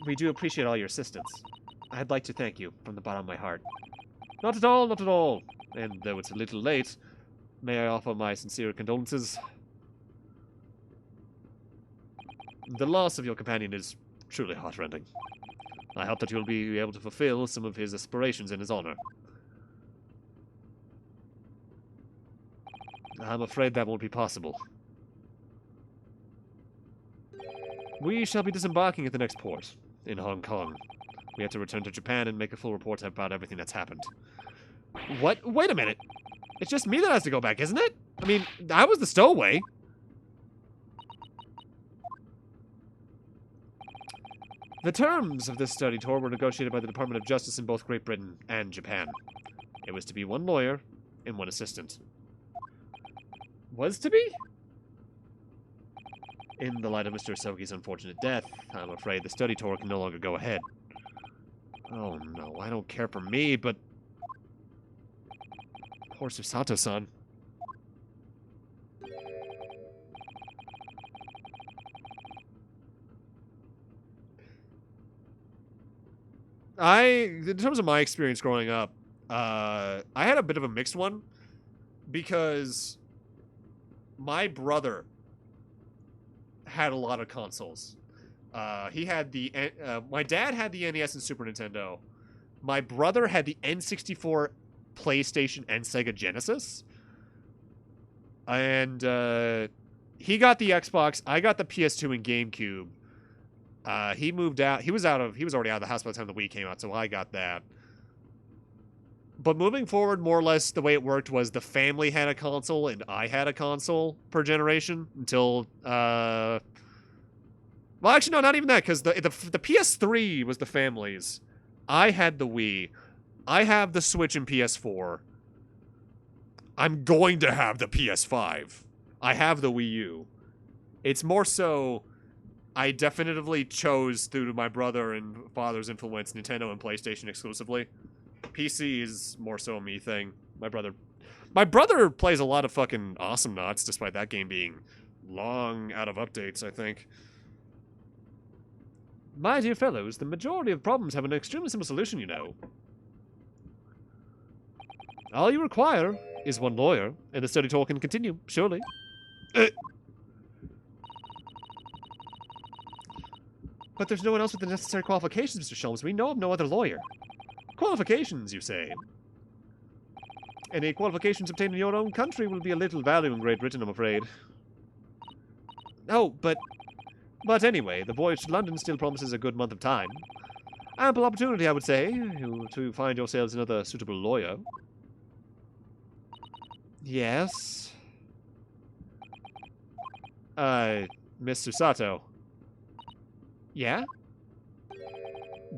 We do appreciate all your assistance. I'd like to thank you from the bottom of my heart. Not at all, not at all. And though it's a little late, may I offer my sincere condolences. The loss of your companion is truly heartrending. I hope that you'll be able to fulfill some of his aspirations in his honor. I'm afraid that won't be possible. We shall be disembarking at the next port, in Hong Kong. We have to return to Japan and make a full report about everything that's happened. What? Wait a minute. It's just me that has to go back, isn't it? I mean, I was the stowaway. The terms of this study tour were negotiated by the Department of Justice in both Great Britain and Japan. It was to be one lawyer and one assistant. Was to be? In the light of Mr. Asogi's unfortunate death, I'm afraid the study tour can no longer go ahead. Oh no, I don't care for me, but... Poor Susato-san. In terms of my experience growing up, I had a bit of a mixed one, because my brother had a lot of consoles. He had my dad had the NES and Super Nintendo, my brother had the N64, PlayStation, and Sega Genesis. And he got the Xbox. I got the PS2 and GameCube. He moved out. He was already out of the house by the time the Wii came out, so I got that. But moving forward, more or less, the way it worked was the family had a console and I had a console per generation until, well, actually, no, not even that, because the PS3 was the family's. I had the Wii. I have the Switch and PS4. I'm going to have the PS5. I have the Wii U. It's more so, I definitively chose, through my brother and father's influence, Nintendo and PlayStation exclusively. PC is more so a me thing. My brother plays a lot of fucking Awesome Knots, despite that game being long out of updates, I think. My dear fellows, the majority of problems have an extremely simple solution, you know. All you require is one lawyer, and the study tour can continue, surely. But there's no one else with the necessary qualifications, Mr. Sholmes. We know of no other lawyer. Qualifications, you say? Any qualifications obtained in your own country will be of little value in Great Britain, I'm afraid. Oh, but anyway, the voyage to London still promises a good month of time. Ample opportunity, I would say, to find yourselves another suitable lawyer. Yes? Mr. Sato. Yeah?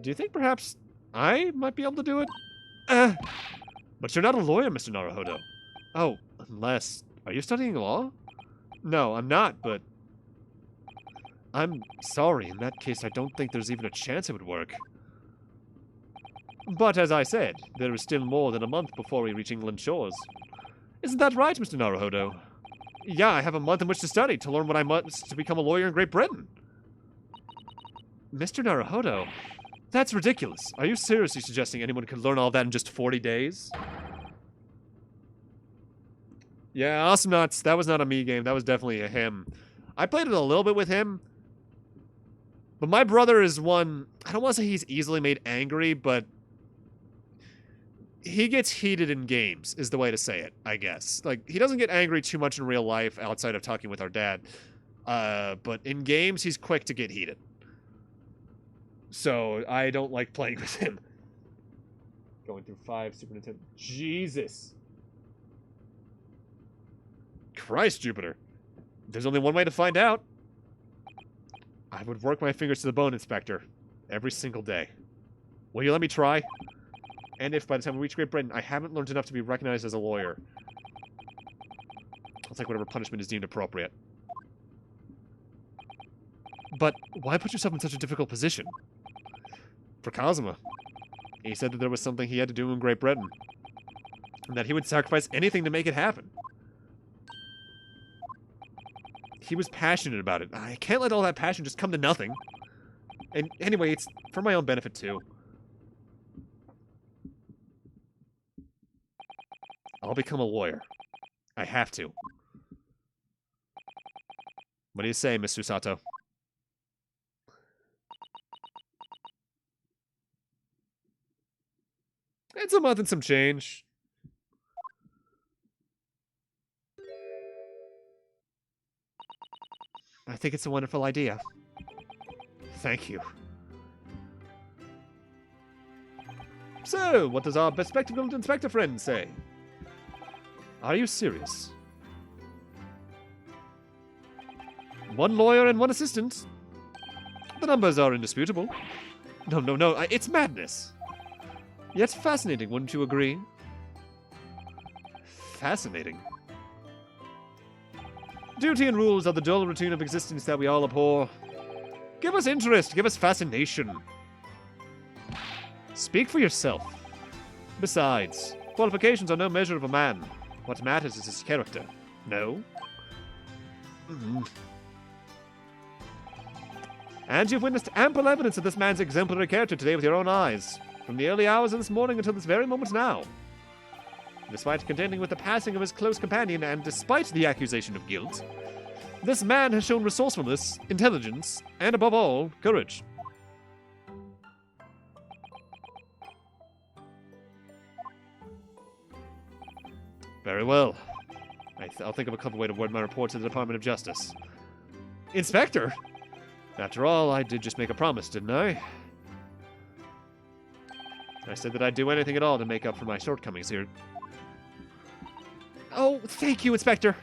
Do you think perhaps I might be able to do it? But you're not a lawyer, Mr. Naruhodo. Oh, unless... Are you studying law? No, I'm not, but... I'm sorry, in that case I don't think there's even a chance it would work. But as I said, there is still more than a month before we reach England shores. Isn't that right, Mr. Naruhodo? Yeah, I have a month in which to study, to learn what I must to become a lawyer in Great Britain. Mr. Naruhodo, that's ridiculous. Are you seriously suggesting anyone could learn all that in just 40 days? Yeah, Awesome Knots, that was not a me game. That was definitely a him. I played it a little bit with him. But my brother is one... I don't want to say he's easily made angry, but... He gets heated in games, is the way to say it, I guess. Like, he doesn't get angry too much in real life outside of talking with our dad. But in games, he's quick to get heated. So, I don't like playing with him. Going through 5 Super Nintendo. Jesus. Christ, Jupiter. There's only one way to find out. I would work my fingers to the bone, Inspector. Every single day. Will you let me try? And if by the time we reach Great Britain, I haven't learned enough to be recognized as a lawyer, I'll take whatever punishment is deemed appropriate. But why put yourself in such a difficult position? For Kazuma. He said that there was something he had to do in Great Britain. And that he would sacrifice anything to make it happen. He was passionate about it. I can't let all that passion just come to nothing. And anyway, it's for my own benefit too. I'll become a lawyer. I have to. What do you say, Mr. Sato? It's a month and some change. I think it's a wonderful idea. Thank you. So, what does our bespectacled inspector friend say? Are you serious? One lawyer and one assistant? The numbers are indisputable. No, it's madness. Yet fascinating, wouldn't you agree? Fascinating. Duty and rules are the dull routine of existence that we all abhor. Give us interest, give us fascination. Speak for yourself. Besides, qualifications are no measure of a man. What matters is his character. No? And you've witnessed ample evidence of this man's exemplary character today with your own eyes, from the early hours of this morning until this very moment now. Despite contending with the passing of his close companion, and despite the accusation of guilt, this man has shown resourcefulness, intelligence, and above all, courage. Very well. I'll think of a clever way to word my report to the Department of Justice. Inspector? After all, I did just make a promise, didn't I? I said that I'd do anything at all to make up for my shortcomings here. Oh, thank you, Inspector!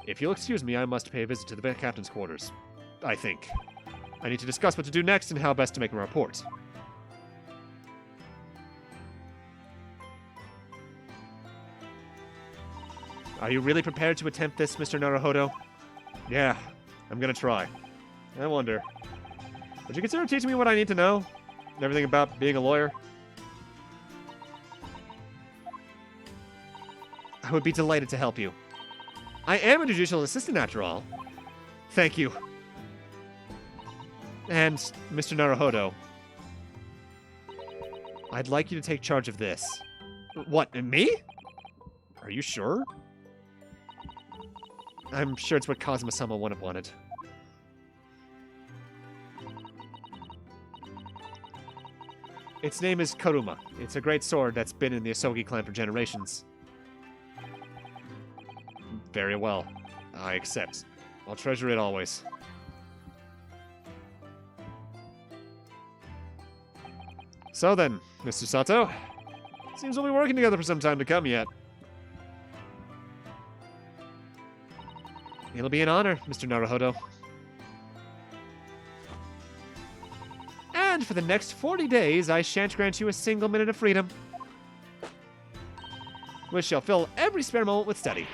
If you'll excuse me, I must pay a visit to the captain's quarters. I think. I need to discuss what to do next and how best to make a report. Are you really prepared to attempt this, Mr. Naruhodo? Yeah, I'm gonna try. I wonder, would you consider teaching me what I need to know? Everything about being a lawyer? I would be delighted to help you. I am a judicial assistant after all. Thank you. And, Mr. Naruhodo, I'd like you to take charge of this. What, me? Are you sure? I'm sure it's what Kazuma-sama would have wanted. Its name is Karuma. It's a great sword that's been in the Asogi clan for generations. Very well. I accept. I'll treasure it always. So then, Mr. Sato, seems we'll be working together for some time to come yet. It'll be an honor, Mr. Naruhodo. And for the next 40 days, I shan't grant you a single minute of freedom. We shall fill every spare moment with study.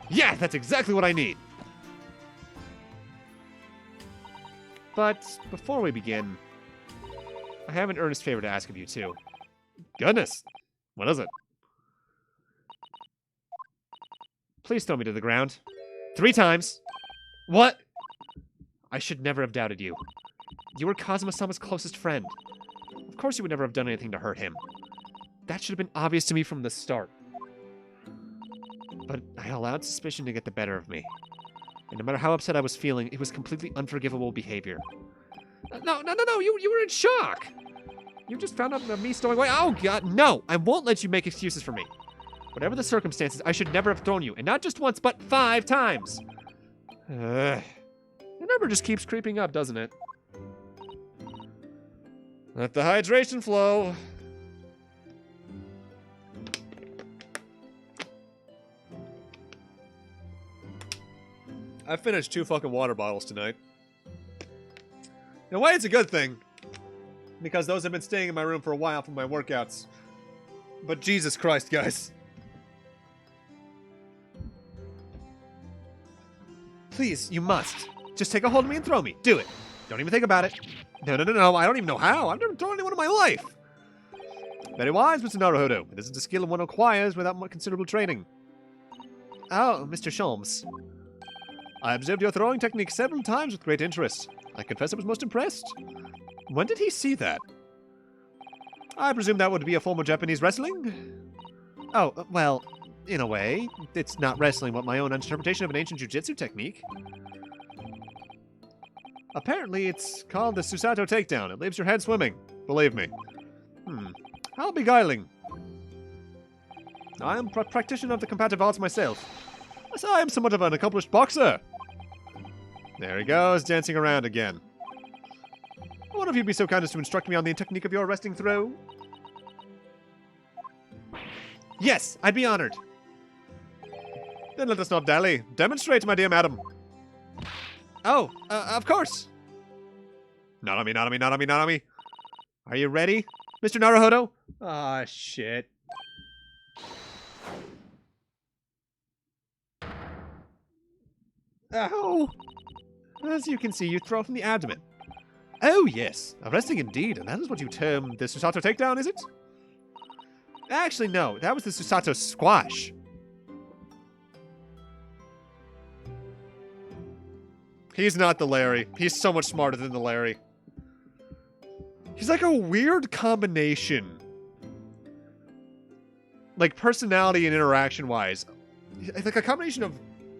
Yeah, that's exactly what I need! But before we begin, I have an earnest favor to ask of you, too. Goodness! What is it? Please throw me to the ground. 3 times! What? I should never have doubted you. You were Kazuma-sama's closest friend. Of course you would never have done anything to hurt him. That should have been obvious to me from the start. But I allowed suspicion to get the better of me. And no matter how upset I was feeling, it was completely unforgivable behavior. No, you were in shock! You just found out about me stowing away. Oh, God, no! I won't let you make excuses for me. Whatever the circumstances, I should never have thrown you. And not just once, but 5 times. The number just keeps creeping up, doesn't it? Let the hydration flow. I finished 2 fucking water bottles tonight. In a way, it's a good thing. Because those have been staying in my room for a while from my workouts. But Jesus Christ, guys. Please, you must. Just take a hold of me and throw me. Do it. Don't even think about it. No. I don't even know how. I've never thrown anyone in my life. Very wise, Mr. Naruhodo. It isn't a skill one acquires without much considerable training. Oh, Mr. Sholmes. I observed your throwing technique several times with great interest. I confess I was most impressed. When did he see that? I presume that would be a form of Japanese wrestling? Oh, well, in a way. It's not wrestling, but my own interpretation of an ancient jujitsu technique. Apparently, it's called the Susato Takedown. It leaves your head swimming. Believe me. How beguiling. I am a practitioner of the combative arts myself. Yes, I am somewhat of an accomplished boxer. There he goes, dancing around again. I wonder if you'd be so kind as to instruct me on the technique of your wrestling throw? Yes, I'd be honored. Then let us not dally. Demonstrate, my dear madam. Oh, of course. Not on me. Are you ready, Mr. Naruhodo? Ah, shit. Ow. As you can see, you throw from the abdomen. Oh, yes. A wrestling indeed, and that is what you term the Susato takedown, is it? Actually, no. That was the Susato squash. He's not the Larry. He's so much smarter than the Larry. He's like a weird combination. Like, personality and interaction-wise. Like a combination of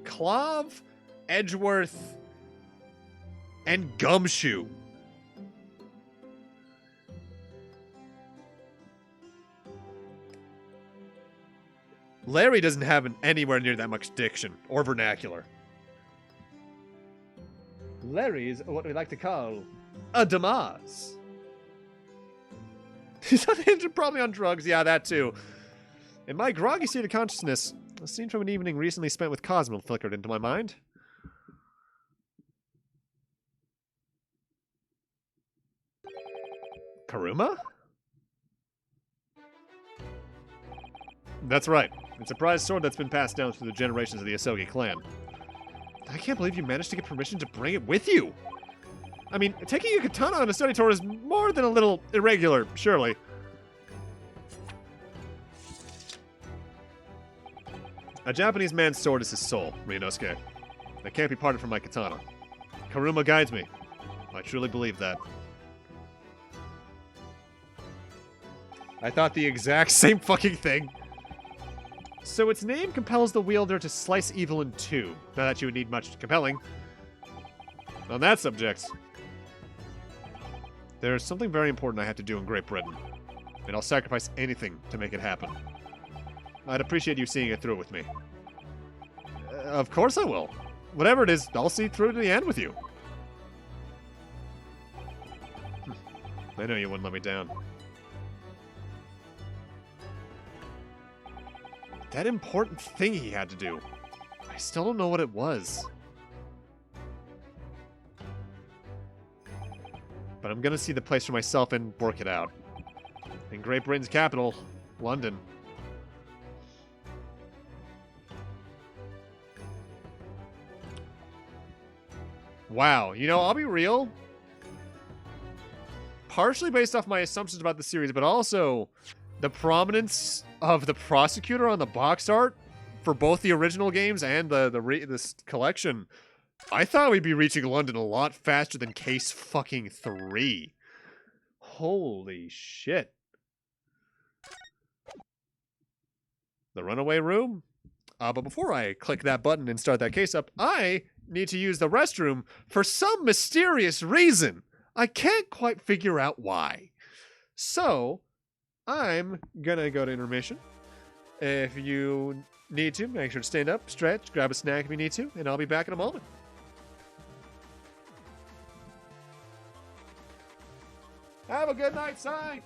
Clav, Edgeworth, and Gumshoe. Larry doesn't have anywhere near that much diction or vernacular. Larry's what we like to call a Damas. He's unhinged, probably on drugs. Yeah, that too. In my groggy state of consciousness, a scene from an evening recently spent with Cosmo flickered into my mind. Karuma? That's right. It's a prized sword that's been passed down through the generations of the Asogi clan. I can't believe you managed to get permission to bring it with you. I mean, taking a katana on a study tour is more than a little irregular, surely. A Japanese man's sword is his soul, Ryunosuke. That can't be parted from my katana. Karuma guides me. I truly believe that. I thought the exact same fucking thing. So its name compels the wielder to slice evil in two. Not that you would need much compelling. On that subject, there's something very important I have to do in Great Britain, and I'll sacrifice anything to make it happen. I'd appreciate you seeing it through with me. Of course I will. Whatever it is, I'll see through to the end with you. I know you wouldn't let me down. That important thing he had to do. I still don't know what it was. But I'm gonna see the place for myself and work it out. In Great Britain's capital, London. Wow, you know, I'll be real. Partially based off my assumptions about the series, but also the prominence of the prosecutor on the box art for both the original games and this collection. I thought we'd be reaching London a lot faster than Case fucking 3. Holy shit. The runaway room? But before I click that button and start that case up, I need to use the restroom for some mysterious reason. I can't quite figure out why. So, I'm gonna go to intermission. If you need to, make sure to stand up, stretch, grab a snack if you need to, and I'll be back in a moment. Have a good night, Sai!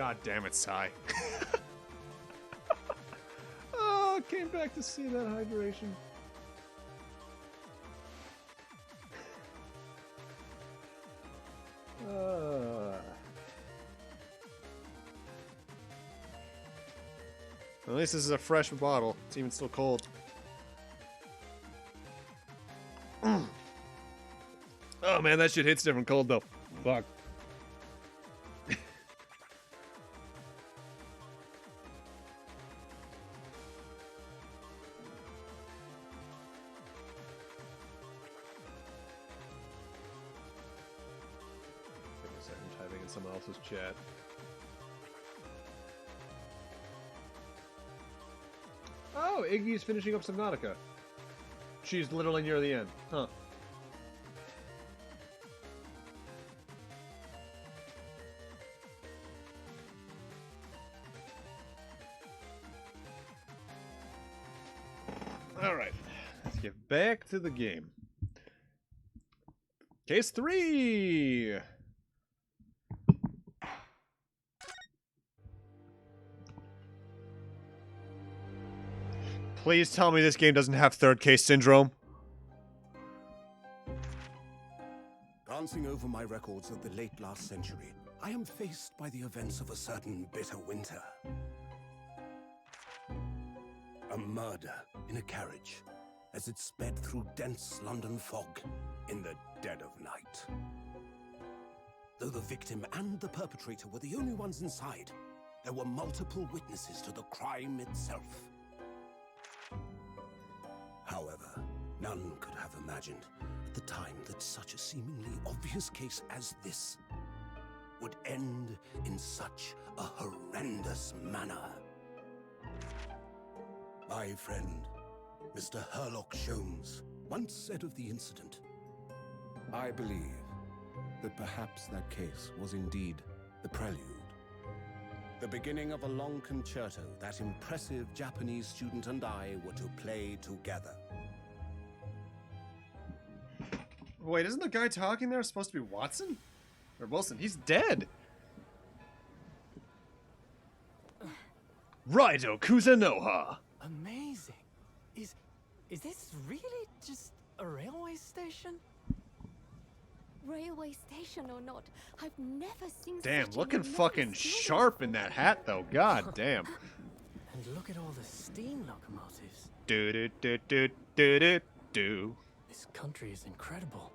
God damn it, Sai. Oh, came back to see that hydration. At least this is a fresh bottle. It's even still cold. Oh man, that shit hits different cold though. Fuck. I'm typing in someone else's chat. Oh, Iggy's finishing up Subnautica. She's literally near the end. Huh. Alright. Let's get back to the game. Case 3! Please tell me this game doesn't have third case syndrome. Glancing over my records of the late last century, I am faced by the events of a certain bitter winter. A murder in a carriage as it sped through dense London fog in the dead of night. Though the victim and the perpetrator were the only ones inside, there were multiple witnesses to the crime itself. However, none could have imagined at the time that such a seemingly obvious case as this would end in such a horrendous manner. My friend, Mr. Herlock Sholmes, once said of the incident, "I believe that perhaps that case was indeed the prelude. The beginning of a long concerto that impressive Japanese student and I were to play together." Wait, isn't the guy talking there supposed to be Watson? Or Wilson? He's dead! Raido Kuzunoha! Amazing. Is this really just a railway station? Railway station or not, I've never seen Damn, such a looking enormous fucking building sharp in that hat though, god damn. And look at all the steam locomotives. Do do do do do do do. This country is incredible.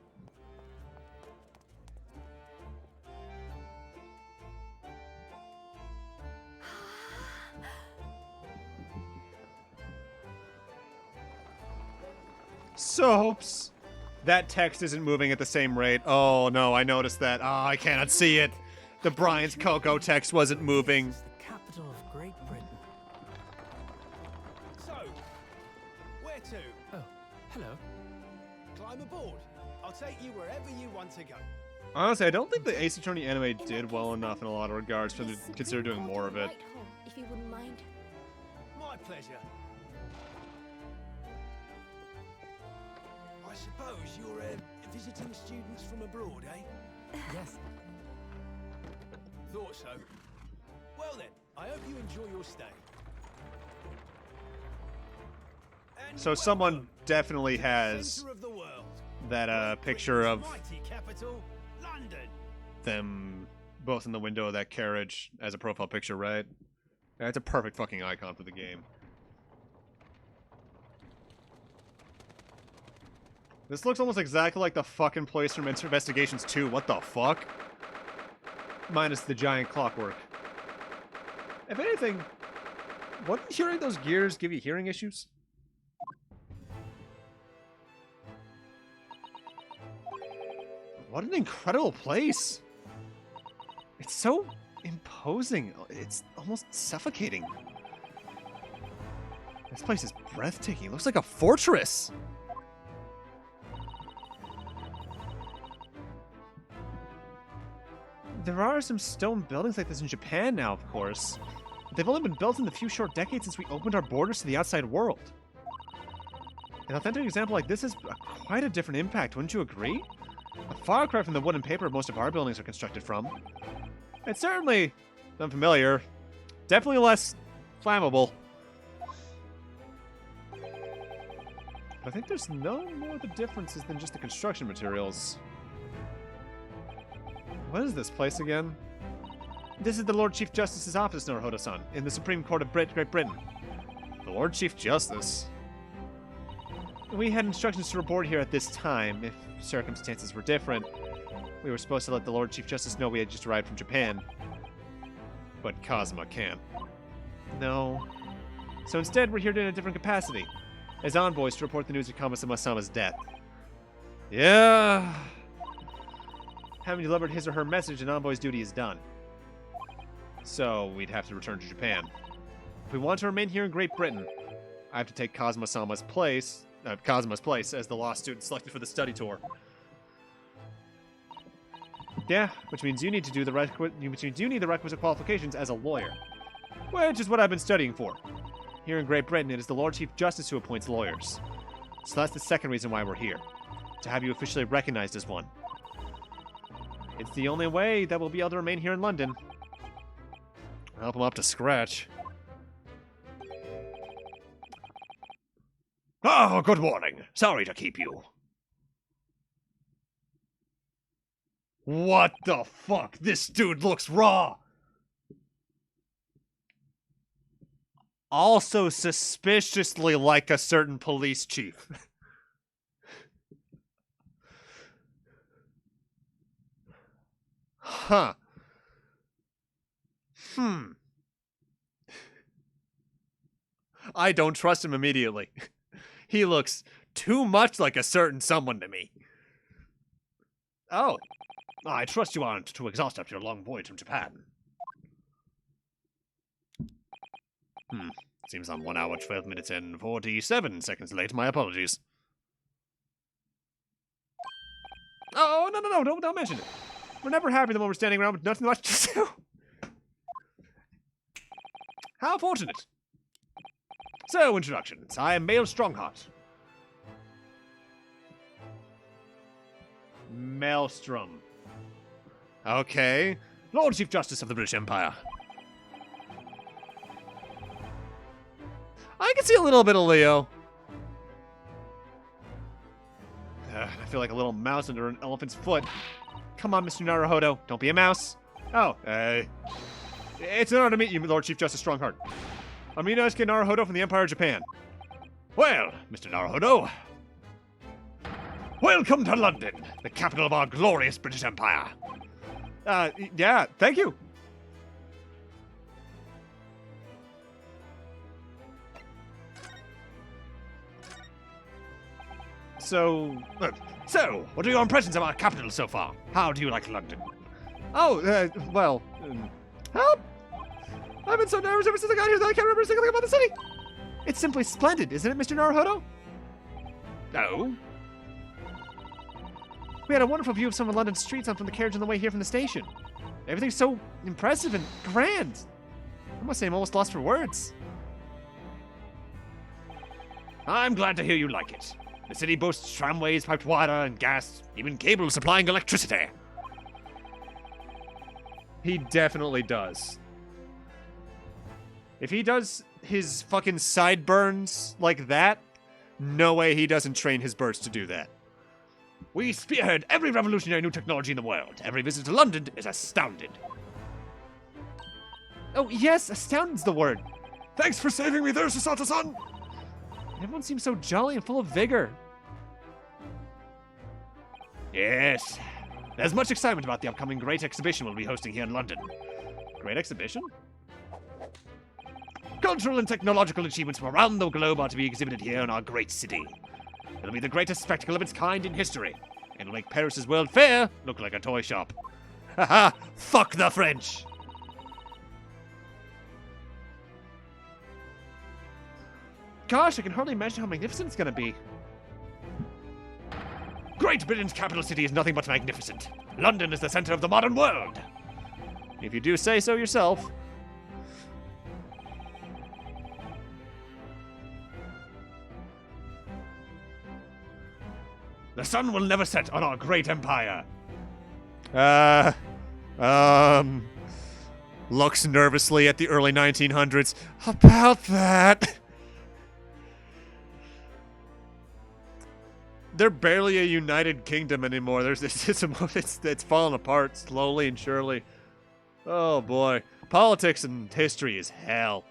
Soaps! That text isn't moving at the same rate. Oh no, I noticed that. Oh, I cannot see it. The Brian's Cocoa text wasn't moving. This is the capital of Great Britain. So, where to? Oh, hello. Climb aboard. I'll take you wherever you want to go. Honestly, I don't think the Ace Attorney anime did well enough in a lot of regards for them to Please consider doing bring more of Walter it. right home, if you wouldn't mind. My pleasure. I suppose you're visiting students from abroad, eh? Yes. Thought so. Well then, I hope you enjoy your stay. And So someone welcome definitely to the has centre of the world. that Great picture of Britain's mighty capital, London. them both in the window of that carriage as a profile picture, right? That's a perfect fucking icon for the game. This looks almost exactly like the fucking place from Investigations 2. What the fuck? Minus the giant clockwork. If anything, wouldn't hearing those gears give you hearing issues? What an incredible place! It's so imposing. It's almost suffocating. This place is breathtaking. It looks like a fortress! There are some stone buildings like this in Japan now, of course. But they've only been built in the few short decades since we opened our borders to the outside world. An authentic example like this has quite a different impact, wouldn't you agree? A far cry from the wood and paper most of our buildings are constructed from. It's certainly Unfamiliar. Definitely less flammable. I think there's no more the differences than just the construction materials. What is this place again? This is the Lord Chief Justice's office, Naruhodo-san, in the Supreme Court of Great Britain. The Lord Chief Justice? We had instructions to report here at this time. If circumstances were different, we were supposed to let the Lord Chief Justice know we had just arrived from Japan. But Kazuma can't. No. So instead, we're here in a different capacity, as envoys to report the news of Kazuma-sama's death. Yeah. Having delivered his or her message, an envoy's duty is done. So we'd have to return to Japan. If we want to remain here in Great Britain, I have to take Kazuma's place as the law student selected for the study tour. Yeah, which means you need to do the requisite qualifications as a lawyer, which is what I've been studying for. Here in Great Britain, it is the Lord Chief Justice who appoints lawyers. So that's the second reason why we're here, to have you officially recognized as one. It's the only way that we'll be able to remain here in London. Help him up to scratch. Oh, good morning. Sorry to keep you. What the fuck? This dude looks raw. Also suspiciously like a certain police chief. Huh. I don't trust him immediately. He looks too much like a certain someone to me. Oh. I trust you aren't too exhausted after your long voyage from Japan. Seems I'm 1 hour, 12 minutes, and 47 seconds late. My apologies. Oh, no, don't mention it. We're never happy the moment we're standing around with nothing much to do. How fortunate. So, introductions. I am Mael Strongheart. Maelstrom. Okay. Lord Chief Justice of the British Empire. I can see a little bit of Leo. I feel like a little mouse under an elephant's foot. Come on, Mr. Naruhodo. Don't be a mouse. Oh, hey. It's an honor to meet you, Lord Chief Justice Strongheart. I'm Inosuke Naruhodo from the Empire of Japan. Well, Mr. Naruhodo. Welcome to London, the capital of our glorious British Empire. Yeah, thank you. So, what are your impressions of our capital so far? How do you like London? Oh, help! I've been so nervous ever since I got here that I can't remember a single thing about the city. It's simply splendid, isn't it, Mr. Naruhodo? No. We had a wonderful view of some of London's streets from the carriage on the way here from the station. Everything's so impressive and grand. I must say I'm almost lost for words. I'm glad to hear you like it. The city boasts tramways, piped water, and gas, even cables supplying electricity. He definitely does. If he does his fucking sideburns like that, no way he doesn't train his birds to do that. We spearhead every revolutionary new technology in the world. Every visit to London is astounded. Oh, yes, astounded's the word. Thanks for saving me there, Sasata-san. Everyone seems so jolly and full of vigor. Yes. There's much excitement about the upcoming great exhibition we'll be hosting here in London. Great exhibition? Cultural and technological achievements from around the globe are to be exhibited here in our great city. It'll be the greatest spectacle of its kind in history. It'll make Paris's World Fair look like a toy shop. Haha, fuck the French! Gosh, I can hardly imagine how magnificent it's gonna be. Great Britain's capital city is nothing but magnificent. London is the center of the modern world. If you do say so yourself. The sun will never set on our great empire. Looks nervously at the early 1900s. About that. They're barely a united kingdom anymore. It's falling apart slowly and surely. Oh boy. Politics and history is hell.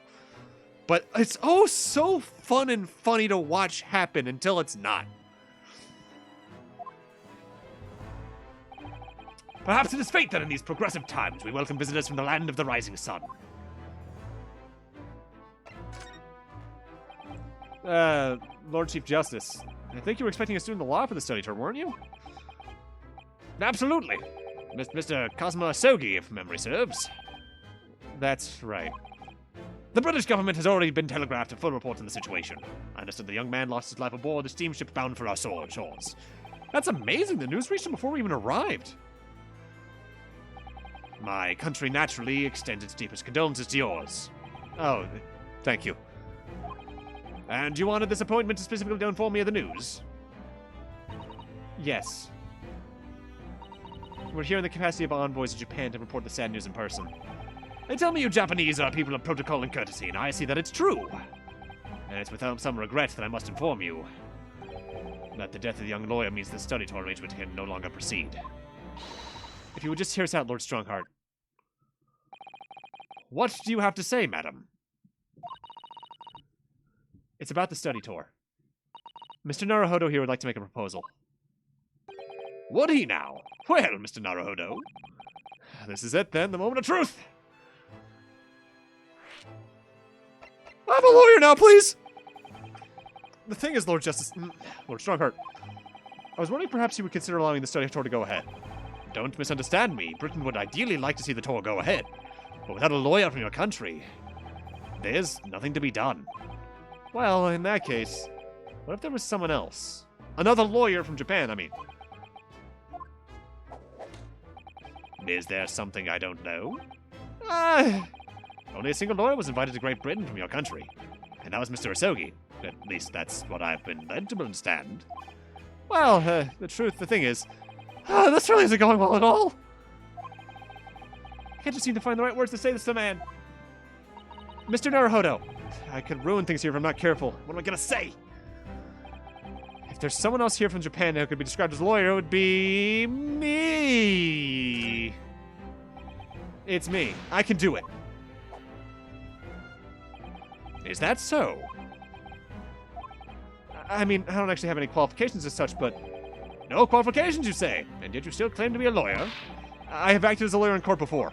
But it's oh so fun and funny to watch happen until it's not. Perhaps it is fate that in these progressive times we welcome visitors from the land of the rising sun. Lord Chief Justice, I think you were expecting a student of the law for the study tour, weren't you? Absolutely. Mr. Cosmo Asogi, if memory serves. That's right. The British government has already been telegraphed a full report on the situation. I understand the young man lost his life aboard the steamship bound for our shores. That's amazing. The news reached him before we even arrived. My country naturally extends its deepest condolences to yours. Oh, thank you. And you wanted this appointment to specifically to inform me of the news? Yes. We're here in the capacity of envoys of Japan to report the sad news in person. They tell me you Japanese are people of protocol and courtesy, and I see that it's true. And it's without some regret that I must inform you that the death of the young lawyer means the study tour arrangement can no longer proceed. If you would just hear us out, Lord Strongheart. What do you have to say, madam? It's about the study tour. Mr. Naruhodo here would like to make a proposal. Would he now? Well, Mr. Naruhodo. This is it then, the moment of truth. I'm a lawyer now, please! The thing is, Lord Strongheart, I was wondering perhaps you would consider allowing the study tour to go ahead. Don't misunderstand me. Britain would ideally like to see the tour go ahead. But without a lawyer from your country, there's nothing to be done. Well, in that case, what if there was someone else? Another lawyer from Japan, I mean. Is there something I don't know? Only a single lawyer was invited to Great Britain from your country. And that was Mr. Asogi. At least that's what I've been led to understand. Well, the thing is, this really isn't going well at all. I can't just seem to find the right words to say this to the man. Mr. Naruhodo, I could ruin things here if I'm not careful. What am I gonna say? If there's someone else here from Japan who could be described as a lawyer, it would be me. It's me. I can do it. Is that so? I mean, I don't actually have any qualifications as such, but... No qualifications, you say? And yet you still claim to be a lawyer? I have acted as a lawyer in court before.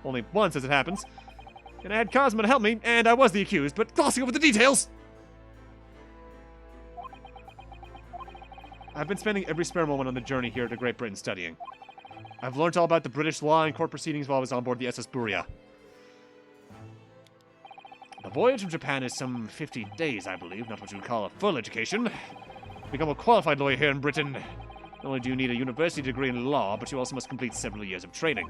Only once, as it happens. And I had Cosmo to help me, and I was the accused, but glossing over the details! I've been spending every spare moment on the journey here to Great Britain studying. I've learned all about the British law and court proceedings while I was on board the SS Buria. The voyage from Japan is some 50 days, I believe, not what you would call a full education. To become a qualified lawyer here in Britain, not only do you need a university degree in law, but you also must complete several years of training.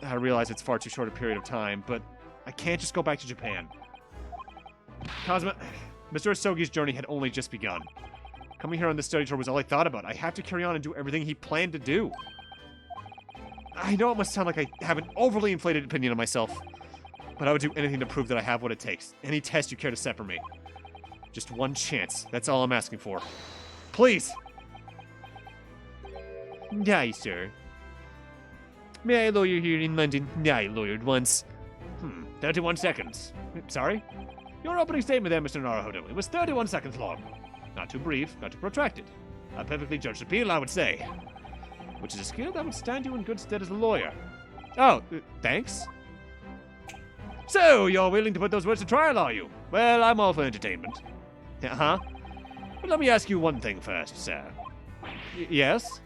I realize it's far too short a period of time, but I can't just go back to Japan. Cosmo, Mr. Asogi's journey had only just begun. Coming here on this study tour was all I thought about. I have to carry on and do everything he planned to do. I know it must sound like I have an overly inflated opinion of myself, but I would do anything to prove that I have what it takes. Any test you care to set for me. Just one chance. That's all I'm asking for. Please! Aye, sir. May I lawyer here in London? I lawyered once. 31 seconds. Sorry? Your opening statement there, Mr. Naruhodo. It was 31 seconds long. Not too brief, not too protracted. A perfectly judged appeal, I would say. Which is a skill that would stand you in good stead as a lawyer. Oh, thanks. So, you're willing to put those words to trial, are you? Well, I'm all for entertainment. Uh-huh. But let me ask you one thing first, sir. Yes?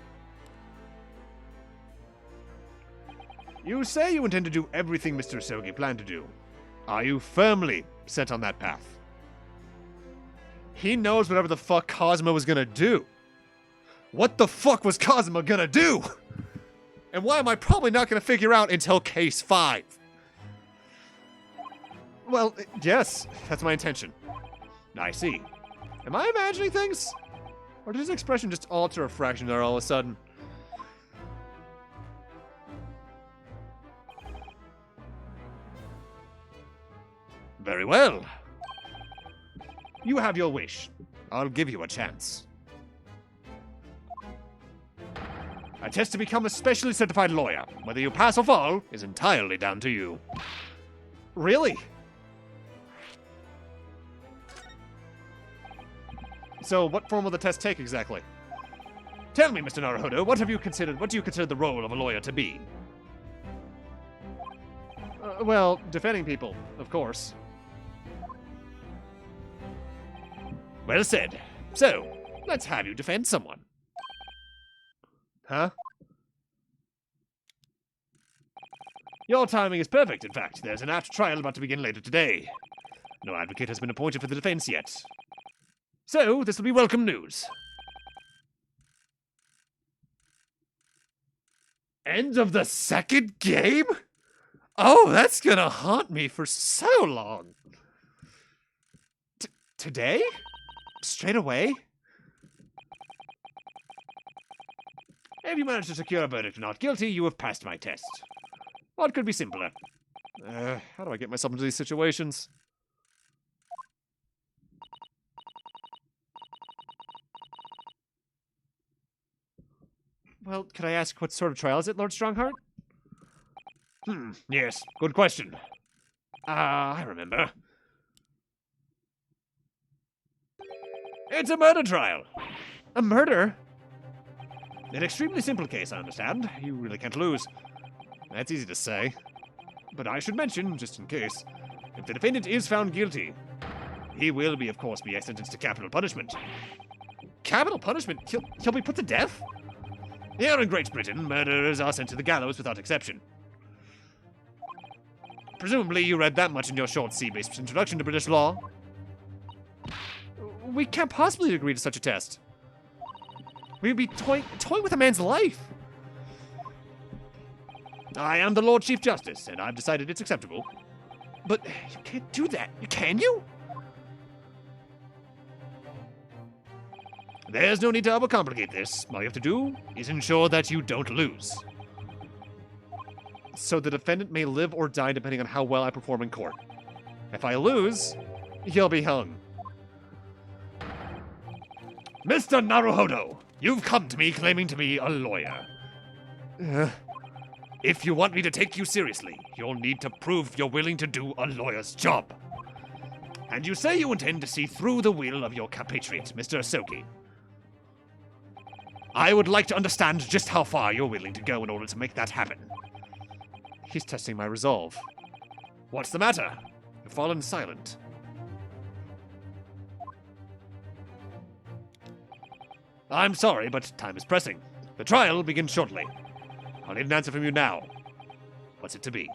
You say you intend to do everything Mr. Asogi planned to do. Are you firmly set on that path? He knows whatever the fuck Cosmo was gonna do. What the fuck was Cosmo gonna do? And why am I probably not gonna figure out until case 5? Well, yes, that's my intention. I see. Am I imagining things? Or did his expression just alter a fraction there all of a sudden? Very well. You have your wish. I'll give you a chance. A test to become a specially certified lawyer. Whether you pass or fall is entirely down to you. Really? So, what form will the test take exactly? Tell me, Mr. Naruhodo, what do you consider the role of a lawyer to be? Well, defending people, of course. Well said. So, let's have you defend someone. Huh? Your timing is perfect, in fact. There's an apt trial about to begin later today. No advocate has been appointed for the defense yet. So, this will be welcome news. End of the second game? Oh, that's gonna haunt me for so long. Today? Straight away? If you manage to secure a verdict of not guilty, you have passed my test. What could be simpler? How do I get myself into these situations? Well, could I ask what sort of trial is it, Lord Strongheart? Yes, good question. I remember. It's a murder trial. A murder? An extremely simple case, I understand. You really can't lose. That's easy to say. But I should mention, just in case, if the defendant is found guilty, he will of course, be sentenced to capital punishment. Capital punishment? He'll be put to death? Here in Great Britain, murderers are sent to the gallows without exception. Presumably you read that much in your short sea-based introduction to British law. We can't possibly agree to such a test. We'd be toying with a man's life. I am the Lord Chief Justice, and I've decided it's acceptable. But you can't do that, can you? There's no need to overcomplicate this. All you have to do is ensure that you don't lose. So the defendant may live or die depending on how well I perform in court. If I lose, he'll be hung. Mr. Naruhodo, you've come to me claiming to be a lawyer. If you want me to take you seriously, you'll need to prove you're willing to do a lawyer's job. And you say you intend to see through the will of your compatriot, Mr. Asoki. I would like to understand just how far you're willing to go in order to make that happen. He's testing my resolve. What's the matter? You've fallen silent. I'm sorry, but time is pressing. The trial begins shortly. I'll need an answer from you now. What's it to be?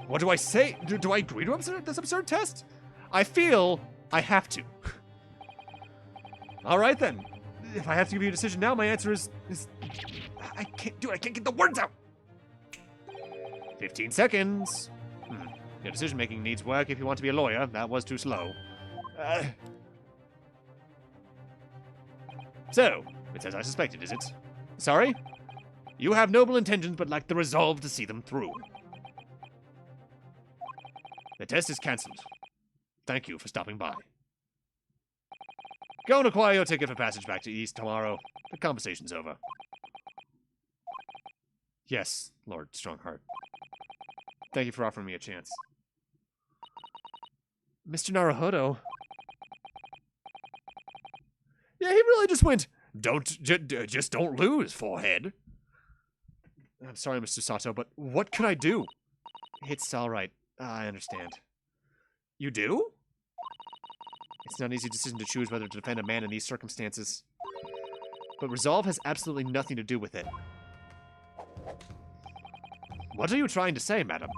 What do I say? Do I agree to this absurd test? I feel I have to. All right, then. If I have to give you a decision now, my answer is I can't do it. I can't get the words out. 15 seconds. Your decision-making needs work if you want to be a lawyer. That was too slow. So, it's as I suspected, is it? Sorry? You have noble intentions, but lack the resolve to see them through. The test is cancelled. Thank you for stopping by. Go and acquire your ticket for passage back to East tomorrow. The conversation's over. Yes, Lord Strongheart. Thank you for offering me a chance. Mr. Naruhodo. Yeah, he really just went, just don't lose, forehead. I'm sorry, Mr. Sato, but what can I do? It's alright. I understand. You do? It's not an easy decision to choose whether to defend a man in these circumstances. But resolve has absolutely nothing to do with it. What are you trying to say, madam?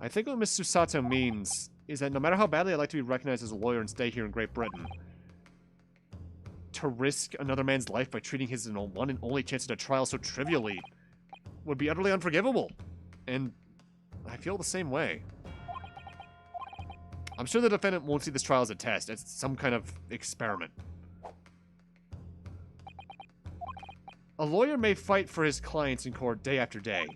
I think what Mr. Sato means is that no matter how badly I'd like to be recognized as a lawyer and stay here in Great Britain, to risk another man's life by treating his one and only chance at a trial so trivially would be utterly unforgivable. And I feel the same way. I'm sure the defendant won't see this trial as a test. It's some kind of experiment. A lawyer may fight for his clients in court day after day,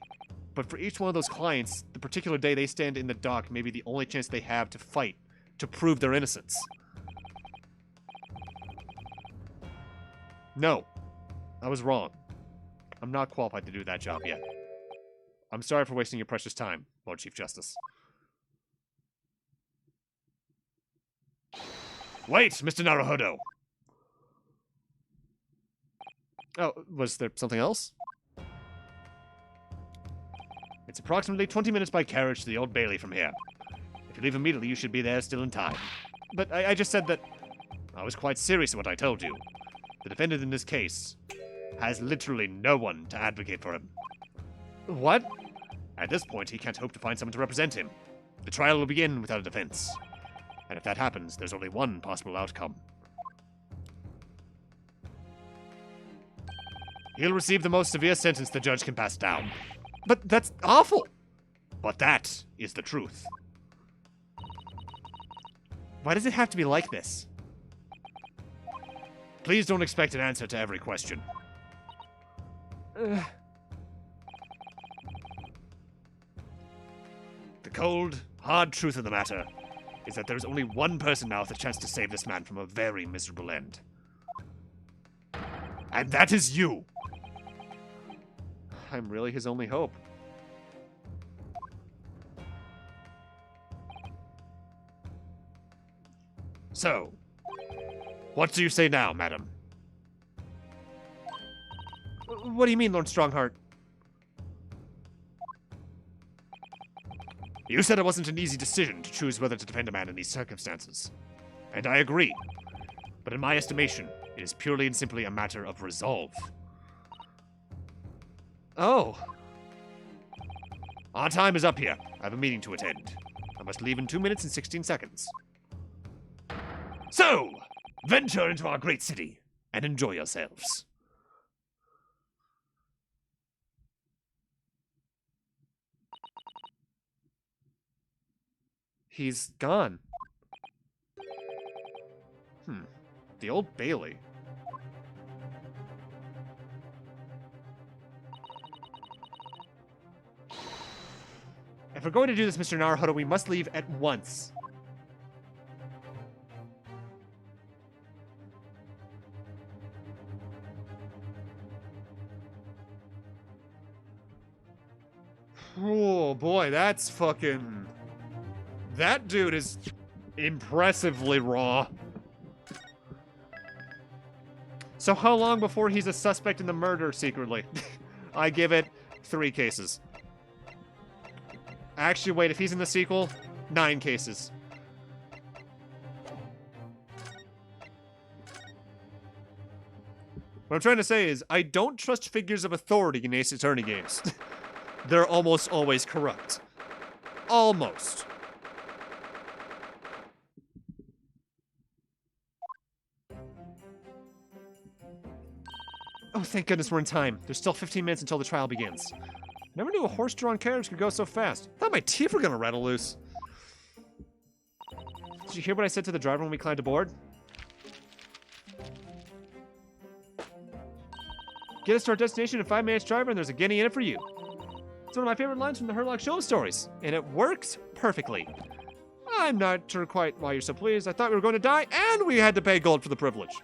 But for each one of those clients, the particular day they stand in the dock may be the only chance they have to fight, to prove their innocence. No. I was wrong. I'm not qualified to do that job yet. I'm sorry for wasting your precious time, Lord Chief Justice. Wait, Mr. Naruhodo! Oh, was there something else? It's approximately 20 minutes by carriage to the Old Bailey from here. If you leave immediately, you should be there still in time. But I just said that I was quite serious in what I told you. The defendant in this case has literally no one to advocate for him. What? At this point, he can't hope to find someone to represent him. The trial will begin without a defense. And if that happens, there's only one possible outcome. He'll receive the most severe sentence the judge can pass down. But that's awful! But that is the truth. Why does it have to be like this? Please don't expect an answer to every question. The cold, hard truth of the matter is that there is only one person now with a chance to save this man from a very miserable end. And that is you! I'm really his only hope. So, what do you say now, madam? What do you mean, Lord Strongheart? You said it wasn't an easy decision to choose whether to defend a man in these circumstances. And I agree. But in my estimation, it is purely and simply a matter of resolve. Oh. Our time is up here. I have a meeting to attend. I must leave in 2 minutes and 16 seconds. So, venture into our great city and enjoy yourselves. He's gone. The Old Bailey. If we're going to do this, Mr. Naruhodo, we must leave at once. Oh boy, that's fucking... That dude is impressively raw. So how long before he's a suspect in the murder secretly? I give it 3 cases. Actually, wait, if he's in the sequel, 9 cases. What I'm trying to say is, I don't trust figures of authority in Ace Attorney games. They're almost always corrupt. Almost. Oh, thank goodness we're in time. There's still 15 minutes until the trial begins. Never knew a horse-drawn carriage could go so fast. Thought my teeth were gonna rattle loose. Did you hear what I said to the driver when we climbed aboard? Get us to our destination in 5 minutes drive and there's a guinea in it for you. It's one of my favorite lines from the Herlock Sholmes stories, and it works perfectly. I'm not sure quite why you're so pleased. I thought we were going to die, and we had to pay gold for the privilege.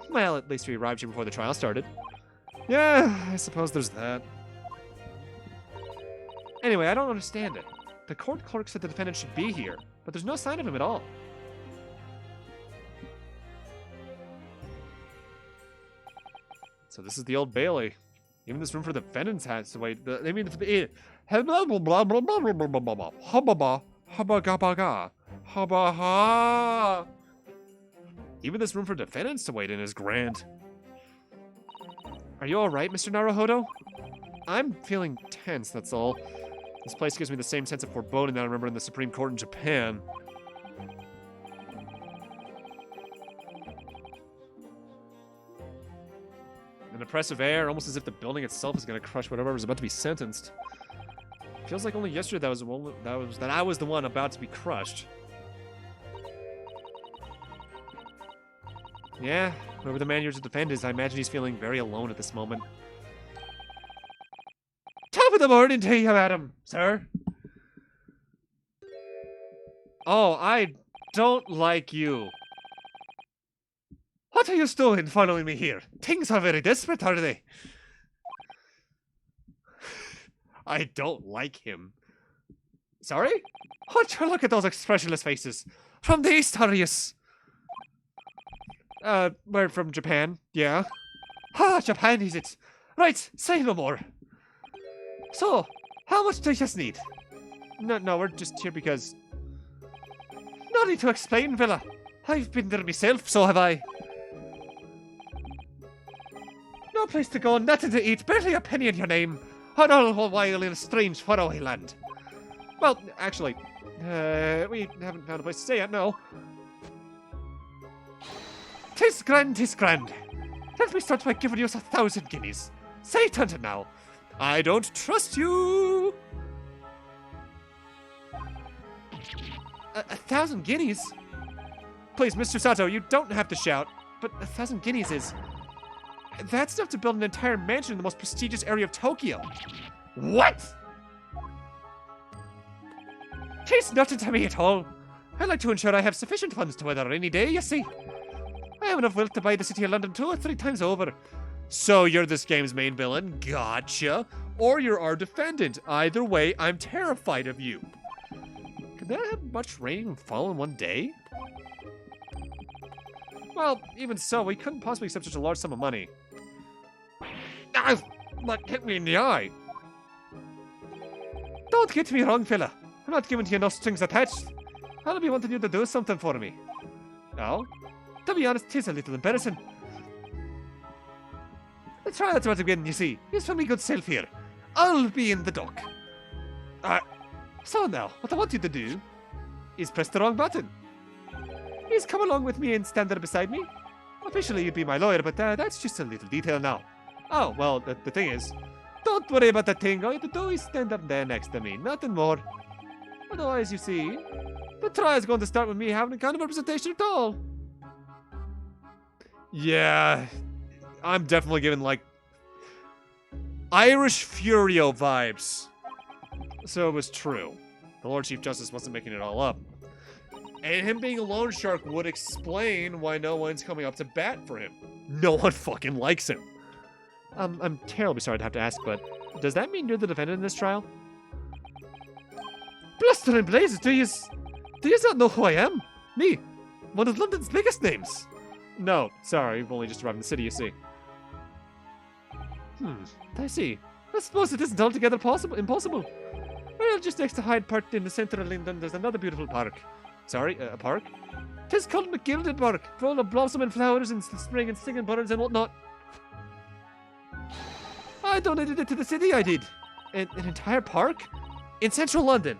Well, at least we arrived here before the trial started. Yeah, I suppose there's that. Anyway, I don't understand it. The court clerk said the defendant should be here, but there's no sign of him at all. So this is the Old Bailey. Even this room for the defendants has to wait. I mean, even this room for defendants to wait in is grand. Are you all right, Mr. Naruhodo? I'm feeling tense, that's all. This place gives me the same sense of foreboding that I remember in the Supreme Court in Japan. An oppressive air, almost as if the building itself is going to crush whatever is about to be sentenced. Feels like only yesterday that I was the one about to be crushed. Yeah, whoever the man you're to defend is, I imagine he's feeling very alone at this moment. Top of the morning to you, madam, sir. Oh, I don't like you. What are you doing following me here? Things are very desperate, are they? I don't like him. Sorry? Would you look at those expressionless faces? From the East, are yous? We're from Japan, yeah. Ah, Japan is it? Right, say no more. So, how much do you just need? No, we're just here because... No need to explain, Villa. I've been there myself, so have I. No place to go, nothing to eat, barely a penny in your name. And all the while in a strange faraway land. Well, actually, we haven't found a place to stay yet, no. 'Tis grand, 'tis grand. Let me start by giving you 1,000 guineas. Say it unto now. I don't trust you. 1,000 guineas? Please, Mr. Sato, you don't have to shout, but 1,000 guineas is... That's enough to build an entire mansion in the most prestigious area of Tokyo. What? 'Tis nothing to me at all. I like to ensure I have sufficient funds to weather a rainy day, you see. I have enough wealth to buy the city of London 2 or 3 times over. So you're this game's main villain, gotcha. Or you're our defendant. Either way, I'm terrified of you. Could that have much rain fall in one day? Well, even so, we couldn't possibly accept such a large sum of money. Ah! That hit me in the eye. Don't get me wrong, fella. I'm not giving you no strings attached. I'll be wanting you to do something for me. Oh? To be honest, 'tis a little embarrassing. Let's try that once again, you see. Here's for me good self here. I'll be in the dock. So now, what I want you to do is press the wrong button. Please come along with me and stand there beside me. Officially, you'd be my lawyer, but that's just a little detail now. Oh, well, the thing is, don't worry about that thing. All you have to do is stand up there next to me. Nothing more. Otherwise, you see, the trial's going to start with me having a kind of representation at all. Yeah, I'm definitely giving, like, Irish Furio vibes. So it was true. The Lord Chief Justice wasn't making it all up. And him being a loan shark would explain why no one's coming up to bat for him. No one fucking likes him. I'm terribly sorry to have to ask, but does that mean you're the defendant in this trial? Bluster and blazes, do you not know who I am? Me, one of London's biggest names. No, sorry, we've only just arrived in the city, you see. I see. I suppose it isn't altogether impossible. Well, just next to Hyde Park in the centre of London, there's another beautiful park. Sorry, a park? 'Tis called McGilded Park, full of blossoming flowers and spring and singing birds and whatnot. I donated it to the city, I did. An entire park? In central London.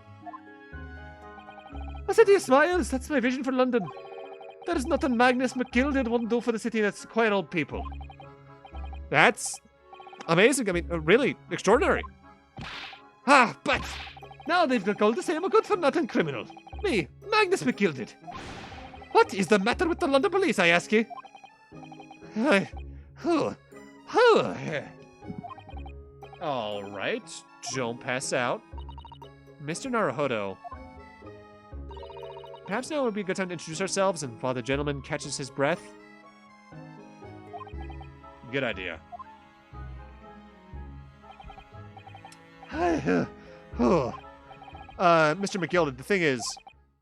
A city of smiles, that's my vision for London. There is nothing Magnus McGilded wouldn't do for the city that's quiet old people. That's amazing, I mean, really extraordinary. But now they've got gold to say I'm a good-for-nothing criminal. Me, Magnus McGilded. What is the matter with the London police, I ask you? Alright, don't pass out. Mr. Naruhodo. Perhaps now would be a good time to introduce ourselves and while the gentleman catches his breath. Good idea. Mr. McGilded, the thing is,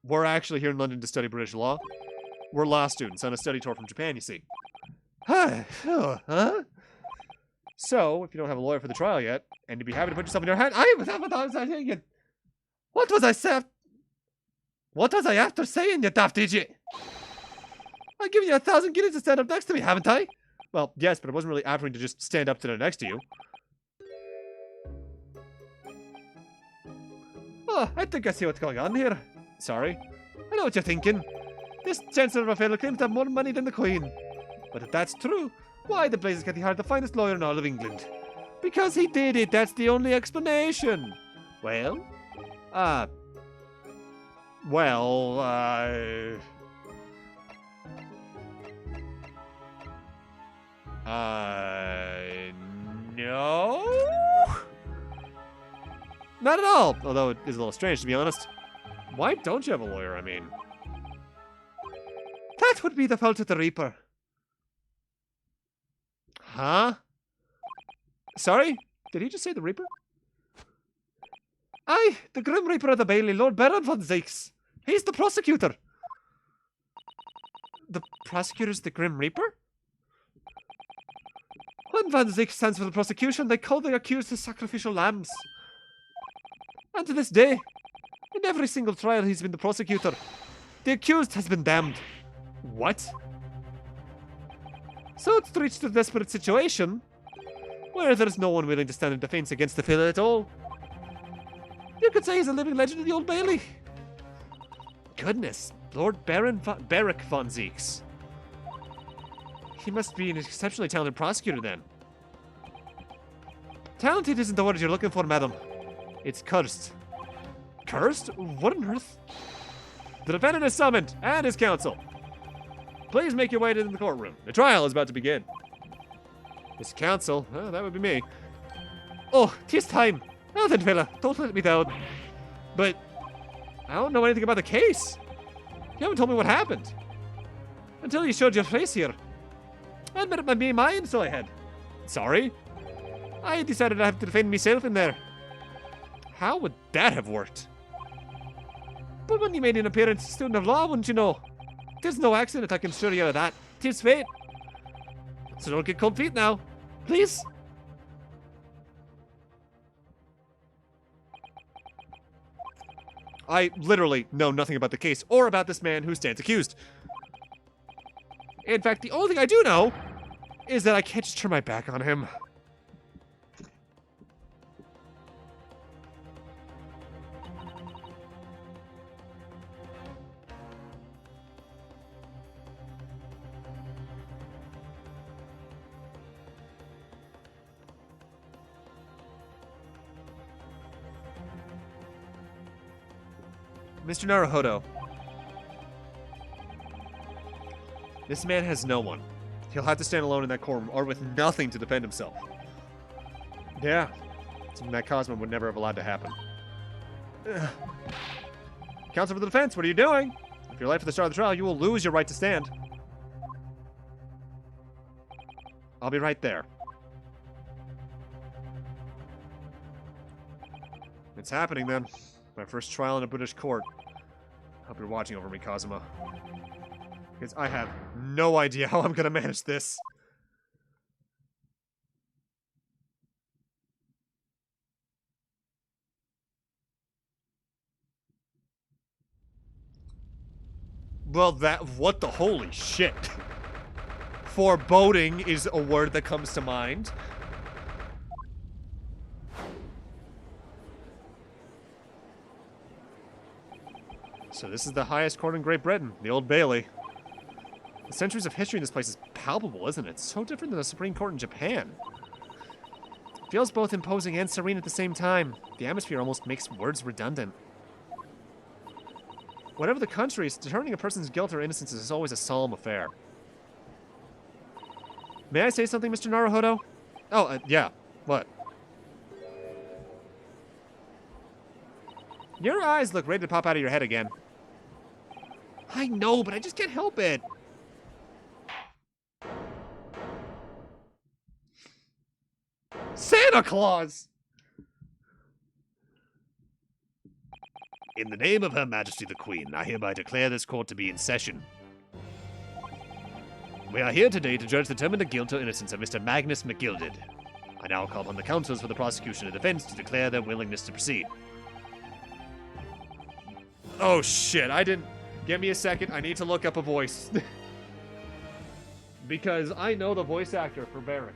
we're actually here in London to study British law. We're law students on a study tour from Japan, you see. So, if you don't have a lawyer for the trial yet, and you'd be happy to put yourself in your hand, What was I after saying, you daft idiot? I've given you 1,000 guineas to stand up next to me, haven't I? Well, yes, but I wasn't really offering to just stand up to the next to you. Oh, I think I see what's going on here. Sorry. I know what you're thinking. This Chancellor Raphael claims to have more money than the Queen. But if that's true, why the blazes get he hired the finest lawyer in all of England? Because he did it, that's the only explanation. Well, no? Not at all, although it is a little strange, to be honest. Why don't you have a lawyer, I mean? That would be the fault of the Reaper. Huh? Sorry? Did he just say the Reaper? Aye, the Grim Reaper of the Bailey, Lord Baron von Zeix. He's the prosecutor. The prosecutor's the Grim Reaper? When Van Zeix stands for the prosecution, they call the accused his sacrificial lambs. And to this day, in every single trial he's been the prosecutor, the accused has been damned. What? So it's reached a desperate situation where there is no one willing to stand in defense against the fella at all. You could say he's a living legend of the Old Bailey. Goodness, Lord Baron Beric von Zeix. He must be an exceptionally talented prosecutor then. Talented isn't the word you're looking for, madam. It's cursed. Cursed? What on earth? The defendant is summoned, and his counsel. Please make your way to the courtroom. The trial is about to begin. His counsel? That would be me. Oh, 'tis time. Now then, fella, don't let me down. But I don't know anything about the case. You haven't told me what happened. Until you showed your face here. I made up my mind, so I had. Sorry? I decided I have to defend myself in there. How would that have worked? But when you made an appearance, student of law, wouldn't you know? 'Tis no accident, I can assure you of that. 'Tis fate. So don't get cold feet now. Please? I literally know nothing about the case or about this man who stands accused. In fact, the only thing I do know is that I can't just turn my back on him. Mr. Naruhodo. This man has no one. He'll have to stand alone in that courtroom, or with nothing to defend himself. Yeah, something that Cosmo would never have allowed to happen. Ugh. Counsel for the defense, what are you doing? If you're late for the start of the trial, you will lose your right to stand. I'll be right there. It's happening then. My first trial in a British court. Hope you're watching over me, Cosmo. Because I have no idea how I'm gonna manage this. Well, what the holy shit? Foreboding is a word that comes to mind. So this is the highest court in Great Britain, the Old Bailey. The centuries of history in this place is palpable, isn't it? So different than the Supreme Court in Japan. It feels both imposing and serene at the same time. The atmosphere almost makes words redundant. Whatever the country, determining a person's guilt or innocence is always a solemn affair. May I say something, Mr. Naruhodo? Oh, yeah. What? Your eyes look ready to pop out of your head again. I know, but I just can't help it. Santa Claus! In the name of Her Majesty the Queen, I hereby declare this court to be in session. We are here today to judge the determine the guilt or innocence of Mr. Magnus McGilded. I now call upon the counsels for the prosecution and defense to declare their willingness to proceed. Oh shit, I didn't... Give me a second, I need to look up a voice. Because I know the voice actor for Beric.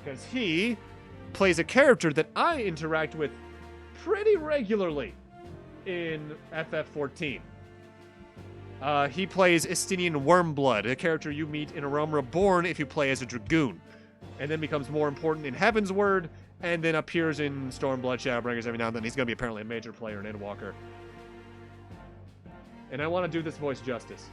Because he plays a character that I interact with pretty regularly in FF14. He plays Estinian Wormblood, a character you meet in A Realm Reborn if you play as a Dragoon, and then becomes more important in Heaven's Word, and then appears in Stormblood Shadowbringers every now and then. He's going to be apparently a major player in Endwalker. And I want to do this voice justice.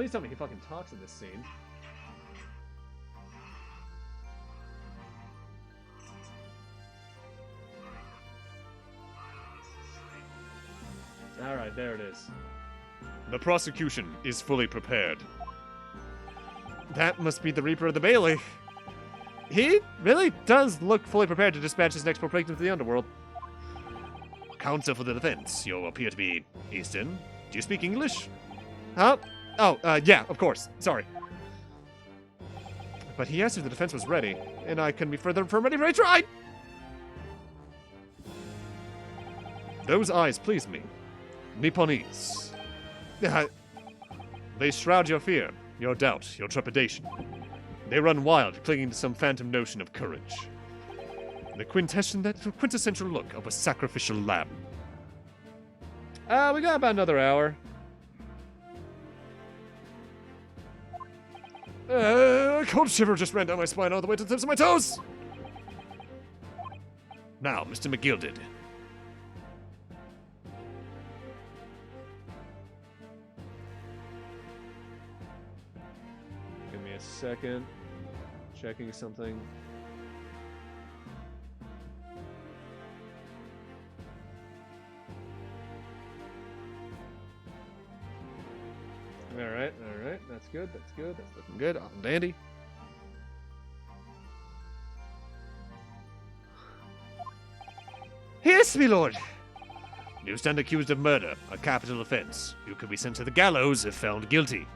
please tell me he fucking talks in this scene. Alright, there it is. The prosecution is fully prepared. That must be the Reaper of the Bailey. He really does look fully prepared to dispatch his next proclaimer to the underworld. Counsel for the defense, you appear to be Eastern. Do you speak English? Huh? Oh, yeah, of course. Sorry. But he asked if the defense was ready, and I couldn't be further from ready, but I tried! Those eyes please me. Nipponese. They shroud your fear, your doubt, your trepidation. They run wild, clinging to some phantom notion of courage. The quintessential look of a sacrificial lamb. We got about another hour. A cold shiver just ran down my spine all the way to the tips of my toes! Now, Mr. McGilded. Give me a second. Checking something. Alright, that's good, that's looking good, oh, dandy. Yes, my lord. You stand accused of murder, a capital offense. You could be sent to the gallows if found guilty.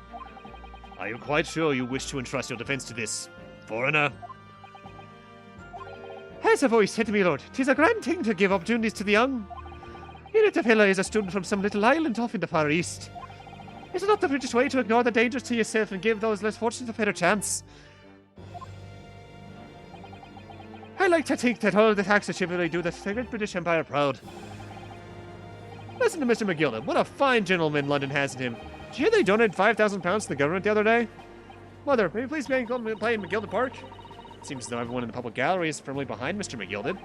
Are you quite sure you wish to entrust your defense to this foreigner? As a voice said, my lord, 'tis a grand thing to give opportunities to the young. Here the fellow is a student from some little island off in the Far East. Is it not the British way to ignore the dangers to yourself and give those less fortunate a better chance? I like to think that all the acts of chivalry do the figured British Empire proud. Listen to Mr. McGilded. What a fine gentleman London has in him. Did you hear they donated £5,000 to the government the other day? Mother, may you please play in McGilded Park? Seems as though everyone in the public gallery is firmly behind Mr. McGilded.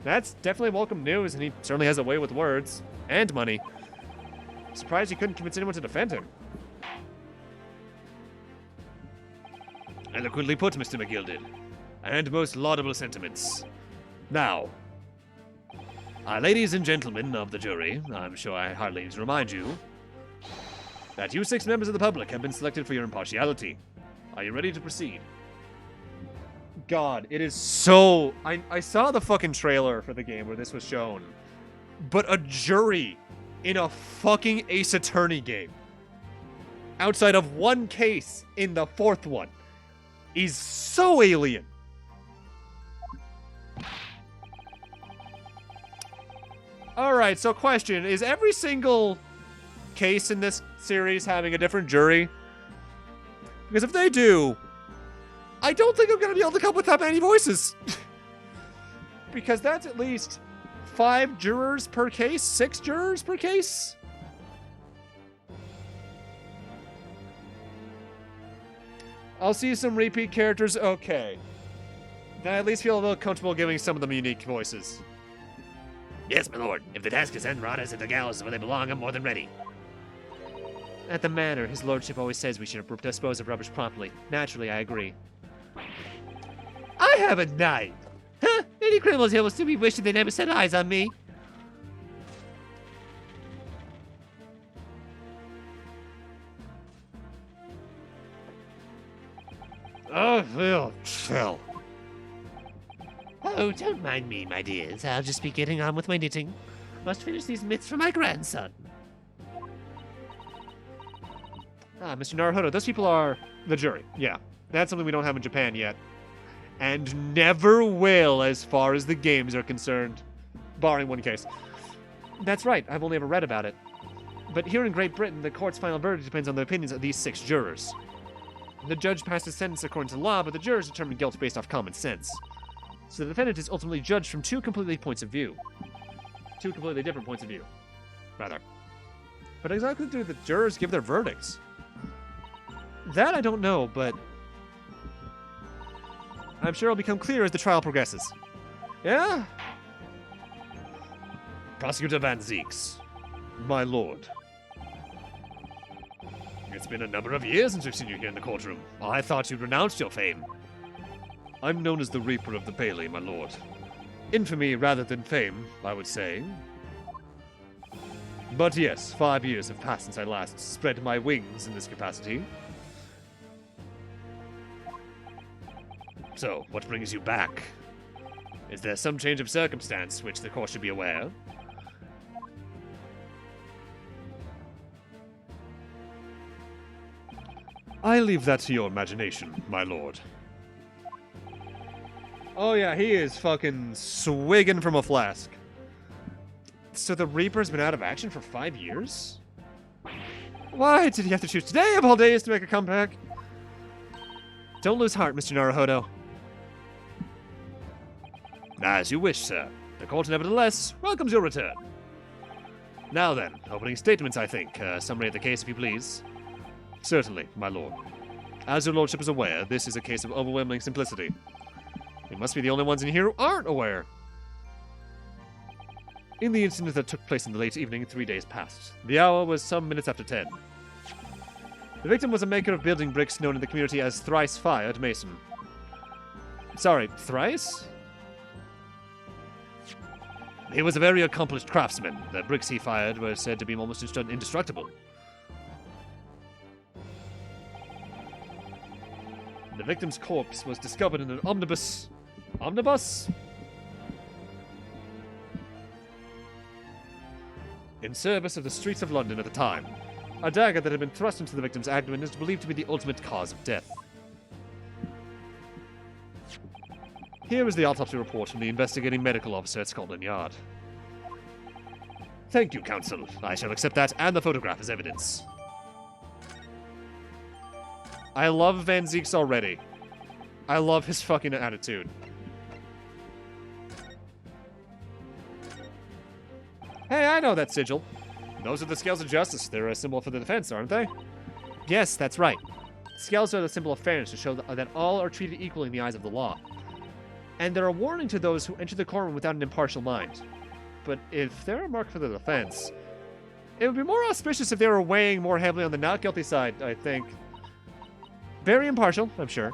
That's definitely welcome news, and he certainly has a way with words. And money. Surprised he couldn't convince anyone to defend him. Eloquently put, Mr. McGilded. And most laudable sentiments. Now, ladies and gentlemen of the jury, I'm sure I hardly need to remind you that you 6 members of the public have been selected for your impartiality. Are you ready to proceed? God, it is so... I saw the fucking trailer for the game where this was shown. But a jury in a fucking Ace Attorney game, outside of one case in the 4th one, is so alien. Alright, so question, is every single case in this series having a different jury? Because if they do, I don't think I'm going to be able to come up with that many voices. Because that's at least 5 jurors per case? 6 jurors per case? I'll see some repeat characters. Okay. Then I at least feel a little comfortable giving some of them unique voices. Yes, my lord. If the task is send Ranas at the gallows where they belong, I'm more than ready. At the manor, his lordship always says we should dispose of rubbish promptly. Naturally, I agree. I haven't died. Huh? Any criminals here will still be wishing they never set eyes on me. Oh, well, chill. Oh, don't mind me, my dears. I'll just be getting on with my knitting. Must finish these mitts for my grandson. Ah, Mr. Naruhodo, those people are the jury. Yeah, that's something we don't have in Japan yet. And never will as far as the games are concerned. Barring one case. That's right, I've only ever read about it. But here in Great Britain, the court's final verdict depends on the opinions of these 6 jurors. The judge passes sentence according to law, but the jurors determine guilt based off common sense. So the defendant is ultimately judged from 2 completely points of view. 2 completely different points of view, rather. But exactly do the jurors give their verdicts? That I don't know, but I'm sure it'll become clear as the trial progresses. Yeah? Prosecutor Van Zeeks, my lord. It's been a number of years since we've seen you here in the courtroom. I thought you'd renounced your fame. I'm known as the Reaper of the Bailey, my lord. Infamy rather than fame, I would say. But yes, 5 years have passed since I last spread my wings in this capacity. So, what brings you back? Is there some change of circumstance which the court should be aware? I leave that to your imagination, my lord. Oh yeah, he is fucking swigging from a flask. So the Reaper's been out of action for 5 years? Why did he have to choose today of all days to make a comeback? Don't lose heart, Mr. Naruhodo. As you wish, sir. The court nevertheless welcomes your return. Now then, opening statements, I think. Summary of the case, if you please. Certainly, my lord. As your lordship is aware, this is a case of overwhelming simplicity. We must be the only ones in here who aren't aware. In the incident that took place in the late evening, 3 days passed. The hour was some minutes after 10. The victim was a maker of building bricks known in the community as Thrice Fired Mason. Sorry, Thrice? He was a very accomplished craftsman. The bricks he fired were said to be almost indestructible. The victim's corpse was discovered in an omnibus. Omnibus? In service of the streets of London at the time. A dagger that had been thrust into the victim's abdomen is believed to be the ultimate cause of death. Here is the autopsy report from the investigating medical officer at Scotland Yard. Thank you, counsel. I shall accept that and the photograph as evidence. I love Van Zeeks already. I love his fucking attitude. Hey, I know that sigil. Those are the scales of justice. They're a symbol for the defense, aren't they? Yes, that's right. Scales are the symbol of fairness to show that all are treated equally in the eyes of the law. And they're a warning to those who enter the courtroom without an impartial mind. But if they're a mark for the defense, it would be more auspicious if they were weighing more heavily on the not guilty side, I think. Very impartial, I'm sure.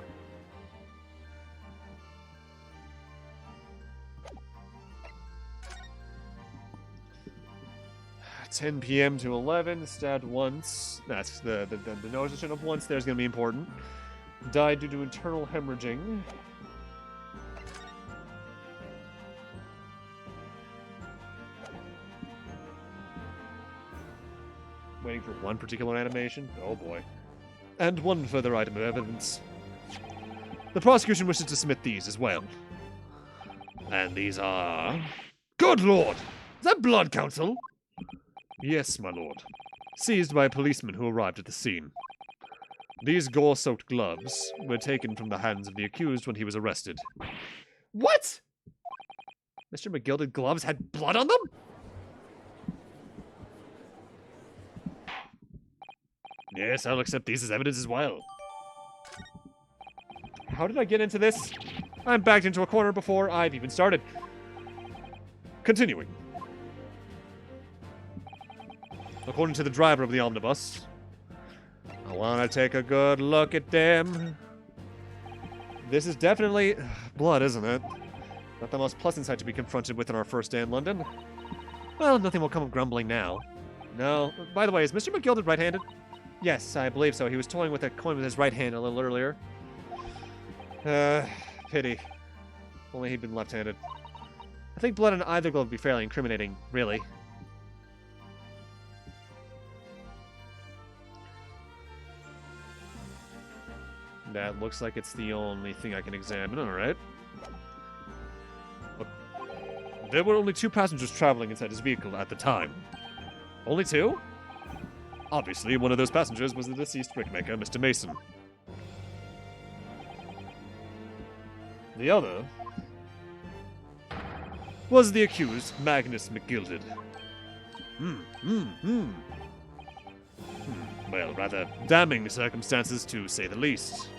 $10 p.m. to 11, stabbed once. That's the notion of once there's going to be important. Died due to internal hemorrhaging. Waiting for one particular animation. Oh boy. And one further item of evidence. The prosecution wishes to submit these as well. And these are... Good lord! Is that blood, counsel? Yes, my lord. Seized by a policeman who arrived at the scene. These gore-soaked gloves were taken from the hands of the accused when he was arrested. What? Mr. McGilded gloves had blood on them? Yes, I'll accept these as evidence as well. How did I get into this? I'm backed into a corner before I've even started. Continuing. According to the driver of the omnibus, I want to take a good look at them. This is definitely blood, isn't it? Not the most pleasant sight to be confronted with on our first day in London. Well, nothing will come of grumbling now. No. By the way, is Mr. McGilded right-handed? Yes, I believe so. He was toying with a coin with his right hand a little earlier. Pity. Only he'd been left-handed. I think blood on either glove would be fairly incriminating, really. That looks like it's the only thing I can examine, alright. There were only 2 passengers traveling inside his vehicle at the time. Only 2? Obviously, one of those passengers was the deceased brickmaker, Mr. Mason. The other was the accused, Magnus McGilded. Well, rather damning circumstances, to say the least.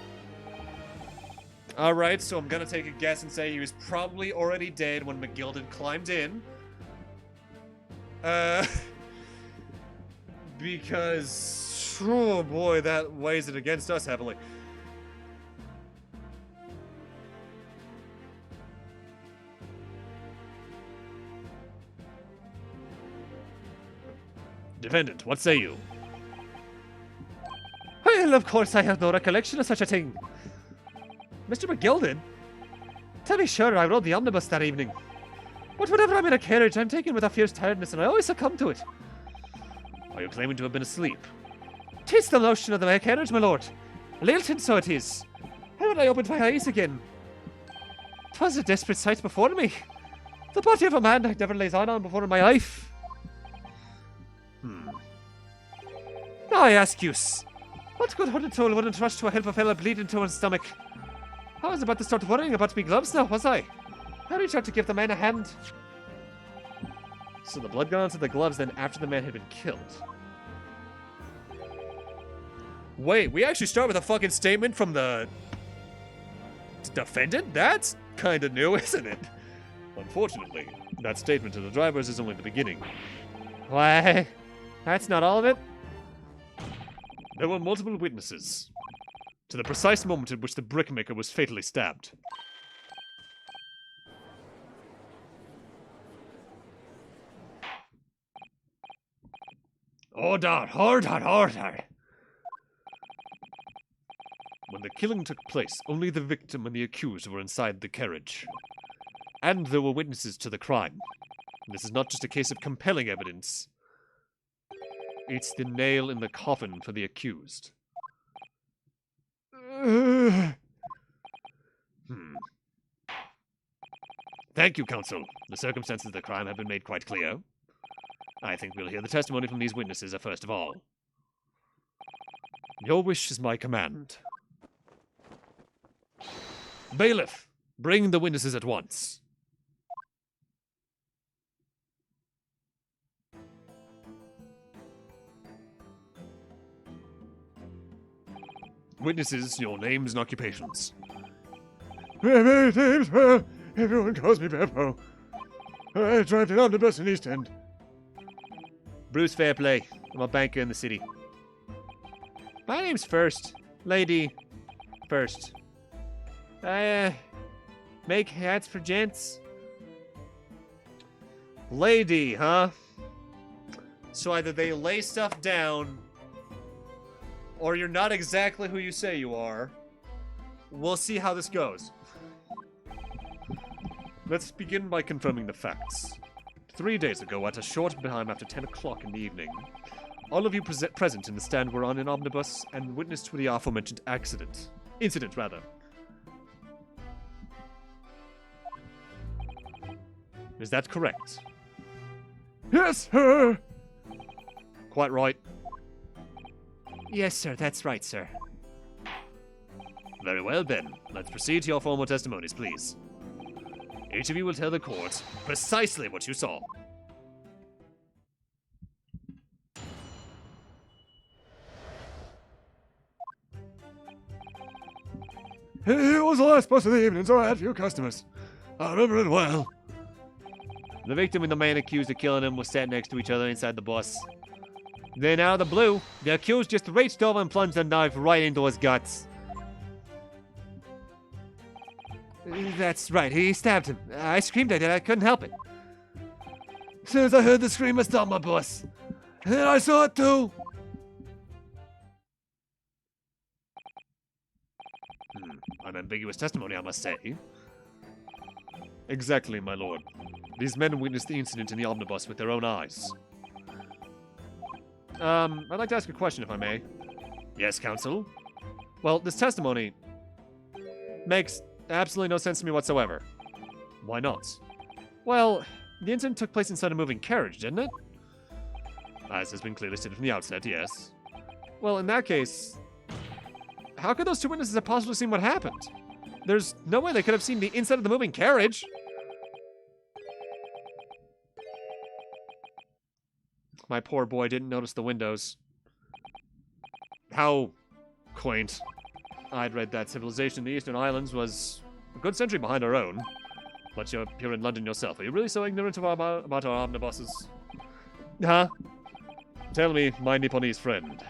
Alright, so I'm gonna take a guess and say he was probably already dead when McGilded climbed in. Because... Oh boy, that weighs it against us heavily. Defendant, what say you? Well, of course I have no recollection of such a thing. Mr. McGill did. To be sure, I rode the omnibus that evening. But whenever I'm in a carriage, I'm taken with a fierce tiredness, and I always succumb to it. Are you claiming to have been asleep? 'Tis the motion of the carriage, my lord. Lilton, so it is. How when I opened my eyes again? 'Twas a desperate sight before me. The body of a man I'd never laid eyes on before in my life. I ask you, what good-hearted soul wouldn't rush to a help a fella bleeding to his stomach? I was about to start worrying about me gloves now, was I? I reached out to give the man a hand. So the blood got onto the gloves then after the man had been killed. Wait, we actually start with a fucking statement from the defendant? That's kinda new, isn't it? Unfortunately, that statement to the drivers is only the beginning. Why? That's not all of it? There were multiple witnesses to the precise moment at which the brickmaker was fatally stabbed. Order! Order! Order! When the killing took place, only the victim and the accused were inside the carriage. And there were witnesses to the crime. This is not just a case of compelling evidence. It's the nail in the coffin for the accused. Thank you, counsel. The circumstances of the crime have been made quite clear. I think we'll hear the testimony from these witnesses first of all. Your wish is my command. Bailiff, bring the witnesses at once. Witnesses, your names and occupations. Everyone calls me Beppo. I drive an omnibus in East End. Bruce Fairplay. I'm a banker in the city. My name's First. Lady First. Make hats for gents. Lady, huh? So either they lay stuff down, or you're not exactly who you say you are. We'll see how this goes. Let's begin by confirming the facts. 3 days ago, at a short time after 10 o'clock in the evening, all of you present in the stand were on an omnibus and witness to the aforementioned accident. Incident, rather. Is that correct? Yes, sir. Quite right. Yes, sir, that's right, sir. Very well, then. Let's proceed to your formal testimonies, please. Each of you will tell the court precisely what you saw. It was the last bus of the evening, so I had few customers. I remember it well. The victim and the man accused of killing him were sat next to each other inside the bus. Then, out of the blue, the accused just reached over and plunged a knife right into his guts. That's right, he stabbed him. I screamed at it, I couldn't help it. As soon as I heard the scream, I stopped my bus. And then I saw it too. Unambiguous testimony, I must say. Exactly, my lord. These men witnessed the incident in the omnibus with their own eyes. I'd like to ask a question, if I may. Yes, counsel? Well, this testimony makes absolutely no sense to me whatsoever. Why not? Well, the incident took place inside a moving carriage, didn't it? As has been clearly stated from the outset, yes. Well, in that case, how could those two witnesses have possibly seen what happened? There's no way they could have seen the inside of the moving carriage. My poor boy didn't notice the windows. How quaint. I'd read that civilization in the Eastern Islands was a good century behind our own. But you're here in London yourself. Are you really so ignorant about our omnibuses? Huh? Tell me, my Nipponese friend,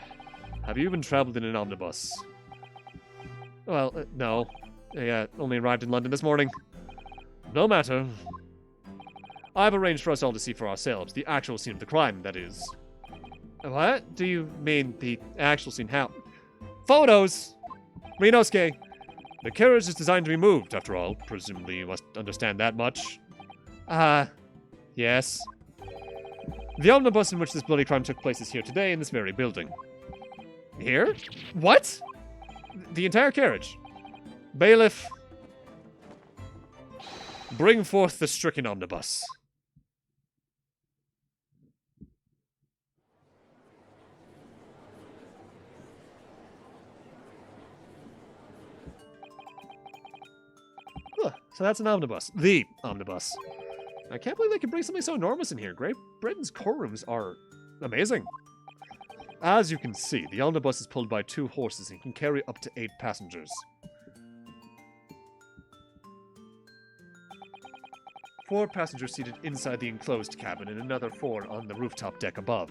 Have you even traveled in an omnibus? Well, no. I only arrived in London this morning. No matter. I've arranged for us all to see for ourselves the actual scene of the crime, that is. What? Do you mean the actual scene? How? Photos! Rinosuke! The carriage is designed to be moved, after all. Presumably you must understand that much. Yes. The omnibus in which this bloody crime took place is here today in this very building. Here? What? The entire carriage? Bailiff, bring forth the stricken omnibus. Huh, so that's an omnibus. The omnibus. I can't believe they could bring something so enormous in here. Great Britain's courtrooms are amazing. As you can see, the omnibus is pulled by 2 horses and can carry up to 8 passengers. 4 passengers seated inside the enclosed cabin and another 4 on the rooftop deck above.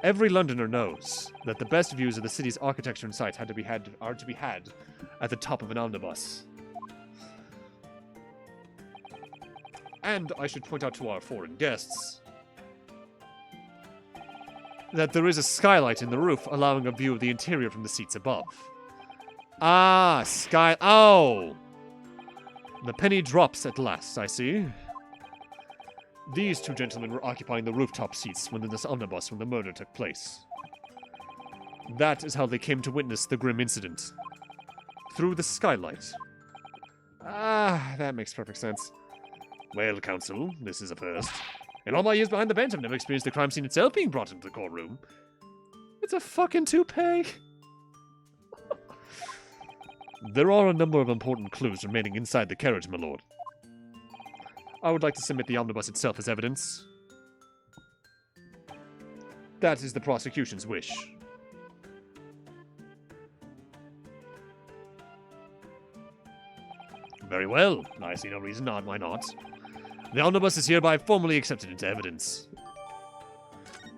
Every Londoner knows that the best views of the city's architecture and sights are to be had at the top of an omnibus. And I should point out to our foreign guests that there is a skylight in the roof allowing a view of the interior from the seats above. Ah, oh! The penny drops at last, I see. These 2 gentlemen were occupying the rooftop seats when this omnibus when the murder took place. That is how they came to witness the grim incident. Through the skylight. Ah, that makes perfect sense. Well, counsel, this is a first. In all my years behind the bench, I've never experienced the crime scene itself being brought into the courtroom. It's a fucking toupee. There are a number of important clues remaining inside the carriage, my lord. I would like to submit the omnibus itself as evidence. That is the prosecution's wish. Very well. I see no reason why not. The omnibus is hereby formally accepted into evidence.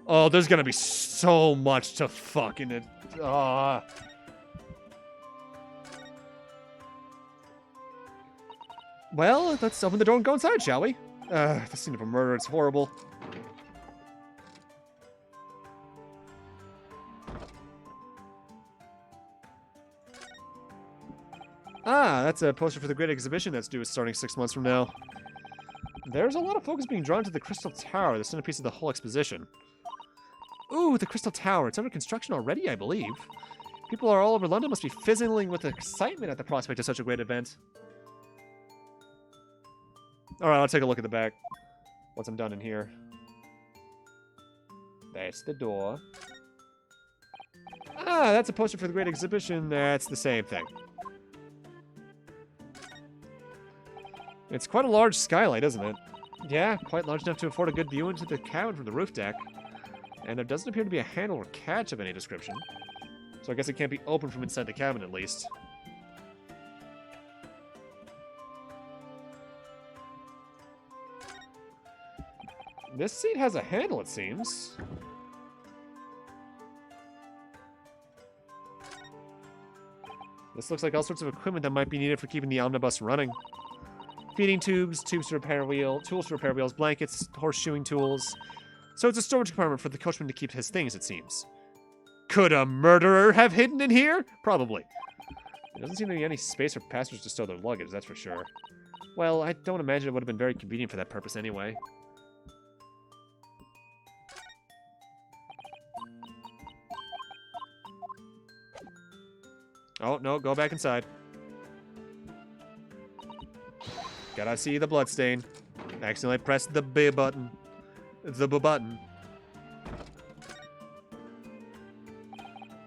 Oh, there's gonna be so much to fucking it. Well, let's open the door and go inside, shall we? The scene of a murder, it's horrible. Ah, that's a poster for the Great Exhibition that's due starting 6 months from now. There's a lot of focus being drawn to the Crystal Tower, the centerpiece of the whole exposition. Ooh, the Crystal Tower. It's under construction already, I believe. People are all over London must be fizzling with excitement at the prospect of such a great event. Alright, I'll take a look at the back once I'm done in here. That's the door. Ah, that's a poster for the Great Exhibition. That's the same thing. It's quite a large skylight, isn't it? Yeah, quite large enough to afford a good view into the cabin from the roof deck. And there doesn't appear to be a handle or catch of any description. So I guess it can't be opened from inside the cabin, at least. This seat has a handle, it seems. This looks like all sorts of equipment that might be needed for keeping the omnibus running. Feeding tubes, tools to repair wheels, blankets, horseshoeing tools. So it's a storage compartment for the coachman to keep his things, it seems. Could a murderer have hidden in here? Probably. There doesn't seem to be any space for passengers to stow their luggage, that's for sure. Well, I don't imagine it would have been very convenient for that purpose anyway. Oh, no, go back inside. Gotta see the bloodstain. Accidentally pressed the B button. The B button.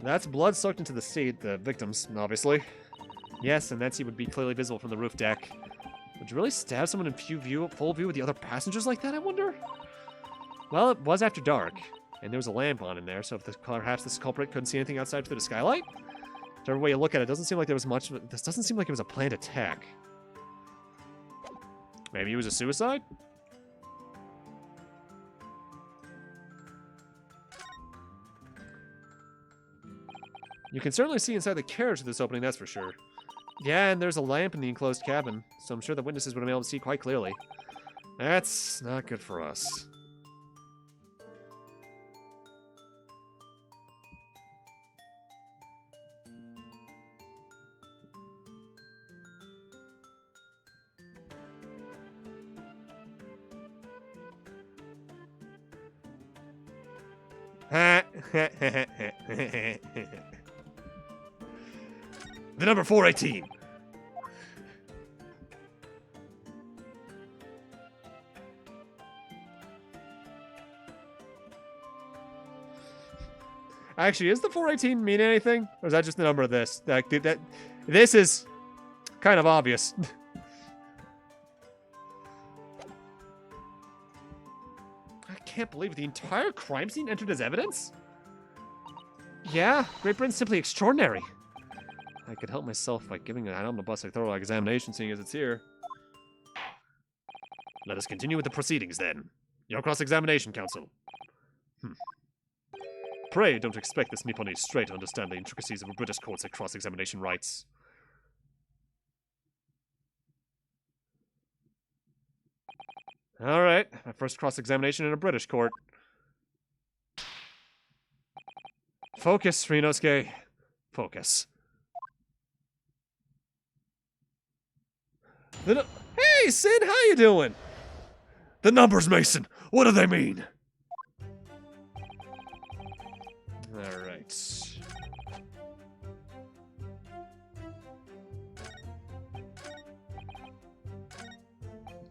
That's blood soaked into the seat, the victim's, obviously. Yes, and that seat would be clearly visible from the roof deck. Would you really stab someone in full view with the other passengers like that, I wonder? Well, it was after dark, and there was a lamp on in there, so if perhaps this culprit couldn't see anything outside through the skylight? Whichever way you look at it, doesn't seem like there was much. This doesn't seem like it was a planned attack. Maybe it was a suicide? You can certainly see inside the carriage of this opening, that's for sure. Yeah, and there's a lamp in the enclosed cabin, so I'm sure the witnesses would have been able to see quite clearly. That's not good for us. The number 418. Actually, is the 418 mean anything? Or is that just the number of this? This is kind of obvious. I can't believe the entire crime scene entered as evidence? Yeah, Great Britain's simply extraordinary. I could help myself by giving an omnibus a thorough examination, seeing as it's here. Let us continue with the proceedings, then. Your cross-examination, counsel. Pray don't expect this Nipponi straight to understand the intricacies of a British court's cross-examination rights. Alright, my first cross-examination in a British court. Focus, Ryunosuke. Focus. Hey, Sid, how you doing? The numbers, Mason. What do they mean? Alright.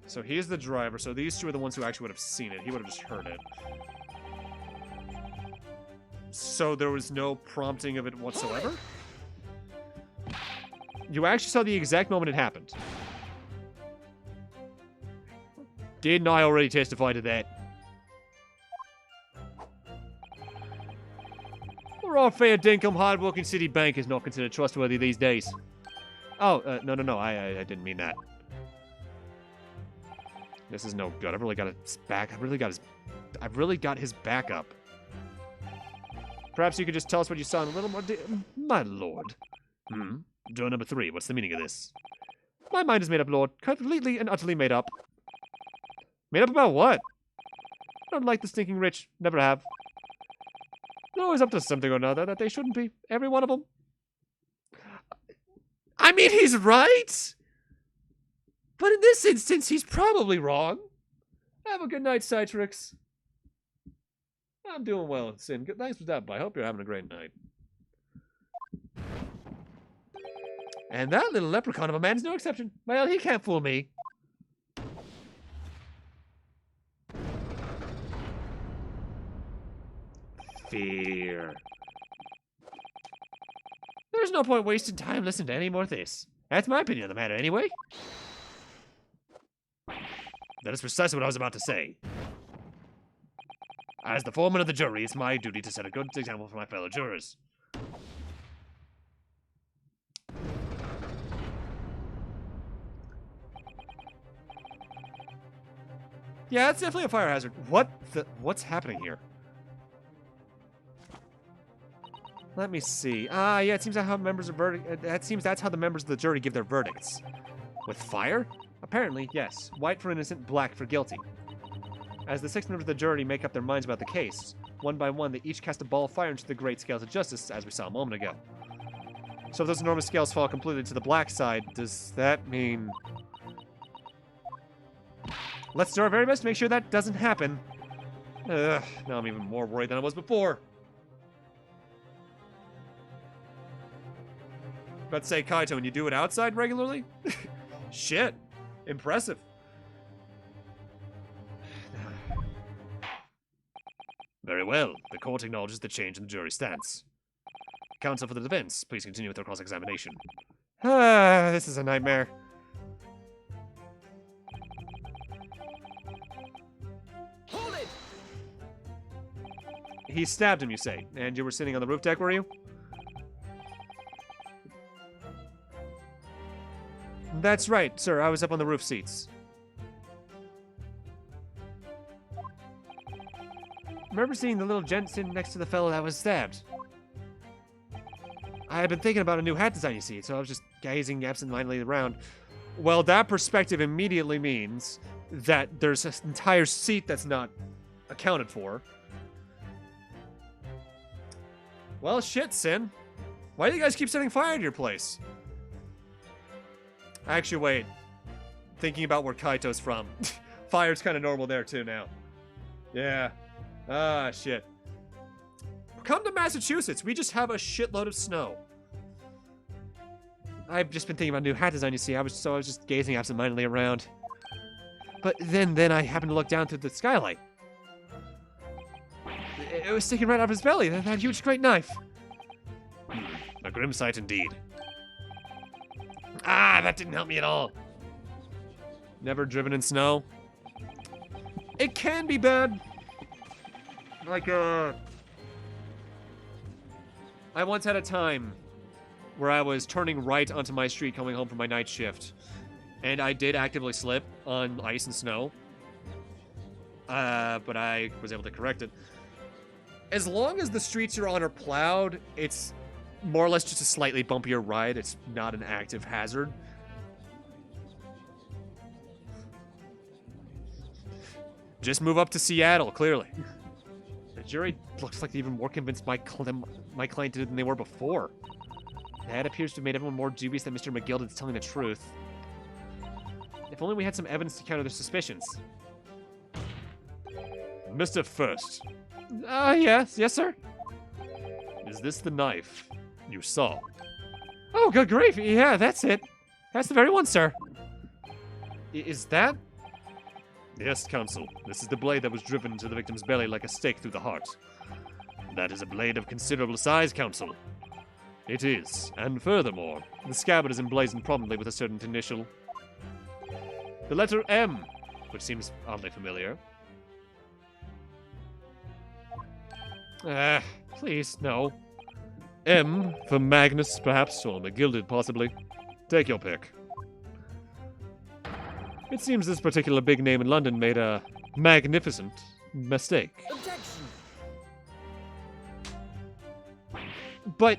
So he's the driver, so these two are the ones who actually would have seen it. He would have just heard it. So there was no prompting of it whatsoever? You actually saw the exact moment it happened. Didn't I already testify to that? We're all fair dinkum, hard-working city bank is not considered trustworthy these days. Oh, no, I didn't mean that. This is no good. I've really got his back. I've really got his back up. Perhaps you could just tell us what you saw in a little more my lord. Door number 3. What's the meaning of this? My mind is made up, lord. Completely and utterly made up. Made up about what? I don't like the stinking rich. Never have. They're always up to something or another that they shouldn't be. Every one of them. I mean, he's right. But in this instance, he's probably wrong. Have a good night, Citrix. I'm doing well, Sin. Thanks for stopping by. I hope you're having a great night. And that little leprechaun of a man's no exception. Well, he can't fool me. Fear. There's no point wasting time listening to any more of this. That's my opinion of the matter, anyway. That is precisely what I was about to say. As the foreman of the jury, it's my duty to set a good example for my fellow jurors. Yeah, it's definitely a fire hazard. What's happening here? Let me see. Yeah, it seems that's how that's how the members of the jury give their verdicts. With fire? Apparently, yes. White for innocent, black for guilty. As the 6 members of the jury make up their minds about the case, one by one, they each cast a ball of fire into the great scales of justice, as we saw a moment ago. So if those enormous scales fall completely to the black side, does that mean... Let's do our very best to make sure that doesn't happen. Now I'm even more worried than I was before. But say, Kaito, and you do it outside regularly? Shit. Impressive. Very well. The court acknowledges the change in the jury stance. Counsel for the defense, please continue with your cross-examination. This is a nightmare. Hold it! He stabbed him, you say, and you were sitting on the roof deck, were you? That's right, sir. I was up on the roof seats. Remember seeing the little gent sitting next to the fellow that was stabbed? I had been thinking about a new hat design, you see, so I was just gazing absentmindedly around. Well, that perspective immediately means that there's an entire seat that's not accounted for. Well, shit, Sin. Why do you guys keep setting fire to your place? Actually, wait. Thinking about where Kaito's from. Fire's kind of normal there, too, now. Yeah. Ah, shit. Come to Massachusetts. We just have a shitload of snow. I've just been thinking about a new hat design, you see. I was just gazing absentmindedly around. But then I happened to look down through the skylight. It was sticking right out of his belly, that huge great knife. A grim sight indeed. Ah, that didn't help me at all. Never driven in snow. It can be bad. Like, I once had a time where I was turning right onto my street coming home from my night shift. And I did actively slip on ice and snow. But I was able to correct it. As long as the streets you're on are plowed, it's more or less just a slightly bumpier ride. It's not an active hazard. Just move up to Seattle, clearly. The jury looks like they're even more convinced my client did than they were before. That appears to have made everyone more dubious that Mr. McGilded is telling the truth. If only we had some evidence to counter their suspicions. Mr. First. Yes, sir. Is this the knife you saw? Oh, good grief, yeah, that's it. That's the very one, sir. Is that? Yes, Counsel. This is the blade that was driven into the victim's belly like a stake through the heart. That is a blade of considerable size, Counsel. It is, and furthermore, the scabbard is emblazoned prominently with a certain initial. The letter M, which seems oddly familiar. Please, no. M for Magnus, perhaps, or McGilded, possibly. Take your pick. It seems this particular big name in London made a magnificent mistake. Objection! But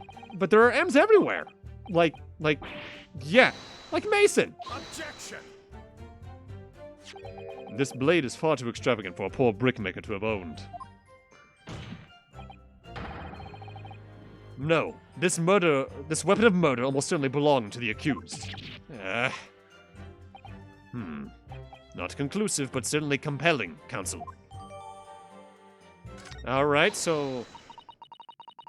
there are M's everywhere. Like Mason. Objection! This blade is far too extravagant for a poor brickmaker to have owned. No, this weapon of murder almost certainly belonged to the accused. Not conclusive, but certainly compelling, Counsel. Alright, so...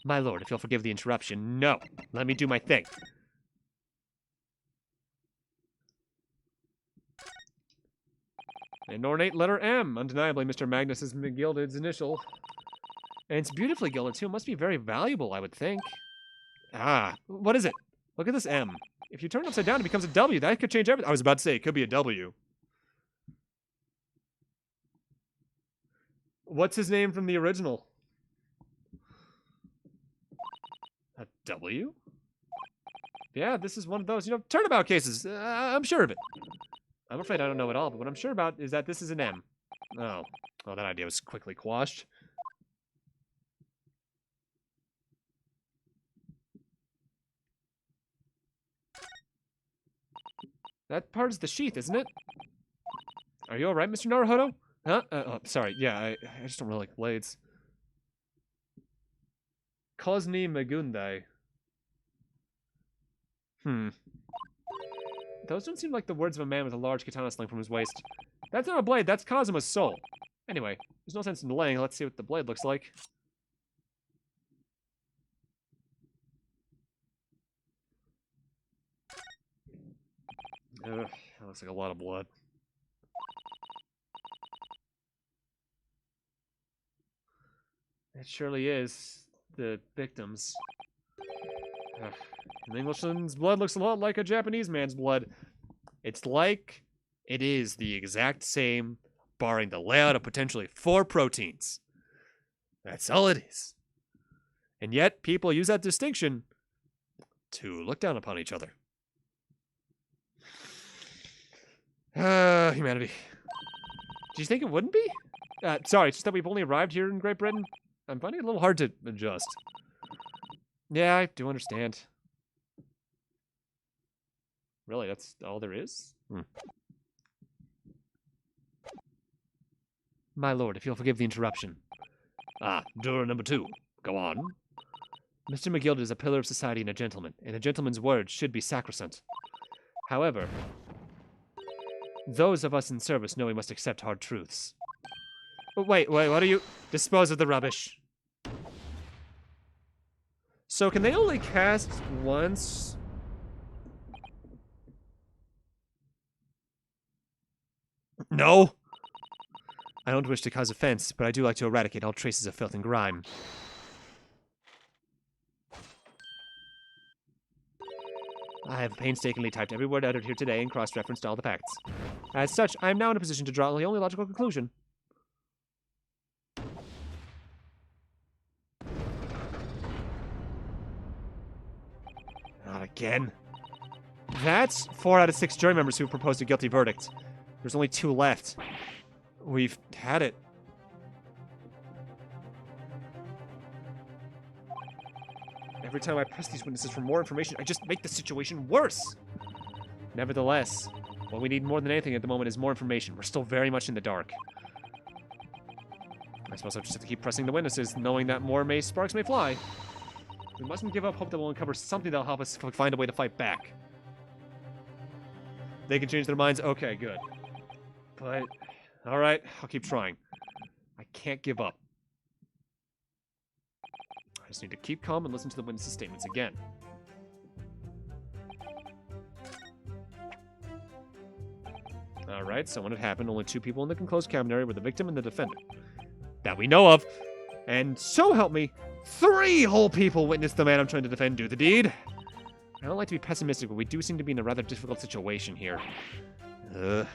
My lord, if you'll forgive the interruption, no. Let me do my thing. An ornate letter M, undeniably Mr. Magnus's McGilded's initial. And it's beautifully gilded, too. It must be very valuable, I would think. Ah, what is it? Look at this M. If you turn it upside down, it becomes a W. That could change everything. I was about to say, it could be a W. What's his name from the original? A W? Yeah, this is one of those, turnabout cases. I'm sure of it. I'm afraid I don't know it all, but what I'm sure about is that this is an M. Oh, well, that idea was quickly quashed. That part is the sheath, isn't it? Are you alright, Mr. Naruhodo? Huh? Oh, sorry. Yeah, I just don't really like blades. Kozni Magundai. Those don't seem like the words of a man with a large katana sling from his waist. That's not a blade, that's Kazuma's soul. Anyway, there's no sense in delaying. Let's see what the blade looks like. Ugh, that looks like a lot of blood. It surely is the victim's. An Englishman's blood looks a lot like a Japanese man's blood. It's like it is the exact same, barring the layout of potentially 4 proteins. That's all it is. And yet, people use that distinction to look down upon each other. Humanity. Do you think it wouldn't be? Sorry, it's just that we've only arrived here in Great Britain. I'm finding it a little hard to adjust. Yeah, I do understand. Really, that's all there is? My lord, if you'll forgive the interruption. Ah, juror number 2. Go on. Mr. McGill is a pillar of society and a gentleman, and a gentleman's word should be sacrosanct. However, those of us in service know we must accept hard truths. Oh, wait, what are you? Dispose of the rubbish. So can they only cast once? No! I don't wish to cause offense, but I do like to eradicate all traces of filth and grime. I have painstakingly typed every word uttered here today and cross-referenced all the facts. As such, I am now in a position to draw the only logical conclusion. Not again. That's 4 out of 6 jury members who proposed a guilty verdict. There's only 2 left. We've had it. Every time I press these witnesses for more information, I just make the situation worse. Nevertheless, what we need more than anything at the moment is more information. We're still very much in the dark. I suppose I'll just have to keep pressing the witnesses, knowing that more sparks may fly. We mustn't give up hope that we'll uncover something that'll help us find a way to fight back. They can change their minds. Okay, good. But, alright, I'll keep trying. I can't give up. I just need to keep calm and listen to the witnesses' statements again. Alright, so when it happened, only 2 people in the enclosed cabin area were the victim and the defendant. That we know of. And so help me, 3 whole people witnessed the man I'm trying to defend do the deed. I don't like to be pessimistic, but we do seem to be in a rather difficult situation here. What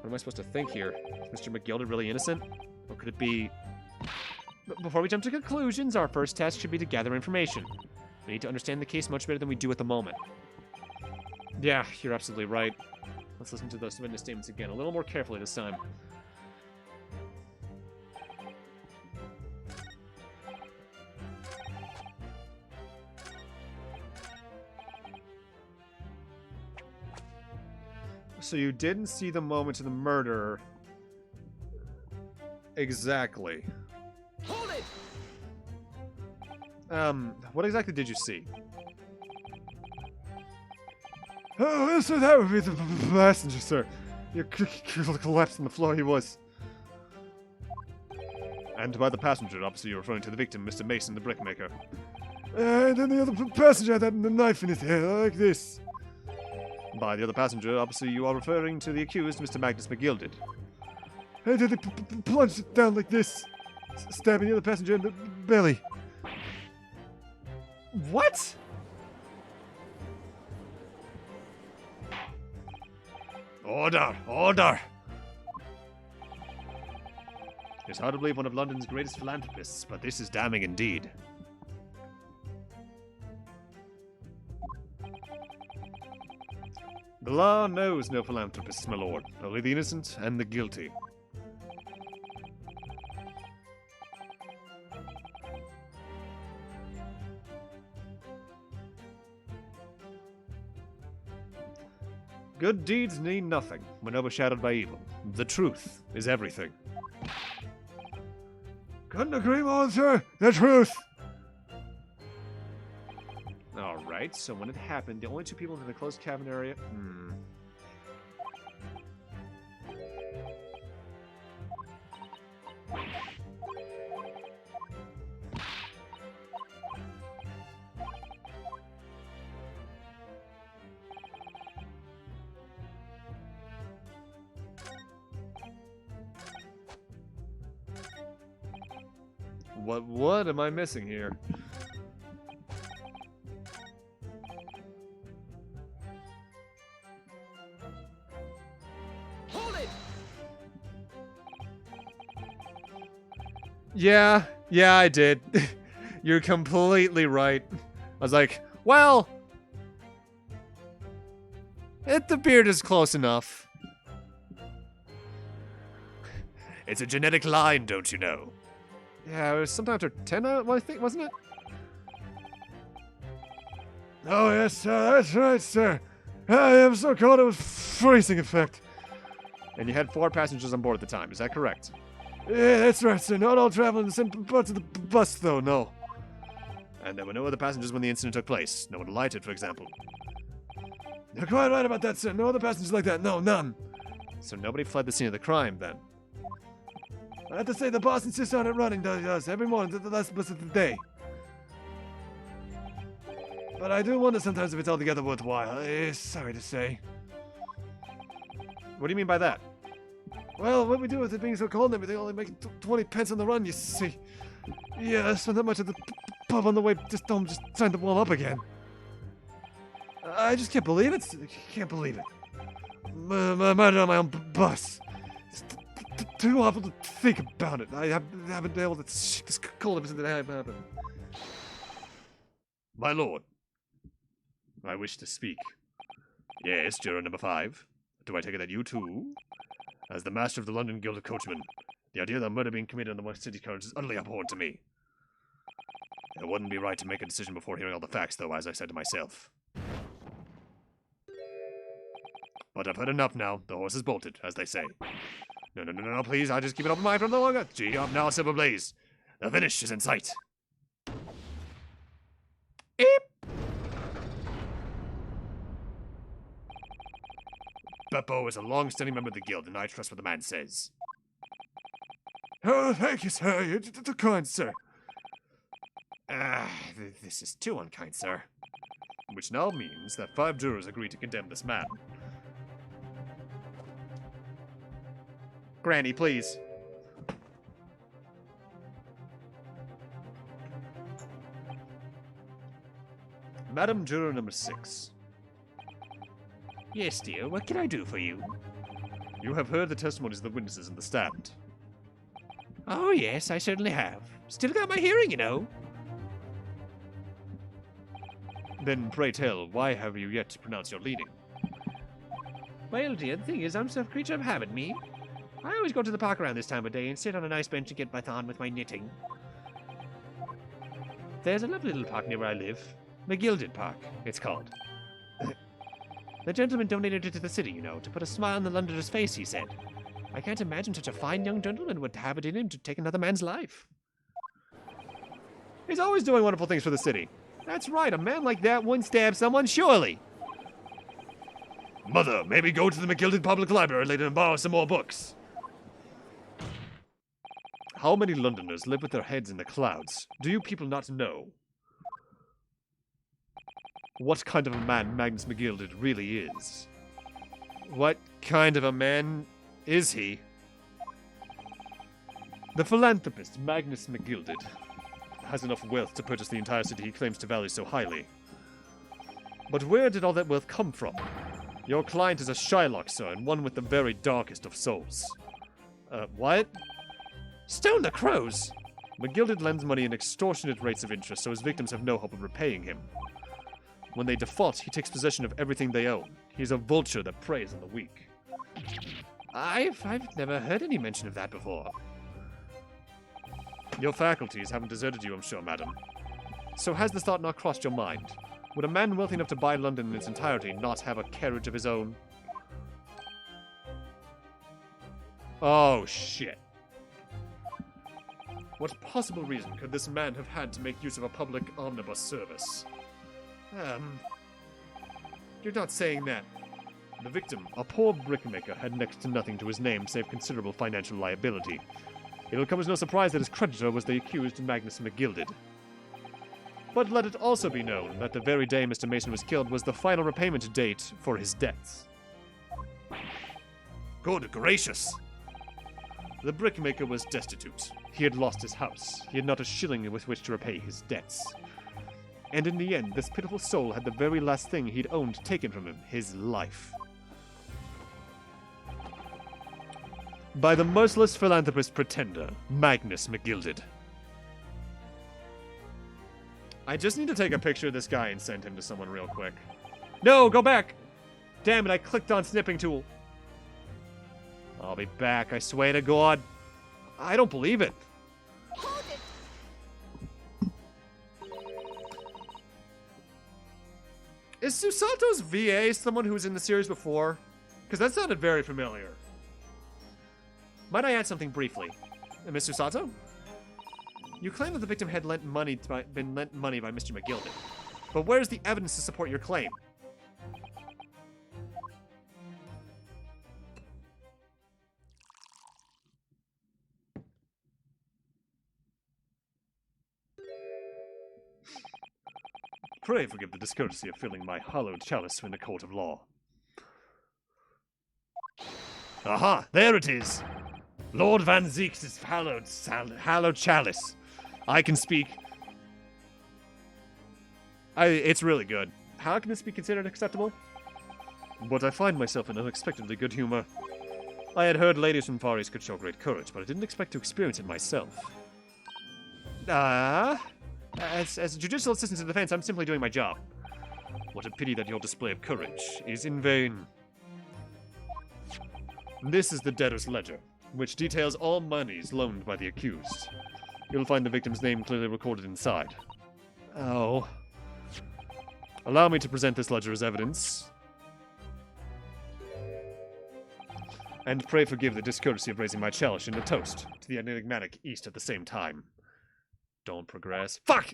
am I supposed to think here? Is Mr. McGilder really innocent? Or could it be... But before we jump to conclusions, our first task should be to gather information. We need to understand the case much better than we do at the moment. Yeah, you're absolutely right. Let's listen to those witness statements again, a little more carefully this time. So you didn't see the moment of the murder. Exactly. Hold it! What exactly did you see? Oh, so that would be the passenger, sir. You collapsed on the floor, he was. And by the passenger, obviously you're referring to the victim, Mr. Mason, the brickmaker. And then the other passenger had the knife in his head, like this. By the other passenger, obviously you are referring to the accused, Mr. Magnus McGilded. And then they plunged it down like this, stabbing the other passenger in the belly. What? Order! Order! It's hard to believe one of London's greatest philanthropists, but this is damning indeed. The law knows no philanthropists, my lord. Only the innocent and the guilty. Good deeds need nothing when overshadowed by evil. The truth is everything. Couldn't agree more, sir. The truth. Alright, so when it happened, the only 2 people in the closed cabin area... What am I missing here? Hold it! Yeah, I did. You're completely right. I was like, well... the beard is close enough. It's a genetic line, don't you know? Yeah, it was sometime after 10, I think, wasn't it? Oh, yes, sir. That's right, sir. I am so cold it was freezing effect. And you had 4 passengers on board at the time, is that correct? Yeah, that's right, sir. Not all traveling the same parts of the bus, though, no. And there were no other passengers when the incident took place. No one alighted, for example. You're quite right about that, sir. No other passengers like that. No, none. So nobody fled the scene of the crime, then? I have to say, the boss insists on it running, does every morning to the last bus of the day. But I do wonder sometimes if it's altogether worthwhile. Sorry to say. What do you mean by that? Well, what we do with it being so cold and everything, only making 20 pence on the run, you see. Yeah, I spent that much at the pub on the way just home, just trying to warm up again. I just can't believe it. Can't believe it. Murder on my own bus. It's too awful to think about it. I haven't been able to shake this cold ever since it happened. My lord. I wish to speak. Yes, juror number 5. Do I take it that you too? As the master of the London Guild of Coachmen, the idea that murder being committed on the West City carriage is utterly abhorrent to me. It wouldn't be right to make a decision before hearing all the facts, though, as I said to myself. But I've heard enough now. The horse is bolted, as they say. No, please. I'll just keep an open mind for no longer. Gee up now, Silver Blaze. The finish is in sight. Eep. Beppo is a long-standing member of the guild, and I trust what the man says. Oh, thank you, sir. You're too kind, sir. This is too unkind, sir. Which now means that 5 jurors agree to condemn this man. Granny, please. Madam Juror number 6. Yes, dear, what can I do for you? You have heard the testimonies of the witnesses in the stand. Oh, yes, I certainly have. Still got my hearing, you know. Then pray tell, why have you yet to pronounce your leading? Well, dear, the thing is, I'm some creature of habit, me. I always go to the park around this time of day and sit on a nice bench and get on with my knitting. There's a lovely little park near where I live. McGilded Park, it's called. The gentleman donated it to the city, you know, to put a smile on the Londoner's face, he said. I can't imagine such a fine young gentleman would have it in him to take another man's life. He's always doing wonderful things for the city. That's right, a man like that wouldn't stab someone, surely. Mother, maybe go to the McGilded Public Library later and borrow some more books. How many Londoners live with their heads in the clouds? Do you people not know what kind of a man Magnus McGilded really is? What kind of a man is he? The philanthropist Magnus McGilded has enough wealth to purchase the entire city he claims to value so highly. But where did all that wealth come from? Your client is a Shylock, sir, and one with the very darkest of souls. What? Stone the crows! McGilded lends money in extortionate rates of interest, so his victims have no hope of repaying him. When they default, he takes possession of everything they own. He's a vulture that preys on the weak. I've never heard any mention of that before. Your faculties haven't deserted you, I'm sure, madam. So has this thought not crossed your mind? Would a man wealthy enough to buy London in its entirety not have a carriage of his own? Oh, shit. What possible reason could this man have had to make use of a public omnibus service? You're not saying that. The victim, a poor brickmaker, had next to nothing to his name save considerable financial liability. It'll come as no surprise that his creditor was the accused Magnus McGilded. But let it also be known that the very day Mr. Mason was killed was the final repayment date for his debts. Good gracious! The brickmaker was destitute. He had lost his house. He had not a shilling with which to repay his debts. And in the end, this pitiful soul had the very last thing he'd owned taken from him, his life. By the merciless philanthropist pretender, Magnus McGilded. I just need to take a picture of this guy and send him to someone real quick. No, go back! Damn it, I clicked on snipping tool. I'll be back, I swear to God. I don't believe it. Hold it! Is Susato's VA someone who was in the series before? Because that sounded very familiar. Might I add something briefly? Miss Susato? You claim that the victim had been lent money by Mr. McGilden. But where's the evidence to support your claim? Pray forgive the discourtesy of filling my hallowed chalice in a court of law. Aha! There it is! Lord Van Zeek's hallowed chalice. I can speak. It's really good. How can this be considered acceptable? But I find myself in unexpectedly good humor. I had heard ladies from Far East could show great courage, but I didn't expect to experience it myself. As judicial assistant to the defense, I'm simply doing my job. What a pity that your display of courage is in vain. This is the debtor's ledger, which details all monies loaned by the accused. You'll find the victim's name clearly recorded inside. Oh. Allow me to present this ledger as evidence. And pray forgive the discourtesy of raising my chalice in a toast to the enigmatic East at the same time. Don't progress. Fuck!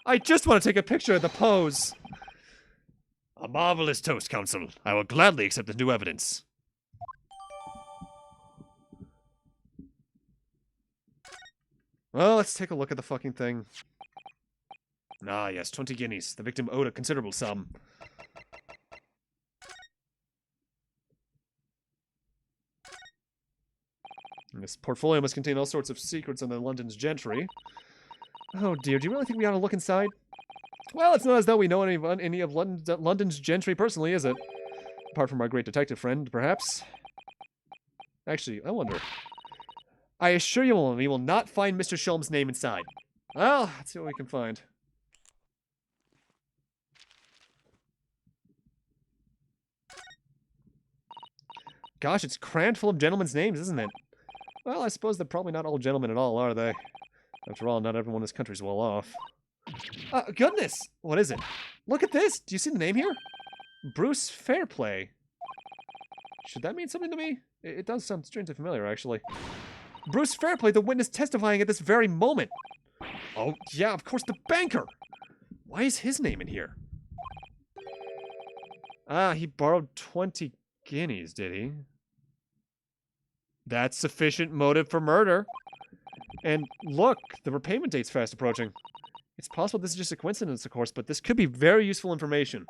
I just want to take a picture of the pose. A marvelous toast, Counsel. I will gladly accept the new evidence. Well, let's take a look at the fucking thing. Ah, yes, 20 guineas. The victim owed a considerable sum. This portfolio must contain all sorts of secrets on the London's gentry. Oh dear, do you really think we ought to look inside? Well, it's not as though we know any of London's gentry personally, is it? Apart from our great detective friend, perhaps? Actually, I wonder. I assure you, we will not find Mr. Shulm's name inside. Well, let's see what we can find. Gosh, it's crammed full of gentlemen's names, isn't it? Well, I suppose they're probably not all gentlemen at all, are they? After all, not everyone in this country's well off. Goodness! What is it? Look at this! Do you see the name here? Bruce Fairplay. Should that mean something to me? It does sound strangely familiar, actually. Bruce Fairplay, the witness testifying at this very moment. Oh, yeah, of course, the banker! Why is his name in here? Ah, he borrowed 20 guineas, did he? That's sufficient motive for murder. And look, the repayment date's fast approaching. It's possible this is just a coincidence, of course, but this could be very useful information.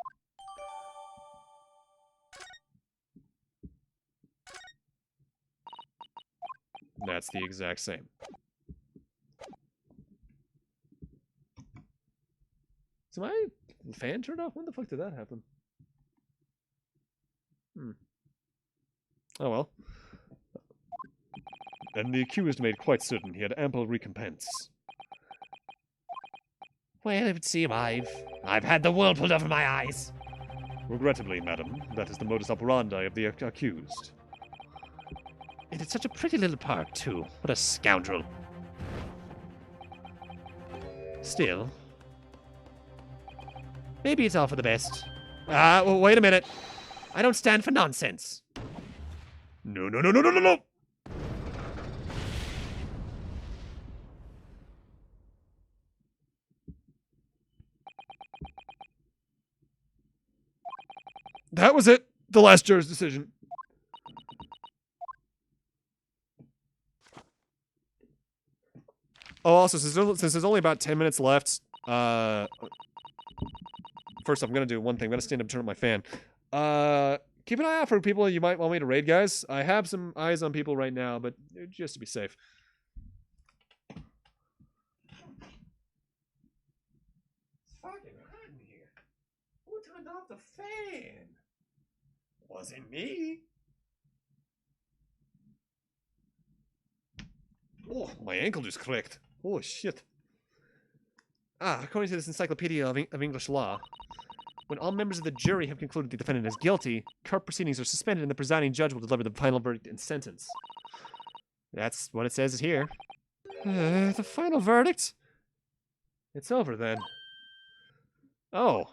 That's the exact same. So my fan turned off? When the fuck did that happen? Oh well. And the accused made quite certain he had ample recompense. Well, it would seem I've had the world pulled over my eyes. Regrettably, madam, that is the modus operandi of the accused. And it's such a pretty little park, too. What a scoundrel. Still, maybe it's all for the best. Well, wait a minute. I don't stand for nonsense. No, no, no, no, no, no, no! That was it. The last juror's decision. Oh, also, since there's only about 10 minutes left, first I'm going to do one thing. I'm going to stand up and turn on my fan. Keep an eye out for people you might want me to raid, guys. I have some eyes on people right now, but just to be safe. It's fucking hot in here. Who turned off the fan? Wasn't me. Oh, my ankle just clicked. Oh, shit. According to this encyclopedia of English law, when all members of the jury have concluded the defendant is guilty, court proceedings are suspended and the presiding judge will deliver the final verdict and sentence. That's what it says here. The final verdict? It's over then. Oh.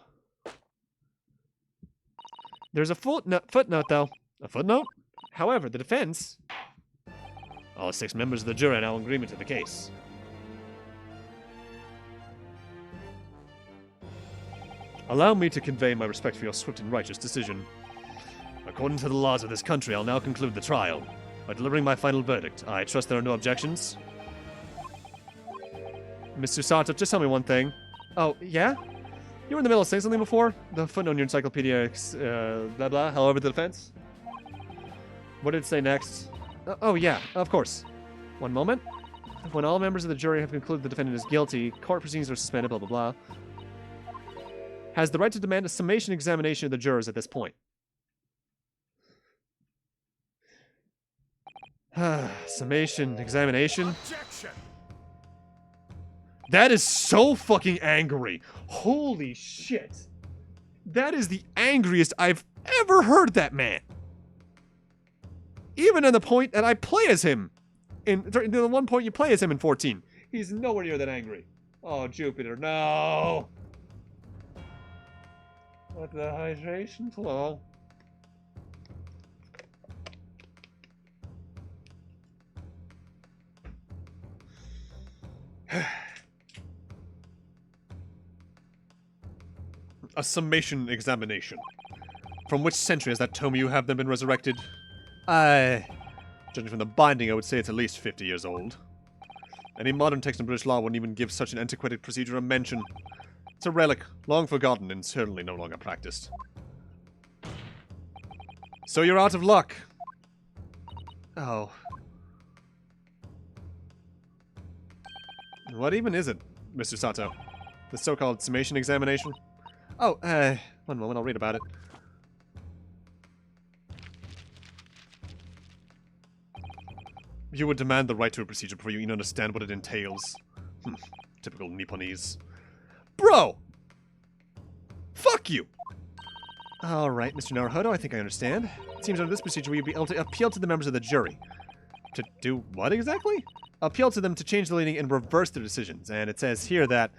There's a footnote, though. A footnote? However, the defense... All 6 members of the jury are now in agreement to the case. Allow me to convey my respect for your swift and righteous decision. According to the laws of this country, I'll now conclude the trial. By delivering my final verdict, I trust there are no objections. Mr. Sato, just tell me one thing. Oh, yeah? You were in the middle of saying something before? The footnote in your encyclopedia, blah blah, however the defense? What did it say next? Oh, yeah, of course. One moment. When all members of the jury have concluded the defendant is guilty, court proceedings are suspended, blah blah blah. Has the right to demand a summation examination of the jurors at this point. Summation examination. Objection! That is so fucking angry. Holy shit. That is the angriest I've ever heard that man. Even at the point that I play as him. In the one point you play as him in 14. He's nowhere near that angry. Oh, Jupiter, no. Let the hydration flow. A summation examination. From which century has that tome you have then been resurrected? Judging from the binding, I would say it's at least 50 years old. Any modern text in British law wouldn't even give such an antiquated procedure a mention. It's a relic, long forgotten and certainly no longer practiced. So you're out of luck. Oh. What even is it, Mr. Sato? The so-called summation examination? Oh, one moment, I'll read about it. You would demand the right to a procedure before you even understand what it entails. Typical Nipponese. Bro! Fuck you! Alright, Mr. Naruhodo, I think I understand. It seems under this procedure we'd be able to appeal to the members of the jury. To do what exactly? Appeal to them to change the leading and reverse their decisions. And it says here that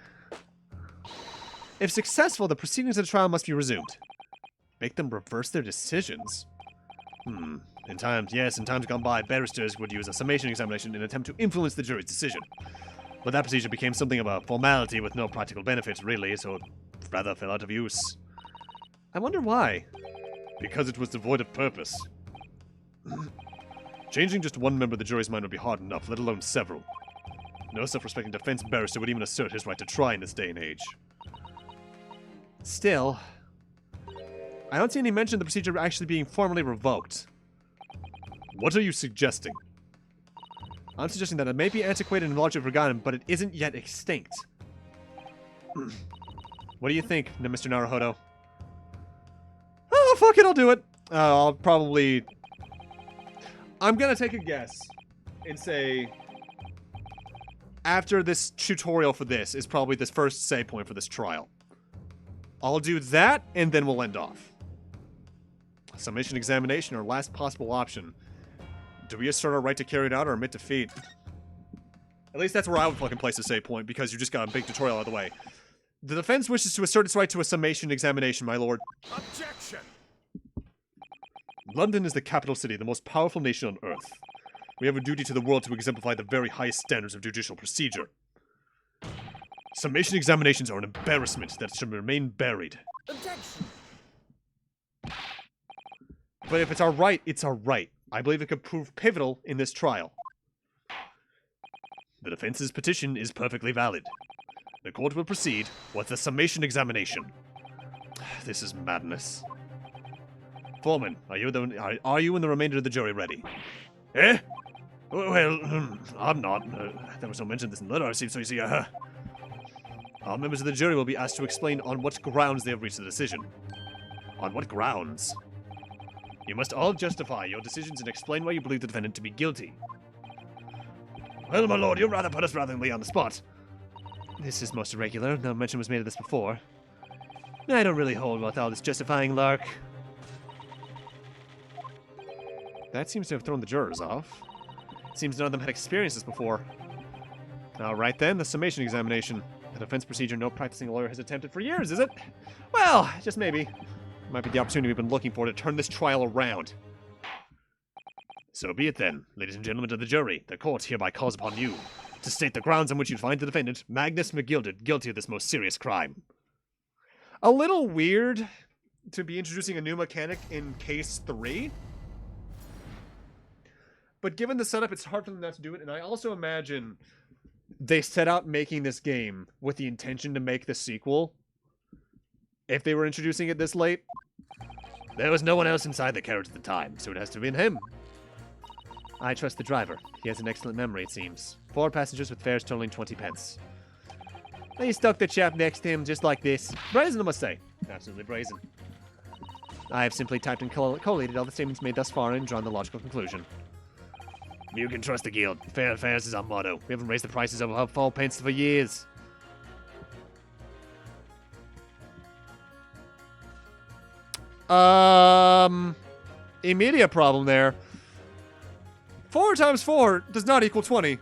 if successful, the proceedings of the trial must be resumed. Make them reverse their decisions? In times gone by, barristers would use a summation examination in an attempt to influence the jury's decision. But that procedure became something of a formality with no practical benefits, really, so it rather fell out of use. I wonder why. Because it was devoid of purpose. Changing just one member of the jury's mind would be hard enough, let alone several. No self-respecting defense barrister would even assert his right to try in this day and age. Still, I don't see any mention of the procedure actually being formally revoked. What are you suggesting? I'm suggesting that it may be antiquated and largely forgotten, but it isn't yet extinct. What do you think, Mr. Naruhodo? Oh, fuck it, I'll do it. I'll probably... I'm gonna take a guess and say... After this tutorial for this is probably this first save point for this trial. I'll do that, and then we'll end off. Summation examination, our last possible option. Do we assert our right to carry it out or admit defeat? At least that's where I would fucking place a save point, because you just got a big tutorial out of the way. The defense wishes to assert its right to a summation examination, my lord. Objection! London is the capital city, the most powerful nation on earth. We have a duty to the world to exemplify the very highest standards of judicial procedure. Summation examinations are an embarrassment that should remain buried. Objection! But if it's our right, it's our right. I believe it could prove pivotal in this trial. The defense's petition is perfectly valid. The court will proceed with the summation examination. This is madness. Foreman, are you and the remainder of the jury ready? Eh? Well, I'm not. There was no mention of this in the letter I received, so you see, all members of the jury will be asked to explain on what grounds they have reached the decision. On what grounds? You must all justify your decisions and explain why you believe the defendant to be guilty. Well, my lord, you rather put us ratherly on the spot. This is most irregular. No mention was made of this before. I don't really hold with all this justifying lark. That seems to have thrown the jurors off. Seems none of them had experienced this before. Alright then, the summation examination. A defense procedure no practicing lawyer has attempted for years, is it? Well, just maybe. Might be the opportunity we've been looking for to turn this trial around. So be it then, ladies and gentlemen of the jury. The court hereby calls upon you to state the grounds on which you find the defendant, Magnus McGilded, guilty of this most serious crime. A little weird to be introducing a new mechanic in case 3. But given the setup, it's hard for them not to do it. And I also imagine they set out making this game with the intention to make the sequel. If they were introducing it this late. There was no one else inside the carriage at the time, so it has to have been him. I trust the driver. He has an excellent memory, it seems. 4 passengers with fares totaling 20 pence. He stuck the chap next to him just like this. Brazen, I must say. Absolutely brazen. I have simply typed and collated all the statements made thus far and drawn the logical conclusion. You can trust the guild. Fair and fares is our motto. We haven't raised the prices of 4 pence for years. Immediate problem there. 4 times 4 does not equal 20.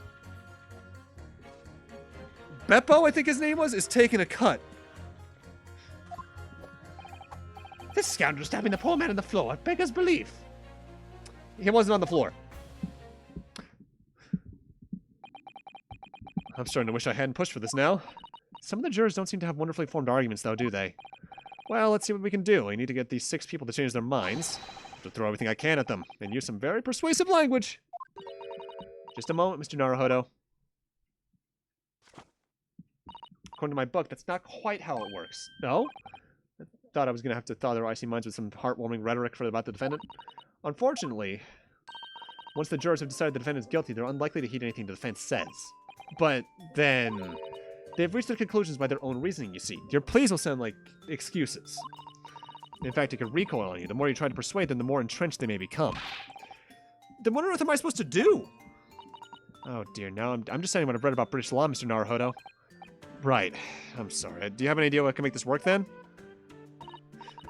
Beppo, I think his name was, is taking a cut. This scoundrel stabbing the poor man on the floor beggars belief. He wasn't on the floor. I'm starting to wish I hadn't pushed for this now. Some of the jurors don't seem to have wonderfully formed arguments, though, do they? Well, let's see what we can do. I need to get these 6 people to change their minds. I have to throw everything I can at them and use some very persuasive language. Just a moment, Mr. Naruhodo. According to my book, that's not quite how it works. No? I thought I was going to have to thaw their icy minds with some heartwarming rhetoric about the defendant. Unfortunately, once the jurors have decided the defendant is guilty, they're unlikely to heed anything the defense says. But then, they've reached their conclusions by their own reasoning, you see. Your pleas will sound like excuses. In fact, it could recoil on you. The more you try to persuade them, the more entrenched they may become. Then what on earth am I supposed to do? Oh dear, now I'm just saying what I've read about British law, Mr. Naruhodo. Right. I'm sorry. Do you have any idea what can make this work, then?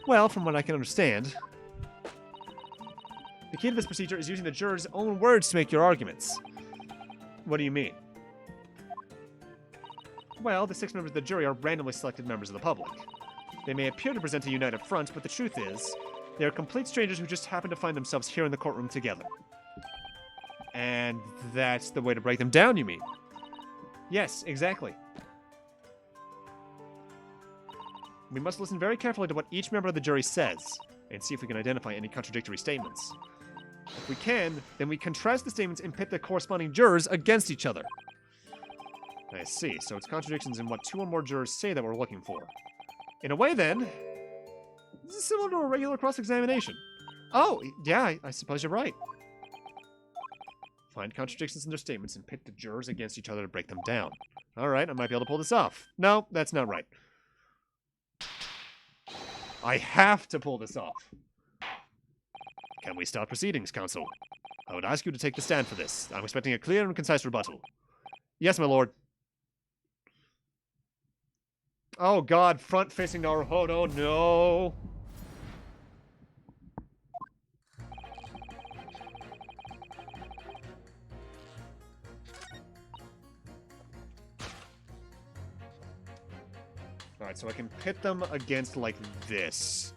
Well, from what I can understand, the key to this procedure is using the jurors' own words to make your arguments. What do you mean? Well, the 6 members of the jury are randomly selected members of the public. They may appear to present a united front, but the truth is, they are complete strangers who just happen to find themselves here in the courtroom together. And that's the way to break them down, you mean? Yes, exactly. We must listen very carefully to what each member of the jury says, and see if we can identify any contradictory statements. If we can, then we contrast the statements and pit the corresponding jurors against each other. I see, so it's contradictions in what 2 or more jurors say that we're looking for. In a way, then, this is similar to a regular cross-examination. Oh, yeah, I suppose you're right. Find contradictions in their statements and pit the jurors against each other to break them down. Alright, I might be able to pull this off. No, that's not right. I have to pull this off. Can we start proceedings, counsel? I would ask you to take the stand for this. I'm expecting a clear and concise rebuttal. Yes, my lord. Oh god, front-facing Naruhodo, no! Alright, so I can pit them against, like, this.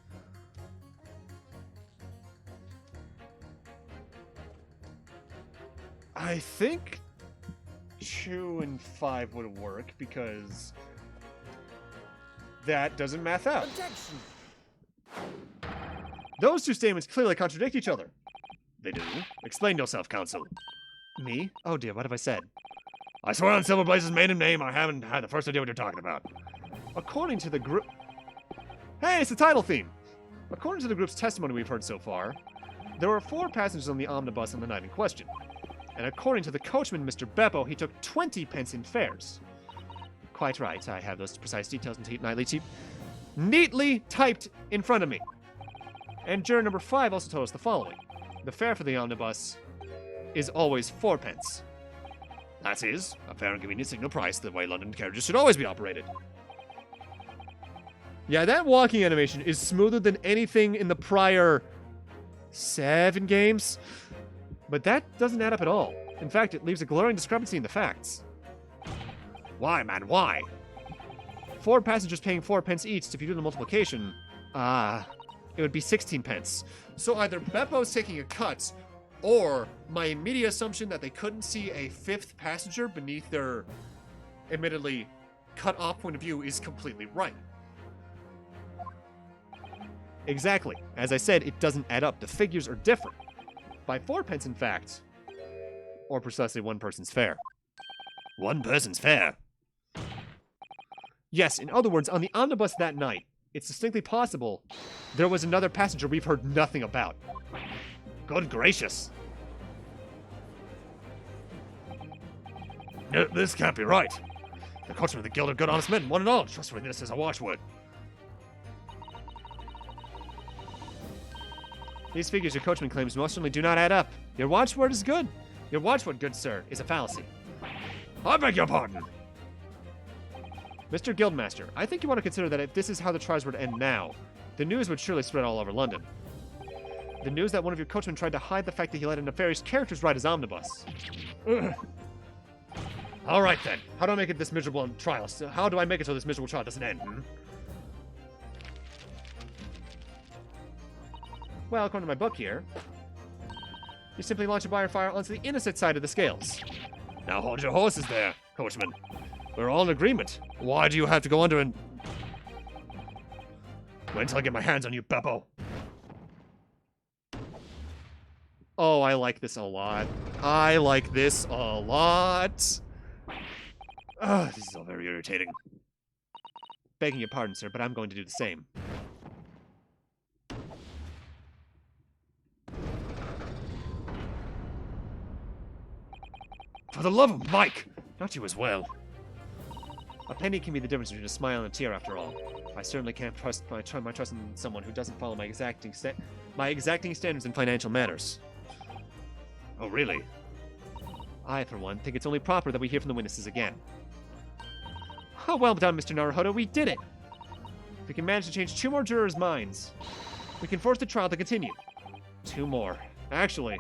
I think 2 and 5 would work, because that doesn't math out. Objection! Those 2 statements clearly contradict each other. They do. Explain yourself, counsel. Me? Oh dear, what have I said? I swear on Silver Blaze's maiden name, I haven't had the first idea what you're talking about. According to the group... Hey, it's the title theme! According to the group's testimony we've heard so far, there were 4 passengers on the omnibus on the night in question. And according to the coachman, Mr. Beppo, he took 20 pence in fares. Quite right, I have those precise details neatly typed in front of me. And juror number 5 also told us the following. The fare for the omnibus is always 4 pence. That is, a fair and convenient single price, the way London carriages should always be operated. Yeah, that walking animation is smoother than anything in the prior 7 games. But that doesn't add up at all. In fact, it leaves a glaring discrepancy in the facts. Why, man, why? 4 passengers paying 4 pence each, if you do the multiplication, it would be 16 pence. So either Beppo's taking a cut, or my immediate assumption that they couldn't see a fifth passenger beneath their admittedly cut off point of view is completely right. Exactly. As I said, it doesn't add up. The figures are different. By 4 pence, in fact. Or precisely one person's fare. One person's fare? Yes, in other words, on the omnibus that night, it's distinctly possible there was another passenger we've heard nothing about. Good gracious. No, this can't be right. The coachman of the Guild of Good Honest Men, one and all, trustworthiness is a watchword. These figures your coachman claims most certainly do not add up. Your watchword is good. Your watchword, good sir, is a fallacy. I beg your pardon. Mr. Guildmaster, I think you want to consider that if this is how the trials were to end now, the news would surely spread all over London. The news that one of your coachmen tried to hide the fact that he let a nefarious characters ride his omnibus. Ugh. All right then. How do I make it this miserable trial? How do I make it so this miserable trial doesn't end? Well, according to my book here, you simply launch a fire onto the innocent side of the scales. Now hold your horses there, coachman. We're all in agreement. Why do you have to go under and... Wait until I get my hands on you, Beppo. Oh, I like this a lot. I like this a lot. Ugh, this is all very irritating. Begging your pardon, sir, but I'm going to do the same. For the love of Mike! Not you as well. A penny can be the difference between a smile and a tear, after all. I certainly can't trust my trust in someone who doesn't follow my exacting standards in financial matters. Oh, really? I, for one, think it's only proper that we hear from the witnesses again. Oh, well done, Mr. Naruhodo, we did it! We can manage to change 2 more jurors' minds. We can force the trial to continue. 2 more. Actually,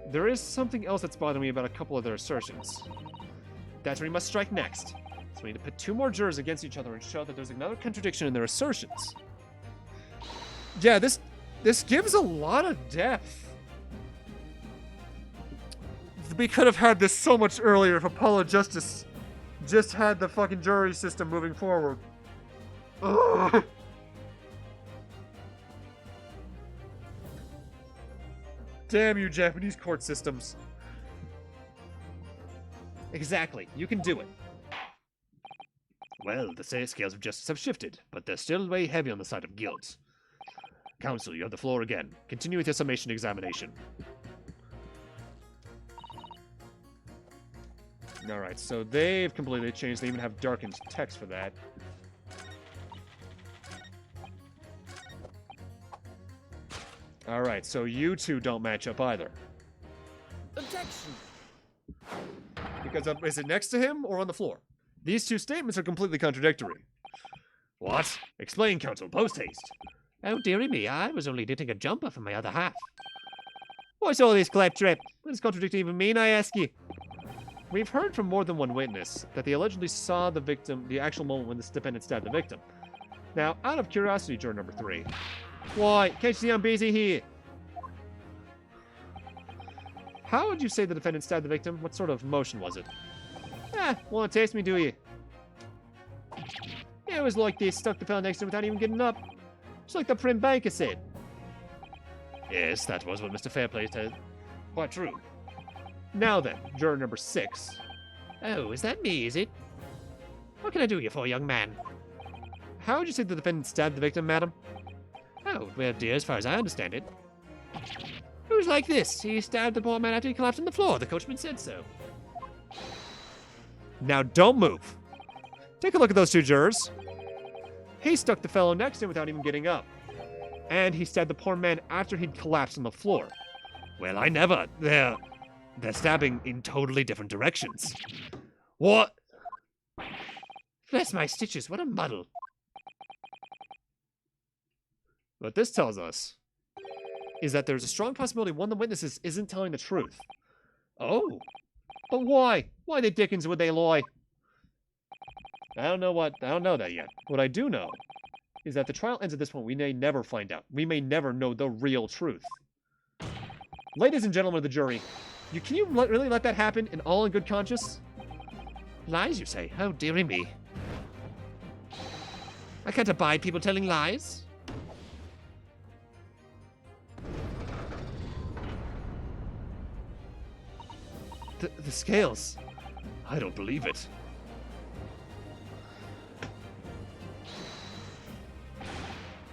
there is something else that's bothering me about a couple of their assertions. That's where we must strike next. So we need to put 2 more jurors against each other and show that there's another contradiction in their assertions. Yeah, this gives a lot of depth. We could have had this so much earlier if Apollo Justice just had the fucking jury system moving forward. Ugh. Damn you, Japanese court systems. Exactly. You can do it. Well, the scales of justice have shifted, but they're still way heavy on the side of guilt. Counsel, you have the floor again. Continue with your summation examination. Alright, so they've completely changed. They even have darkened text for that. Alright, so you two don't match up either. Objection! Because is it next to him or on the floor? These 2 statements are completely contradictory. What? Explain, counsel, post-haste. Oh, dearie me, I was only knitting a jumper for my other half. What's all this claptrap? What does contradiction even mean, I ask you? We've heard from more than one witness that they allegedly saw the victim, the actual moment when this defendant stabbed the victim. Now, out of curiosity, juror number 3. Why, can't you see I'm busy here? How would you say the defendant stabbed the victim? What sort of motion was it? Wanna taste me, do you? It was like they stuck the fella next to him without even getting up. Just like the prim banker said. Yes, that was what Mr. Fairplay said. Quite true. Now then, juror number 6. Oh, is that me, is it? What can I do you for, young man? How would you say the defendant stabbed the victim, madam? Oh, well, dear, as far as I understand it. It was like this. He stabbed the poor man after he collapsed on the floor. The coachman said so. Now don't move. Take a look at those 2 jurors. He stuck the fellow next to him without even getting up. And he stabbed the poor man after he'd collapsed on the floor. Well, I never. They're stabbing in totally different directions. What? Bless my stitches, what a muddle. What this tells us is that there's a strong possibility one of the witnesses isn't telling the truth. Oh. But why? Why the dickens would they lie? I don't know that yet. What I do know is that the trial ends at this point. We may never find out. We may never know the real truth. Ladies and gentlemen of the jury, can you really let that happen in all in good conscience? Lies, you say? Oh, dearie me. I can't abide people telling lies. The scales. I don't believe it.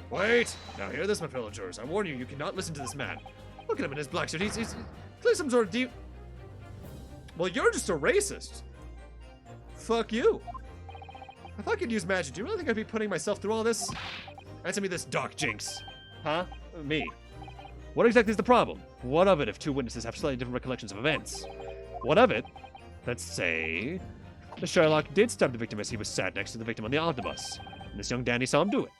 Wait! Now hear this, my fellow jurors. I warn you, you cannot listen to this man. Look at him in his black suit. He's clearly some sort of deep... Well, you're just a racist. Fuck you. I thought I could use magic. Do you really think I'd be putting myself through all this? Answer me this, Dark Jinx. Huh? Me. What exactly is the problem? What of it if two witnesses have slightly different recollections of events? What of it? Let's say... the Sherlock did stab the victim as he was sat next to the victim on the omnibus. And this young dandy saw him do it.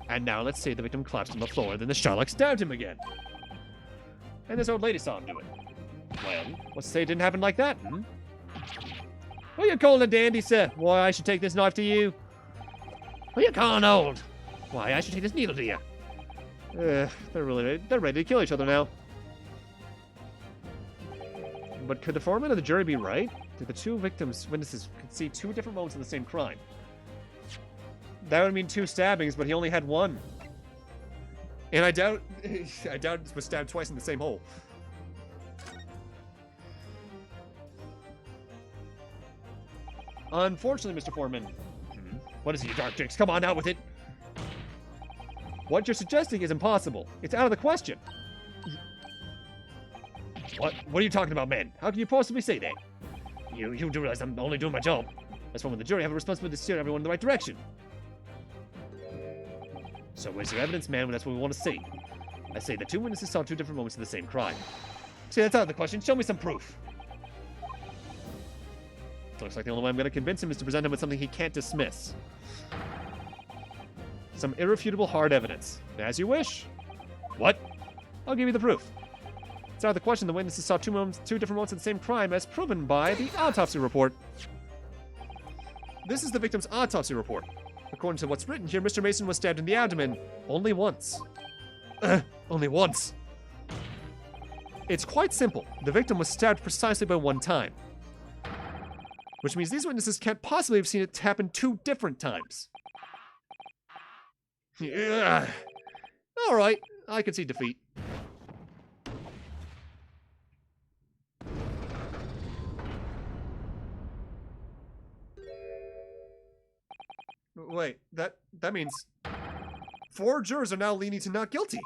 And now let's say the victim collapsed on the floor, then the Sherlock stabbed him again. And this old lady saw him do it. Well, let's say it didn't happen like that, hmm? What are you calling a dandy, sir? Why, I should take this knife to you? What are you calling old? Why, I should take this needle to you? They're ready to kill each other now. But could the foreman of the jury be right? Did the two witnesses could see two different moments of the same crime? That would mean two stabbings, but he only had one. And I doubt it was stabbed twice in the same hole. Unfortunately, Mr. Foreman. What is it, you Dark Jinx? Come on, out with it. What you're suggesting is impossible. It's out of the question. What are you talking about, man? How can you possibly say that? You do realize I'm only doing my job. As one of the jury, I have a responsibility to steer everyone in the right direction. So where's your evidence, man? That's what we want to see. I say the two witnesses saw two different moments of the same crime. See, that's out of the question. Show me some proof. Looks like the only way I'm going to convince him is to present him with something he can't dismiss. Some irrefutable hard evidence. As you wish. What? I'll give you the proof. It's out of the question the witnesses saw two different moments of the same crime as proven by the autopsy report. This is the victim's autopsy report. According to what's written here, Mr. Mason was stabbed in the abdomen only once. Only once. It's quite simple. The victim was stabbed precisely by one time. Which means these witnesses can't possibly have seen it happen two different times. Yeah. Alright, I can see defeat. Wait, that means 4 jurors are now leaning to not guilty.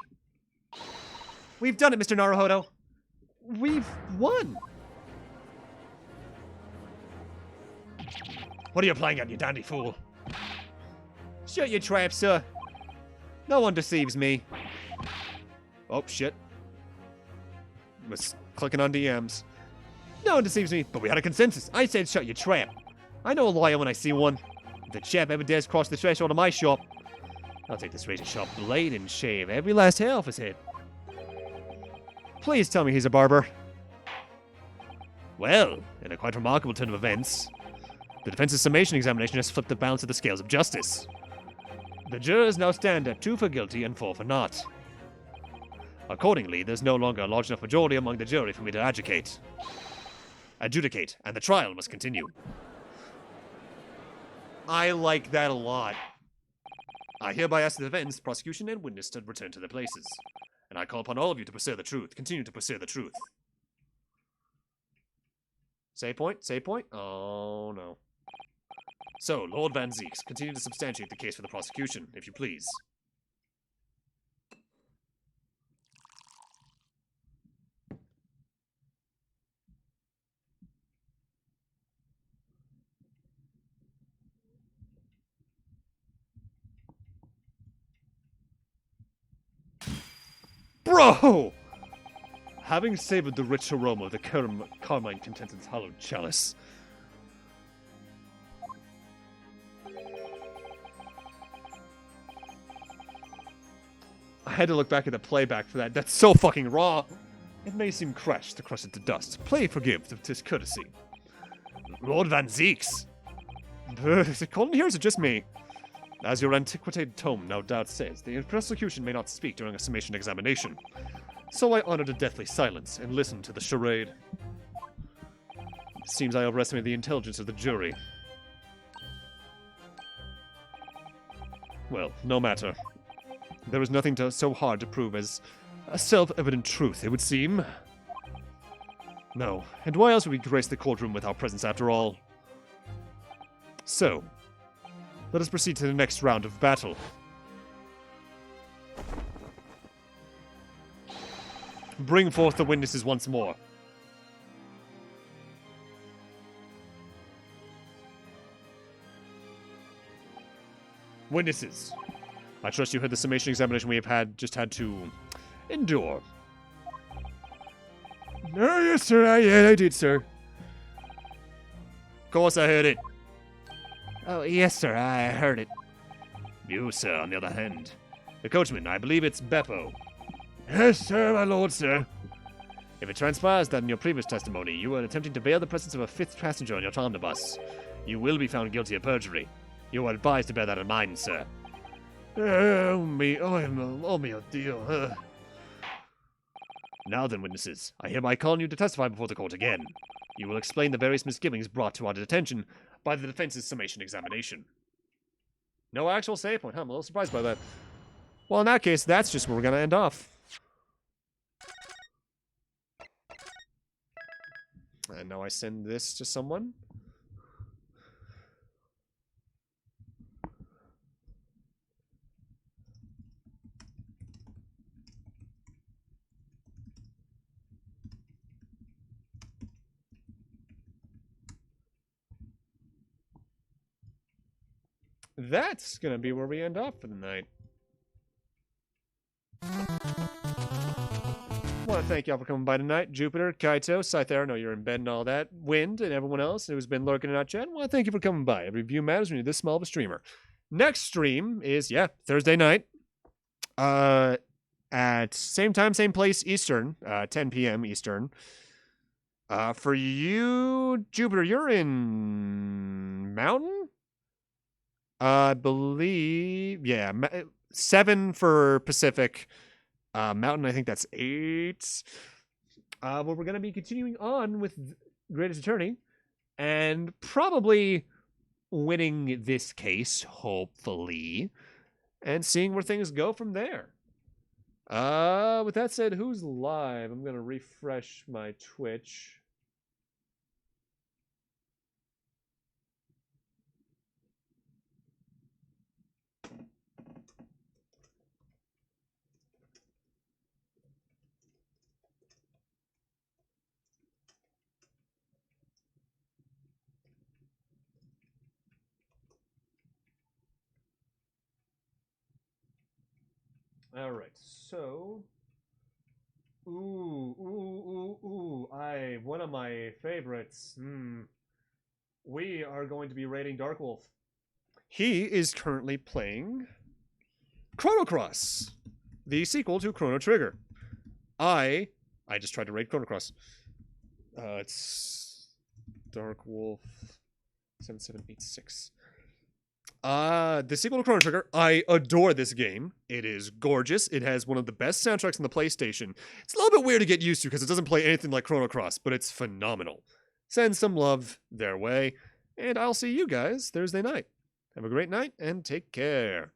We've done it, Mr. Naruhodo. We've won. What are you playing at, you dandy fool? Shut your trap, sir. No one deceives me. Oh, shit. Was clicking on DMs. No one deceives me, but we had a consensus. I said shut your trap. I know a liar when I see one. If the chap ever dares cross the threshold of my shop, I'll take this razor-sharp blade and shave every last hair off his head. Please tell me he's a barber. Well, in a quite remarkable turn of events, the defense's summation examination has flipped the balance of the scales of justice. The jurors now stand at 2 for guilty and 4 for not. Accordingly, there's no longer a large enough majority among the jury for me to adjudicate, and the trial must continue. I like that a lot. I hereby ask the defense, prosecution, and witness to return to their places. And I call upon all of you to pursue the truth. Continue to pursue the truth. Say point? Say point? Oh, no. So, Lord Van Zeeks, continue to substantiate the case for the prosecution, if you please. Bro! Having savored the rich aroma of the carmine contents hallowed chalice, I had to look back at the playback for that. That's so fucking raw. It may seem crushed to crush it to dust. Play forgive the discourtesy. Lord Van Zeeks. Is it cold in here or is it just me? As your antiquated tome no doubt says, the prosecution may not speak during a summation examination. So I honored a deathly silence and listened to the charade. Seems I overestimated the intelligence of the jury. Well, no matter. There was nothing so hard to prove as a self-evident truth, it would seem. No, and why else would we grace the courtroom with our presence after all? So, let us proceed to the next round of battle. Bring forth the witnesses once more. Witnesses, I trust you heard the summation examination we have just had to endure. Oh, yes, sir. I did, sir. Of course I heard it. Oh, yes, sir, I heard it. You, sir, on the other hand. The coachman, I believe it's Beppo. Yes, sir, my lord, sir. If it transpires that in your previous testimony you were attempting to veil the presence of a fifth passenger on your omnibus, you will be found guilty of perjury. You are advised to bear that in mind, sir. Oh, me, oh, dear. Now then, witnesses, I hereby call you to testify before the court again. You will explain the various misgivings brought to our attention by the defense's summation examination. No actual save point, huh? I'm a little surprised by that. Well, in that case, that's just where we're going to end off. And now I send this to someone. That's gonna be where we end off for the night. Want to thank y'all for coming by tonight. Jupiter, Kaito, Scythera, I know you're in bed and all that. Wind, and everyone else who's been lurking in our chat. I want to thank you for coming by. Every view matters when you're this small of a streamer. Next stream is, Thursday night. At same time, same place, Eastern. 10 p.m. Eastern. For you, Jupiter, you're in Mountain? I believe, 7 for Pacific. Mountain, I think that's 8. Well, we're going to be continuing on with Greatest Attorney and probably winning this case, hopefully, and seeing where things go from there. With that said, who's live? I'm going to refresh my Twitch. All right, so, one of my favorites. We are going to be rating Dark Wolf. He is currently playing Chrono Cross, the sequel to Chrono Trigger. I just tried to rate Chrono Cross. It's Dark Wolf 7786. The sequel to Chrono Trigger, I adore this game. It is gorgeous. It has one of the best soundtracks on the PlayStation. It's a little bit weird to get used to because it doesn't play anything like Chrono Cross, but it's phenomenal. Send some love their way, and I'll see you guys Thursday night. Have a great night, and take care.